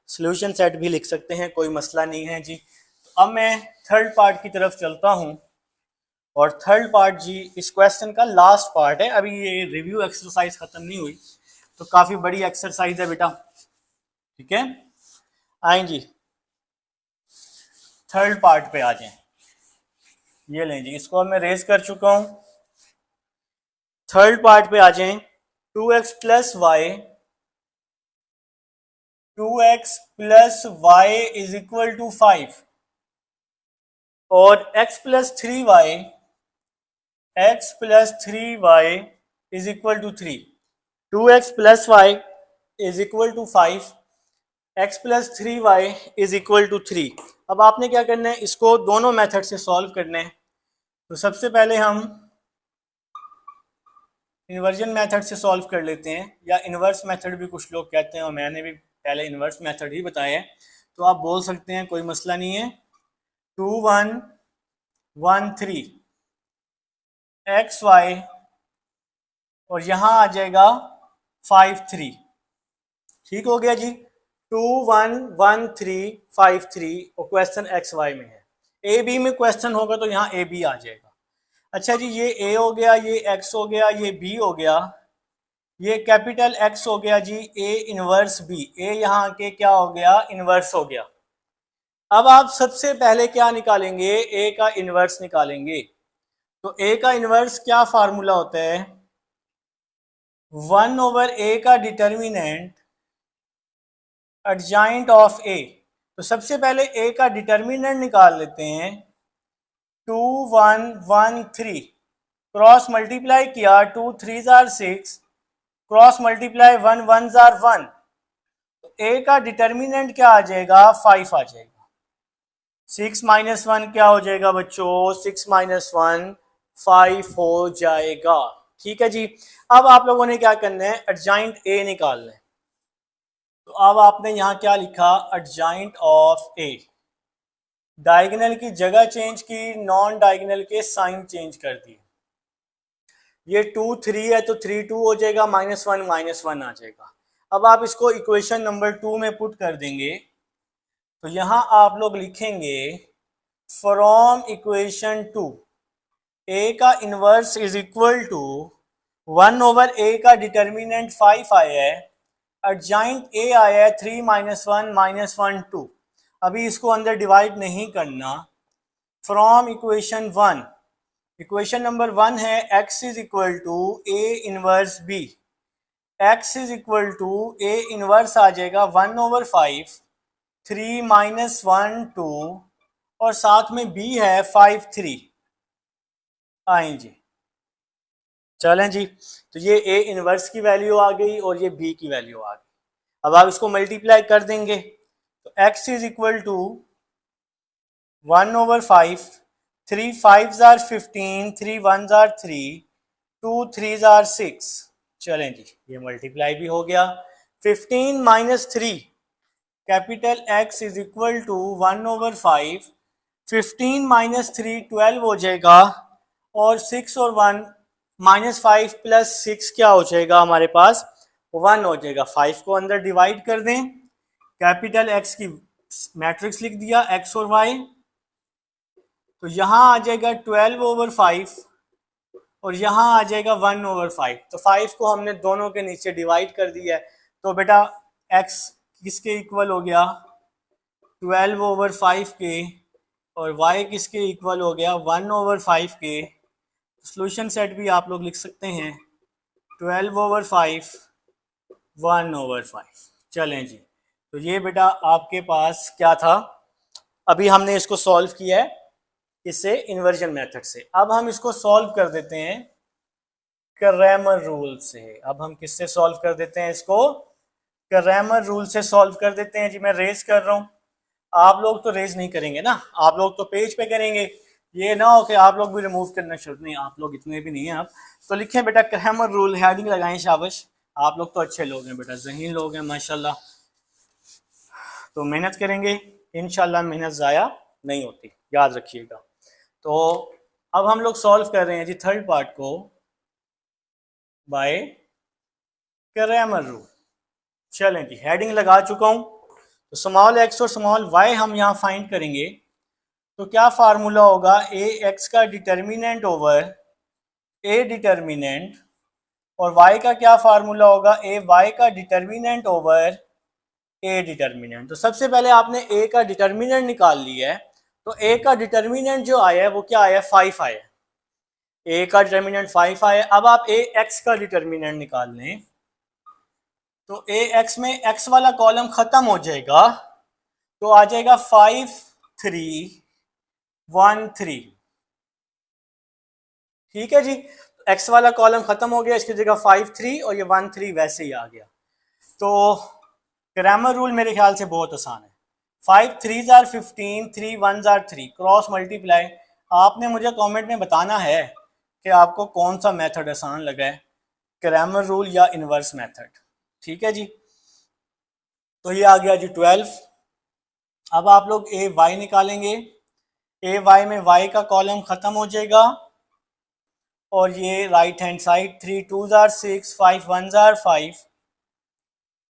सॉल्यूशन सेट भी लिख सकते हैं, कोई मसला नहीं है जी। अब मैं थर्ड पार्ट की तरफ चलता हूँ, और थर्ड पार्ट जी इस क्वेश्चन का लास्ट पार्ट है। अभी ये रिव्यू एक्सरसाइज खत्म नहीं हुई, तो काफ़ी बड़ी एक्सरसाइज है बेटा, ठीक है। आए जी थर्ड पार्ट पे आ जाएं। ये लें जी, इसको मैं रेज कर चुका हूं। थर्ड पार्ट पे आ जाएं। 2x plus y, 2x plus y is equal to 5, और x plus 3y, x plus 3y is equal to 3। 2x plus y is equal to 5, x plus 3y is equal to 3। अब आपने क्या करना है, इसको दोनों मेथड से solve करना है। तो सबसे पहले हम इन्वर्जन मेथड से सॉल्व कर लेते हैं, या इन्वर्स मेथड भी कुछ लोग कहते हैं, और मैंने भी पहले इन्वर्स मेथड ही बताया है, तो आप बोल सकते हैं, कोई मसला नहीं है। 2 1 1 3 XY, और यहाँ आ जाएगा 5 3। ठीक हो गया जी। 2 1 1 3 5 3, और क्वेश्चन XY में है। ए बी में क्वेश्चन होगा तो यहाँ ए बी आ जाएगा। अच्छा जी, ये ए हो गया, ये एक्स हो गया, ये बी हो गया, ये कैपिटल एक्स हो गया जी, ए इनवर्स बी, ए यहाँ के क्या हो गया, इनवर्स हो गया। अब आप सबसे पहले क्या निकालेंगे, ए का इनवर्स निकालेंगे। तो ए का इनवर्स क्या फार्मूला होता है, 1 ओवर ए का डिटर्मिनेंट एडजॉइंट ऑफ ए। तो सबसे पहले ए का डिटर्मिनेंट निकाल लेते हैं। 2 1 1 3, क्रॉस मल्टीप्लाई किया, 2 3s are 6, cross multiply 1 1s are 1, तो ए का डिटर्मिनेंट क्या आ जाएगा, 5 आ जाएगा। 6 माइनस 1 क्या हो जाएगा बच्चों, 6 माइनस 1 5 हो जाएगा। ठीक है जी। अब आप लोगों ने क्या करना है, एडजॉइंट ए निकालना है। तो अब आपने यहाँ क्या लिखा, एडजॉइंट ऑफ ए। डायगोनल की जगह चेंज की, नॉन डायगोनल के साइन चेंज कर दिए। ये 2 3 है तो 3 2 हो जाएगा, -1 आ जाएगा। अब आप इसको इक्वेशन नंबर 2 में पुट कर देंगे, तो यहाँ आप लोग लिखेंगे फ्रॉम इक्वेशन 2 ए का inverse is equal to 1 over A का डिटर्मिनेंट 5 आया है, एडजॉइंट ए आया है 3 -1 -1 2। अभी इसको अंदर डिवाइड नहीं करना। फ्रॉम इक्वेशन 1 इक्वेशन नंबर 1 है x is equal to a inverse b। x is equal to a inverse आ जाएगा 1/5 3 माइनस 1 2 और साथ में b है 5 3। आए जी, चलें जी, तो ये a इनवर्स की वैल्यू आ गई और ये b की वैल्यू आ गई। अब आप इसको मल्टीप्लाई कर देंगे तो x is equal to 1/5 3 5s are 15 3 1s are 3 2 3s are 6। चलें जी, ये मल्टीप्लाई भी हो गया। 15 minus 3 capital X is equal to 1/5 15 minus 3 12 हो जाएगा और 6 और 1 माइनस 5 प्लस 6 क्या हो जाएगा हमारे पास 1 हो जाएगा। 5 को अंदर डिवाइड कर दें, कैपिटल X की मैट्रिक्स लिख दिया X और Y, तो यहाँ आ जाएगा 12/5 और यहाँ आ जाएगा 1/5। तो 5 को हमने दोनों के नीचे डिवाइड कर दिया है, तो बेटा x किसके इक्वल हो गया 12/5 के और y किसके इक्वल हो गया 1/5 के। सॉल्यूशन सेट भी आप लोग लिख सकते हैं 12/5 1/5। चलें जी, तो ये बेटा आपके पास क्या था, अभी हमने इसको सॉल्व किया है इससे इन्वर्जन मेथड से। अब हम इसको सॉल्व कर देते हैं क्रैमर रूल से। अब हम किससे सॉल्व कर देते हैं इसको, क्रैमर रूल से सॉल्व कर देते हैं जी। मैं रेज कर रहा हूँ, आप लोग तो रेज नहीं करेंगे ना, आप लोग तो पेज पे करेंगे, ये ना हो कि आप लोग भी रिमूव करना शुरू। नहीं, आप लोग इतने भी नहीं हैं। आप तो लिखें बेटा क्रैमर रूल, हेडिंग लगाएं, शाबाश, आप लोग तो अच्छे लोग हैं बेटा, ज़हीन लोग हैं माशाल्लाह। तो मेहनत करेंगे इंशाल्लाह, मेहनत ज़ाया नहीं होती, याद रखिएगा। तो अब हम लोग सॉल्व कर रहे हैं जी थर्ड पार्ट को बाय क्रैमर रूल। चलें जी, हेडिंग लगा चुका हूं, तो स्मॉल x और स्मॉल y हम यहां फाइंड करेंगे। तो क्या फार्मूला होगा, ए एक्स का डिटर्मिनेंट ओवर ए डिटर्मिनेंट, और y का क्या फार्मूला होगा, ए वाई का डिटर्मिनेंट ओवर ए डिटर्मिनेंट। तो सबसे पहले आपने a का डिटर्मिनेंट निकाल लिया है, तो a का डिटर्मिनेंट जो आया है वो क्या आया, 5 आया है। a का डिटर्मिनेंट 5 आया। अब आप a x का डिटर्मिनेंट निकाल लें, तो a x में x वाला कॉलम खत्म हो जाएगा, तो आ जाएगा 5 3 1 3। ठीक है जी, x वाला कॉलम खत्म हो गया, इसकी जगह 5 3 और ये 1 3 वैसे ही आ गया। तो क्रैमर रूल मेरे ख्याल से बहुत आसान है। 5 3s are 15 3 1s are 3, cross multiply. आपने मुझे कमेंट में बताना है कि आपको कौन सा मेथड आसान लगा है, क्रैमर रूल या इनवर्स मेथड। ठीक है जी, तो ये आ गया जी 12। अब आप लोग ए वाई निकालेंगे, ए वाई में वाई का कॉलम खत्म हो जाएगा और ये right hand side 3 2s are 6 5 1s are 5,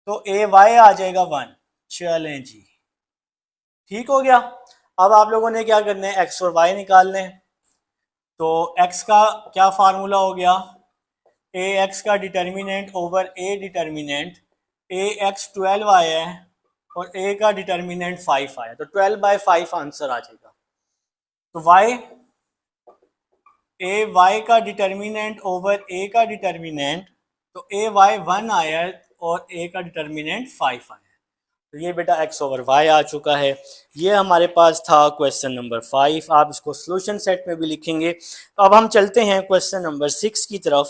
तो ए वाई आ जाएगा 1। चलें जी, ठीक हो गया। अब आप लोगों ने क्या करना है, एक्स और वाई निकालने हैं। तो एक्स का क्या फार्मूला हो गया, ए एक्स का डिटर्मिनेंट ओवर ए डिटर्मिनेंट, ए एक्स 12 आया है और ए का डिटर्मिनेंट 5 आया, तो 12/5 आंसर आ जाएगा। तो वाई, ए वाई का डिटर्मिनेंट ओवर ए का डिटर्मिनेंट, तो ए वाई 1 आया और ए का डिटर्मिनेंट 5 आया, तो ये बेटा x ओवर वाई आ चुका है। ये हमारे पास था क्वेश्चन नंबर 5। आप इसको सॉल्यूशन सेट में भी लिखेंगे। तो अब हम चलते हैं क्वेश्चन नंबर 6 की तरफ,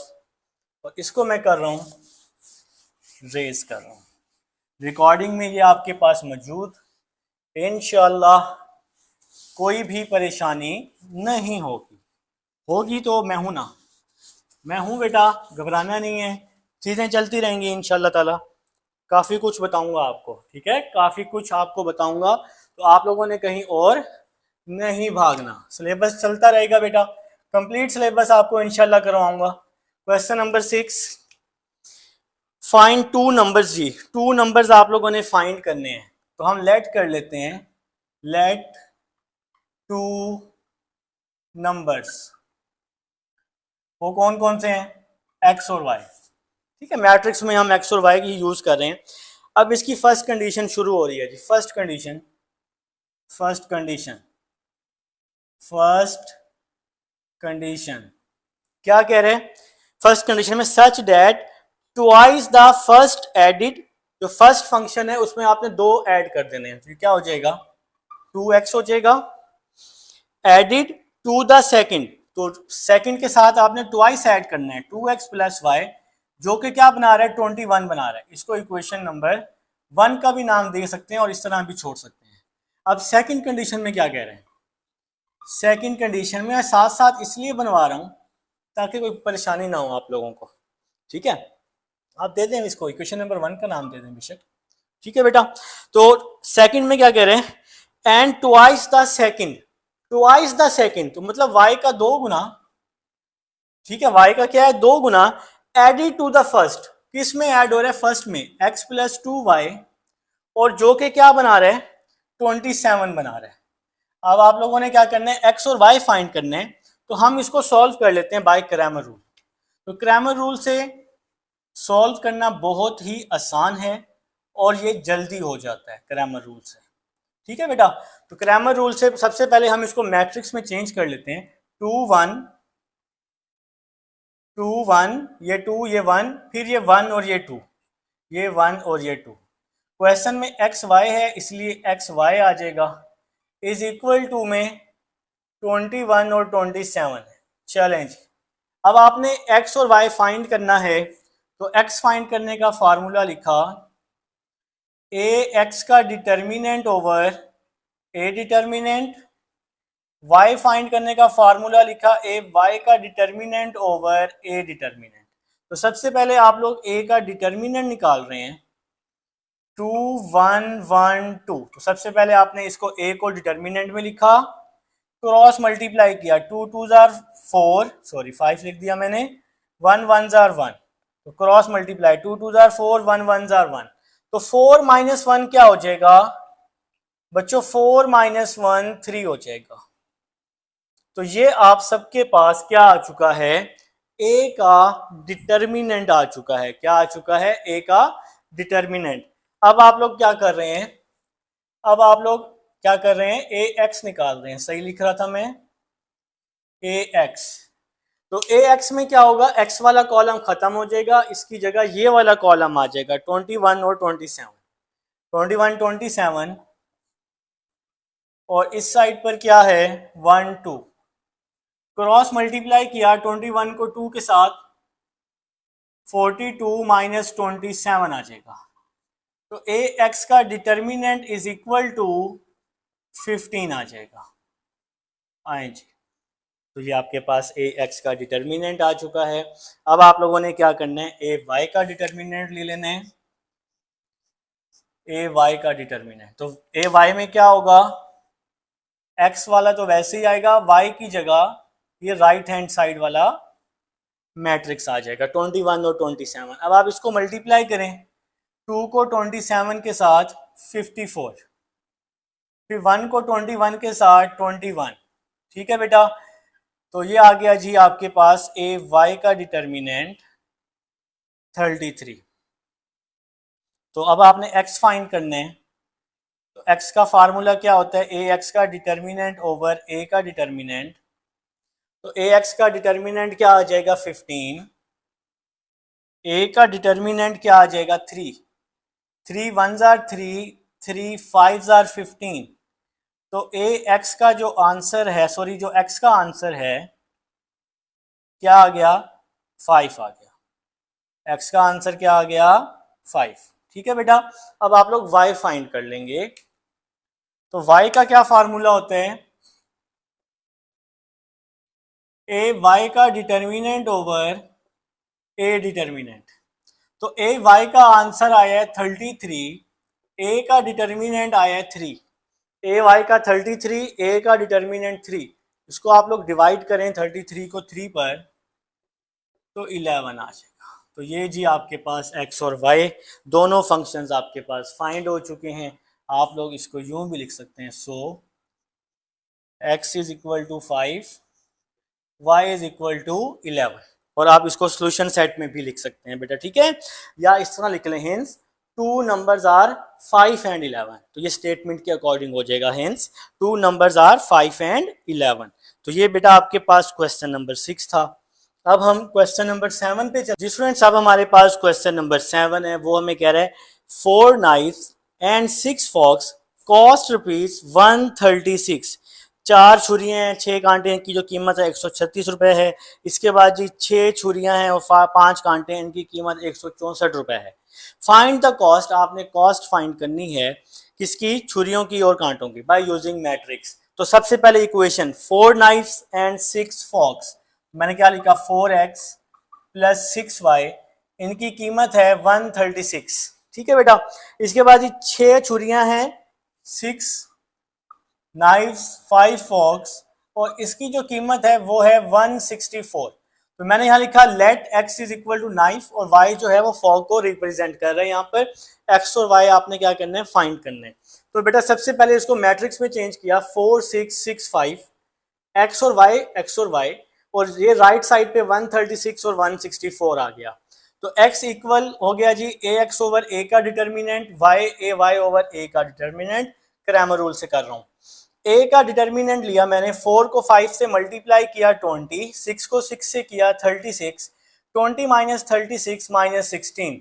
और इसको मैं कर रहा हूँ रेज कर रहा हूँ, रिकॉर्डिंग में ये आपके पास मौजूद, इंशाल्लाह कोई भी परेशानी नहीं होगी। होगी तो मैं हूं ना, मैं हूं बेटा, घबराना नहीं है, चीज़ें चलती रहेंगी इंशाल्लाह ताला। काफ़ी कुछ बताऊंगा आपको, ठीक है, काफ़ी कुछ आपको बताऊंगा, तो आप लोगों ने कहीं और नहीं भागना, सिलेबस चलता रहेगा बेटा, कंप्लीट सिलेबस आपको इंशाल्लाह करवाऊंगा। Question number 6, find two numbers जी। टू नंबर्स आप लोगों ने फाइंड करने हैं, तो हम लेट कर लेते हैं, लेट टू नंबर्स, वो कौन कौन से हैं, एक्स और वाई। ठीक है, मैट्रिक्स में हम एक्स और वाई की यूज कर रहे हैं। अब इसकी फर्स्ट कंडीशन शुरू हो रही है जी, फर्स्ट कंडीशन, फर्स्ट कंडीशन क्या कह रहे हैं? फर्स्ट कंडीशन में such that twice the first added, जो फर्स्ट फंक्शन है उसमें आपने 2 ऐड कर देने हैं, तो क्या हो जाएगा 2x हो जाएगा। एडिड टू द सेकंड, तो सेकंड के साथ आपने ट्वाइस ऐड करना है 2x प्लस वाई, जो कि क्या बना रहा है 21 बना रहा है। इसको इक्वेशन नंबर 1 का भी नाम दे सकते हैं और इस तरह भी छोड़ सकते हैं। अब सेकंड कंडीशन में क्या कह रहे हैं? सेकंड कंडीशन में साथ साथ इसलिए बनवा रहा हूं ताकि कोई परेशानी ना हो आप लोगों को, ठीक है। आप दे दें इसको इक्वेशन नंबर 1 का नाम दे दें बेशक, ठीक है बेटा। तो सेकंड में क्या कह रहे हैं? And twice the second, twice the second तो मतलब y का 2 गुना, ठीक है, y का क्या है 2 गुना, एडिड टू द फर्स्ट, किस में ऐड हो रहा है? फर्स्ट में, x प्लस 2y, और जो कि क्या बना रहे हैं 27 बना रहे हैं। अब आप लोगों ने क्या करना है? x और y फाइंड करने हैं, तो हम इसको सॉल्व कर लेते हैं बाय क्रैमर रूल। तो क्रैमर रूल से सॉल्व करना बहुत ही आसान है और ये जल्दी हो जाता है क्रैमर रूल से, ठीक है बेटा। तो क्रैमर रूल से सबसे पहले हम इसको मैट्रिक्स में चेंज कर लेते हैं। 2 1 2 1, ये 2 ये 1, फिर ये 1 और ये 2, ये 1 और ये 2। क्वेश्चन में एक्स वाई है इसलिए एक्स वाई आ जाएगा, इज इक्वल टू में 21 और 27 है। चलें जी, अब आपने x और y फाइंड करना है, तो x फाइंड करने का फार्मूला लिखा a x का determinant over a determinant, y find करने का फार्मूला लिखा a y का डिटर्मिनेंट ओवर a डिटर्मिनेंट। तो सबसे पहले आप लोग a का डिटर्मिनेंट निकाल रहे हैं 2 1 1 2, तो सबसे पहले आपने इसको a को डिटर्मिनेंट में लिखा, क्रॉस मल्टीप्लाई किया, 2 2 जार 4, सॉरी 5 लिख दिया मैंने, 1 1 जार 1, तो क्रॉस मल्टीप्लाई 2 2 जार 4, 1 1 जार 1, तो 4 माइनस 1 क्या हो जाएगा बच्चों? 4 माइनस 1 3 हो जाएगा। तो ये आप सबके पास क्या आ चुका है? a का डिटर्मिनेंट आ चुका है। क्या आ चुका है? a का डिटर्मिनेंट। अब आप लोग क्या कर रहे हैं? अब आप लोग क्या कर रहे हैं? ए एक्स निकाल रहे हैं, सही लिख रहा था मैं, ए एक्स। तो ए एक्स में क्या होगा? एक्स वाला कॉलम खत्म हो जाएगा, इसकी जगह ये वाला कॉलम आ जाएगा 21 और 27, 21 27, और इस साइड पर क्या है 1 2, क्रॉस मल्टीप्लाई किया 21 को 2 के साथ, 42 माइनस 27 आ जाएगा। तो ए एक्स का डिटर्मिनेंट इज इक्वल टू 15 आ जाएगा। आए जी, तो ये आपके पास ए एक्स का डिटर्मिनेंट आ चुका है। अब आप लोगों ने क्या करना है? ए वाई का डिटर्मिनेंट ले लेना है, ए वाई का डिटर्मिनेंट। तो ए वाई में क्या होगा? एक्स वाला तो वैसे ही आएगा, वाई की जगह ये राइट हैंड साइड वाला मैट्रिक्स आ जाएगा 21 और 27। अब आप इसको मल्टीप्लाई करें, 2 को 27 के साथ 54, फिर 1 को 21 के साथ 21, ठीक है बेटा। तो ये आ गया जी आपके पास ए वाई का डिटर्मिनेंट 33। तो अब आपने x फाइंड करने हैं, तो x का फार्मूला क्या होता है? ए एक्स का डिटर्मिनेंट ओवर a का डिटर्मिनेंट। तो ए एक्स का डिटर्मिनेंट क्या आ जाएगा 15, a का डिटर्मिनेंट क्या आ जाएगा 3, 3 1 जार 3, 3 5 जार 15। तो ए एक्स का जो आंसर है, सॉरी जो x का आंसर है क्या आ गया 5 आ गया। x का आंसर क्या आ गया 5, ठीक है बेटा। अब आप लोग y फाइंड कर लेंगे, तो y का क्या फार्मूला होता है? ए वाई का डिटर्मिनेंट ओवर ए डिटर्मिनेंट। तो ए वाई का आंसर आया है 33, ए का डिटर्मिनेंट आया है 3, ए वाई का 33, ए का डिटर्मिनेंट 3। इसको आप लोग डिवाइड करें 33 को 3 पर, तो 11 आ जाएगा। तो ये जी आपके पास x और y दोनों फंक्शंस आपके पास फाइंड हो चुके हैं। आप लोग इसको यूं भी लिख सकते हैं, so x is equal to 5, y is equal to 11, और आप इसको सोल्यूशन सेट में भी लिख सकते हैं बेटा, ठीक है। या इस तरह लिख लें, hence two numbers are 5 and 11। तो ये स्टेटमेंट के अकॉर्डिंग हो जाएगा, hence two numbers are 5 and 11। तो ये बेटा आपके पास क्वेश्चन नंबर 6 था। अब हम क्वेश्चन नंबर 7 पे चलते हैं। स्टूडेंट्स अब हमारे पास क्वेश्चन नंबर 7 है, वो हमें कह रहा है 4 knives and 6 forks cost rupees 136। 4 छुरियां हैं, 6 कांटे हैं, इनकी जो कीमत है 136 रुपए है। इसके बाद जी 6 छुरियां हैं और 5 कांटे हैं, इनकी कीमत 164 रुपए है। फाइंड द कॉस्ट, आपने कॉस्ट फाइंड करनी है किसकी, छुरियों की और कांटों की, बाय यूजिंग मैट्रिक्स। तो सबसे पहले इक्वेशन 4 नाइफ्स एंड 6 फॉक्स, मैंने क्या लिखा 4x प्लस 6y, इनकी कीमत है 136। ठीक है बेटा। इसके बाद ये 6 छुरियां हैं, 6 नाइफ्स, 5 फॉक्स, और इसकी जो कीमत है वो है 164। तो मैंने यहाँ लिखा let x is equal to knife, और y जो है वो फॉक को रिप्रेजेंट कर रहे हैं। यहाँ पर x और y आपने क्या करना है, फाइंड करना है। तो बेटा सबसे पहले इसको मैट्रिक्स में चेंज किया, 4 6 6 5, x और y, और ये राइट साइड पे 136 और 164 आ गया। तो x इक्वल हो गया जी ax ओवर a का डिटर्मिनेंट, y ओवर a का डिटर्मिनेंट। क्रैमर रूल से कर रहा हूँ। a का डिटर्मिनेंट लिया मैंने, 4 को 5 से मल्टीप्लाई किया 20, 6 को 6 से किया 36, 20 माइनस 36 माइनस 16।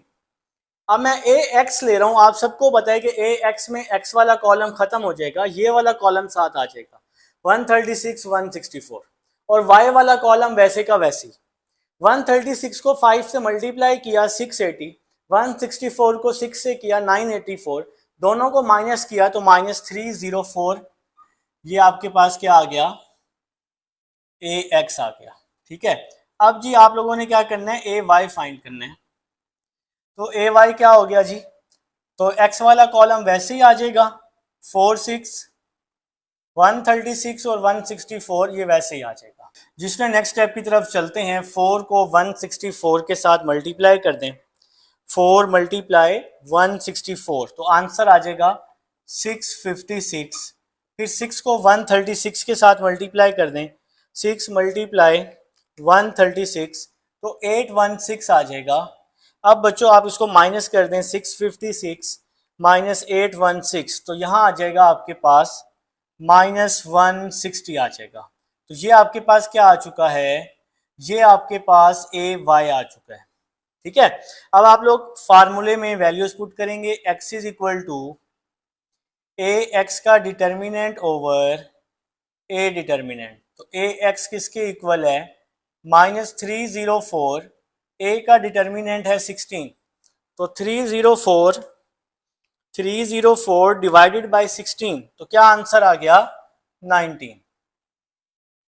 अब मैं ax ले रहा हूँ, आप सबको पता है कि ax में x वाला कॉलम खत्म हो जाएगा, ये वाला कॉलम साथ आ जाएगा 136 164, और y वाला कॉलम वैसे का वैसी। 136 को 5 से मल्टीप्लाई किया 680, 164 को 6 से किया 984, दोनों को माइनस किया तो माइनस 304। ये आपके पास क्या आ गया, ax आ गया। ठीक है। अब जी आप लोगों ने क्या करना है, ay फाइंड करना है। तो ay क्या हो गया जी, तो x वाला कॉलम वैसे ही आ जाएगा, 4 6 136 और 164 ये वैसे ही आ जाएगा। जिसमें नेक्स्ट स्टेप की तरफ चलते हैं, 4 को 164 के साथ मल्टीप्लाई कर दें, 4 मल्टीप्लाई 164, तो आंसर आ जाएगा 656। फिर 6 को 136 के साथ मल्टीप्लाई कर दें, 6 मल्टीप्लाई 136, तो 816 आ जाएगा। अब बच्चों आप इसको माइनस कर दें, 656 माइनस 816, तो यहाँ आ जाएगा आपके पास माइनस 160 आ जाएगा। तो ये आपके पास क्या आ चुका है, ये आपके पास ay आ चुका है। ठीक है। अब आप लोग फार्मूले में वैल्यूज पुट करेंगे, x is equal to ax का डिटर्मिनेंट ओवर a डिटर्मिनेंट। तो ax किसके इक्वल है, माइनस 304, a का डिटर्मिनेंट है 16, तो 304 डिवाइडेड बाय 16, तो क्या आंसर आ गया 19।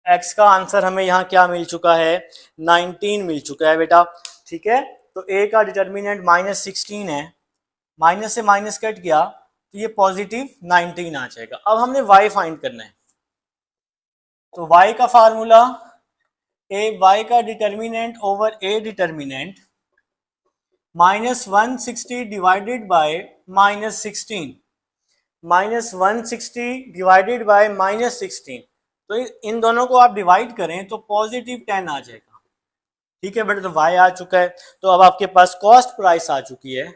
x का आंसर हमें यहाँ क्या मिल चुका है, 19 मिल चुका है बेटा। ठीक है। तो a का डिटर्मिनेंट माइनस 16 है, माइनस से माइनस कट गया तो ये पॉजिटिव 19 आ जाएगा। अब हमने y फाइंड करना है, तो y का फार्मूला y का determinant over a determinant, minus 160 divided by minus 16, minus 160 divided by minus 16, तो इन दोनों को आप डिवाइड करें तो पॉजिटिव 10 आ जाएगा। ठीक है बेटा। तो y आ चुका है, तो अब आपके पास कॉस्ट प्राइस आ चुकी है,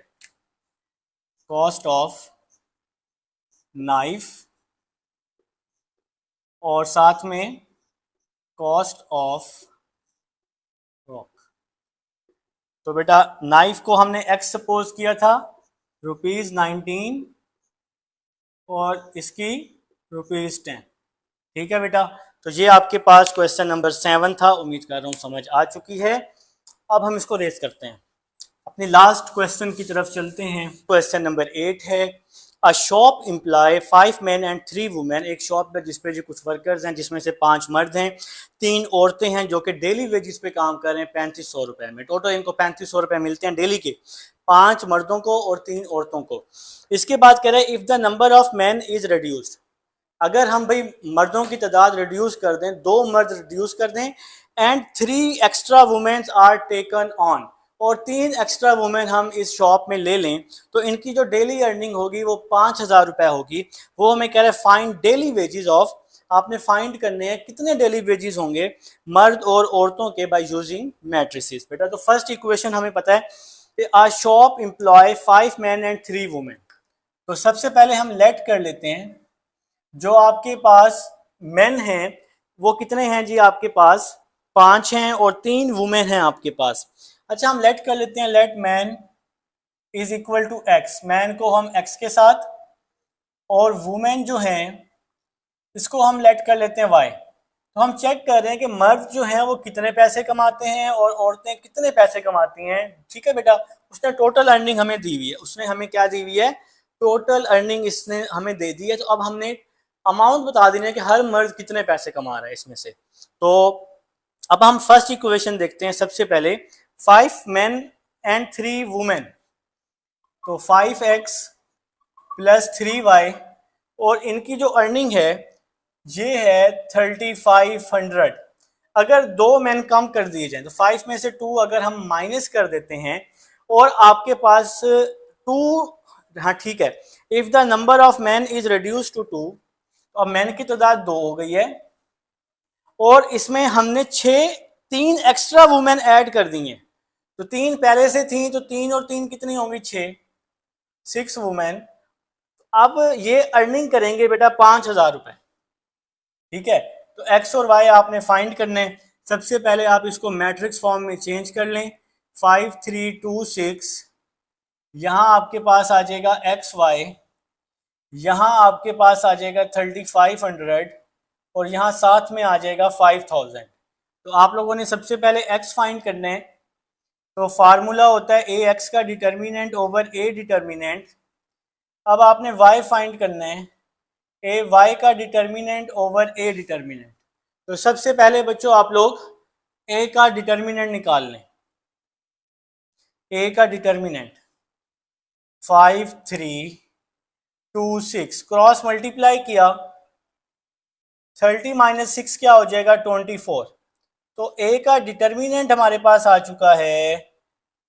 कॉस्ट ऑफ नाइफ और साथ में कॉस्ट ऑफ रॉक। तो बेटा नाइफ को हमने x सपोज किया था ₹19 और इसकी ₹10। ठीक है बेटा। तो ये आपके पास क्वेश्चन नंबर 7 था, उम्मीद कर रहा हूँ समझ आ चुकी है। अब हम इसको रेस करते हैं, अपने लास्ट क्वेश्चन की तरफ चलते हैं। क्वेश्चन नंबर 8 है, a shop employ 5 men and 3 women. एक शॉप है जिसपे जो कुछ वर्कर्स हैं, जिसमें से 5 मर्द हैं, 3 औरतें हैं, जो कि डेली वेजेस पे काम कर रहे हैं 3500 रुपए में। टोटल इनको 3500 रुपए मिलते हैं डेली के, 5 मर्दों को और 3 औरतों को। इसके बाद कह रहे हैं if the number of man is reduced, अगर हम भाई मर्दों की तादाद रिड्यूस कर दें, 2 मर्द रिड्यूस कर दें, and 3 extra womens are taken on, और 3 एक्स्ट्रा वुमेन हम इस शॉप में ले लें, तो इनकी जो डेली अर्निंग होगी वो 5000 रुपए होगी। वो हमें कह रहे हैं फाइंड डेली वेजेस ऑफ, आपने फाइंड करने हैं कितने डेली वेजेस होंगे मर्द और औरतों के बाय यूजिंग मैट्रिसेस। बेटा तो फर्स्ट इक्वेशन हमें पता है a shop employ 5 man and 3 women. तो सबसे पहले हम लेट कर लेते हैं जो आपके पास मेन हैं वो कितने हैं जी, आपके पास 5 हैं और 3 वुमेन हैं आपके पास। अच्छा हम लेट कर लेते हैं, let man is equal to x, man को हम एक्स के साथ, और वुमेन जो हैं इसको हम लेट कर लेते हैं वाई। तो हम चेक कर रहे हैं कि मर्द जो हैं वो कितने पैसे कमाते हैं और औरतें कितने पैसे कमाती हैं। ठीक है बेटा, उसने टोटल अर्निंग हमें दी हुई है, उसने हमें क्या दी हुई है, टोटल अर्निंग इसने हमें दे दी है। तो अब हमने अमाउंट बता देना है कि हर मर्द कितने पैसे कमा रहा है इसमें से। तो अब हम फर्स्ट इक्वेशन देखते हैं सबसे पहले, 5 मेन एंड 3 वुमेन। तो 5x प्लस 3y, और इनकी जो अर्निंग है ये है 3500। अगर 2 मैन कम कर दिए जाए तो 5 में से 2 अगर हम माइनस कर देते हैं और आपके पास 2, हाँ ठीक है, if the number of man is reduce to 2, अब मैन की तादाद 2 हो गई है और इसमें हमने 3 एक्स्ट्रा वुमेन ऐड कर दी हैं। तो 3 पहले से थी, तो 3 और 3 कितनी होंगी, 6 वुमेन। अब ये अर्निंग करेंगे बेटा 5000 रुपए। ठीक है, तो एक्स और वाई आपने फाइंड करने। सबसे पहले आप इसको मैट्रिक्स फॉर्म में चेंज कर लें, 5 3 2 6, यहाँ आपके पास आ जाएगा एक्स वाई, यहाँ आपके पास आ जाएगा 3500, और यहाँ साथ में आ जाएगा 5000। तो आप लोगों ने सबसे पहले एक्स फाइंड करना है। तो फार्मूला होता है ए एक्स का डिटर्मिनेंट ओवर ए डिटर्मिनेंट। अब आपने वाई फाइंड करना है, ए वाई का डिटर्मिनेंट ओवर ए डिटर्मिनेंट। तो सबसे पहले बच्चों आप लोग ए का डिटर्मिनेंट निकाल लें। ए का डिटर्मिनेंट 5 3 2 6, क्रॉस मल्टीप्लाई किया, 30 माइनस 6 क्या हो जाएगा, 24। तो ए का डिटर्मिनेंट हमारे पास आ चुका है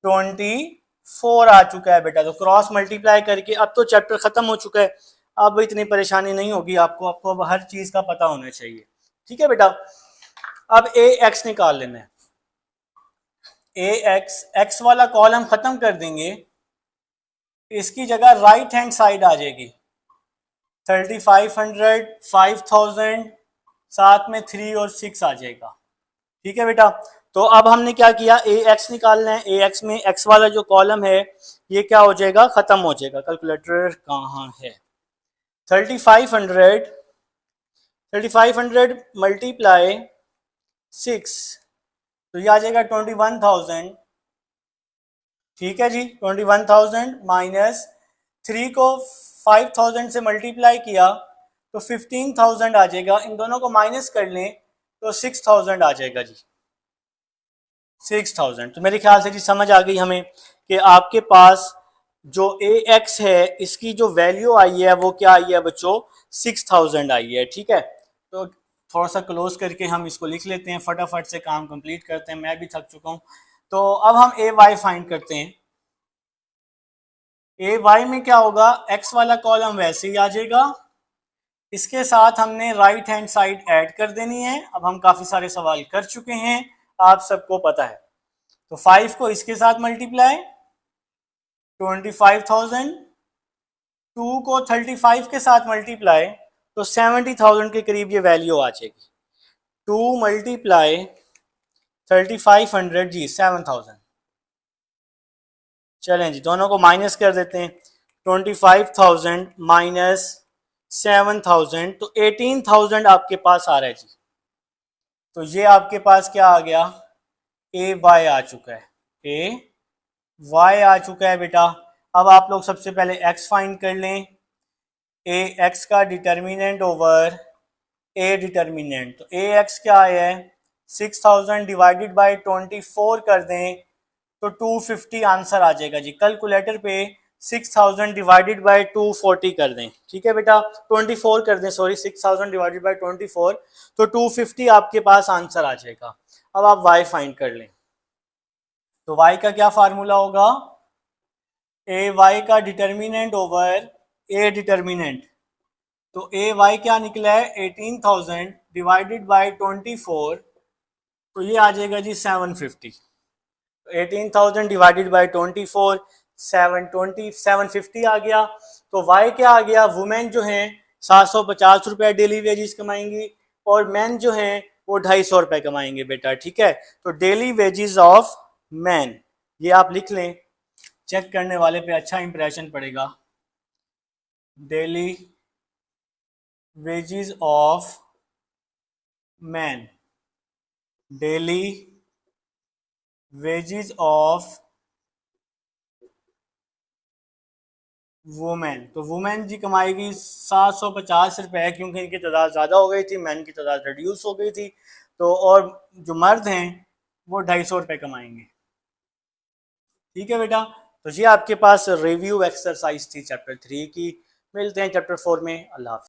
24 आ चुका है बेटा। तो क्रॉस मल्टीप्लाई करके अब तो चैप्टर खत्म हो चुका है, अब इतनी परेशानी नहीं होगी आपको, आपको अब हर चीज का पता होना चाहिए। ठीक है बेटा, अब ए एक्स निकाल लेना है। ए एक्स, एक्स वाला कॉलम खत्म कर देंगे, इसकी जगह राइट हैंड साइड आ जाएगी 3500, 5000, साथ में 3 और 6 आ जाएगा। ठीक है बेटा, तो अब हमने क्या किया, ए एक्स निकालना है। ए एक्स में एक्स वाला जो कॉलम है ये क्या हो जाएगा, खत्म हो जाएगा। कैलकुलेटर कहाँ है, 3500 मल्टीप्लाई 6, तो ये आ जाएगा 21000। ठीक है जी, 21000 माइनस 3 को 5000 से मल्टीप्लाई किया तो 15000 आ जाएगा। इन दोनों को माइनस कर लें तो 6000 आ जाएगा जी, 6000। तो मेरे ख्याल से जी समझ आ गई हमें कि आपके पास जो ए एक्स है इसकी जो वैल्यू आई है वो क्या आई है बच्चों, 6000 आई है। ठीक है, तो थोड़ा सा क्लोज करके हम इसको लिख लेते हैं, फटाफट से काम कंप्लीट करते हैं, मैं भी थक चुका हूँ। तो अब हम ए वाई फाइंड करते हैं। ए वाई में क्या होगा, एक्स वाला कॉलम वैसे ही आ जाएगा, इसके साथ हमने राइट हैंड साइड ऐड कर देनी है। अब हम काफ़ी सारे सवाल कर चुके हैं, आप सबको पता है। तो 5 को इसके साथ मल्टीप्लाई 25,000, 2 को 35 के साथ मल्टीप्लाई तो 70,000 के करीब ये वैल्यू आ जाएगी। 2 मल्टीप्लाई 3500 जी 7000। चलें जी, दोनों को माइनस कर देते हैं, 25,000 माइनस 7000 तो 18,000 आपके पास आ रहा है जी। तो ये आपके पास क्या आ गया, ए वाई आ चुका है, ए वाई आ चुका है बेटा। अब आप लोग सबसे पहले एक्स फाइंड कर लें, ए एक्स का डिटर्मिनेंट ओवर ए डिटर्मिनेंट। तो ए एक्स क्या है, 6000 डिवाइडेड बाई 24 कर दें तो 250 आंसर आ जाएगा जी। कैलकुलेटर पे 6000 डिवाइडेड बाई 240 कर दें, ठीक है बेटा, 24 कर दें, सॉरी 6000 डिवाइडेड बाई 24 तो 250 आपके पास आंसर आ जाएगा। अब आप वाई फाइंड कर लें। तो वाई का क्या फार्मूला होगा, ए वाई का डिटर्मिनेंट ओवर ए डिटर्मिनेंट। तो ए वाई क्या निकला है, 18,000 डिवाइडेड बाई 24, तो ये आ जाएगा जी 750। 18,000 डिवाइडेड बाई 24, 750 आ गया। तो वाई क्या आ गया, वुमेन जो हैं 750 रुपये डेली वेजेस कमाएंगी और मैन जो हैं वो 250 रुपये कमाएंगे बेटा, ठीक है। तो डेली वेजेस ऑफ मैन ये आप लिख लें, चेक करने वाले पे अच्छा इंप्रेशन पड़ेगा। Daily wages of man, daily wages of women, तो वुमेन जी कमाएगी 750 रुपये, क्योंकि इनकी तादाद ज़्यादा हो गई थी, मैन की तादाद रिड्यूस हो गई थी। तो और जो मर्द हैं वो 250 रुपये कमाएंगे, ठीक है बेटा। तो ये आपके पास रिव्यू एक्सरसाइज थी चैप्टर 3 की। मिलते हैं चैप्टर 4 में। अल्लाह हाफ़िज़।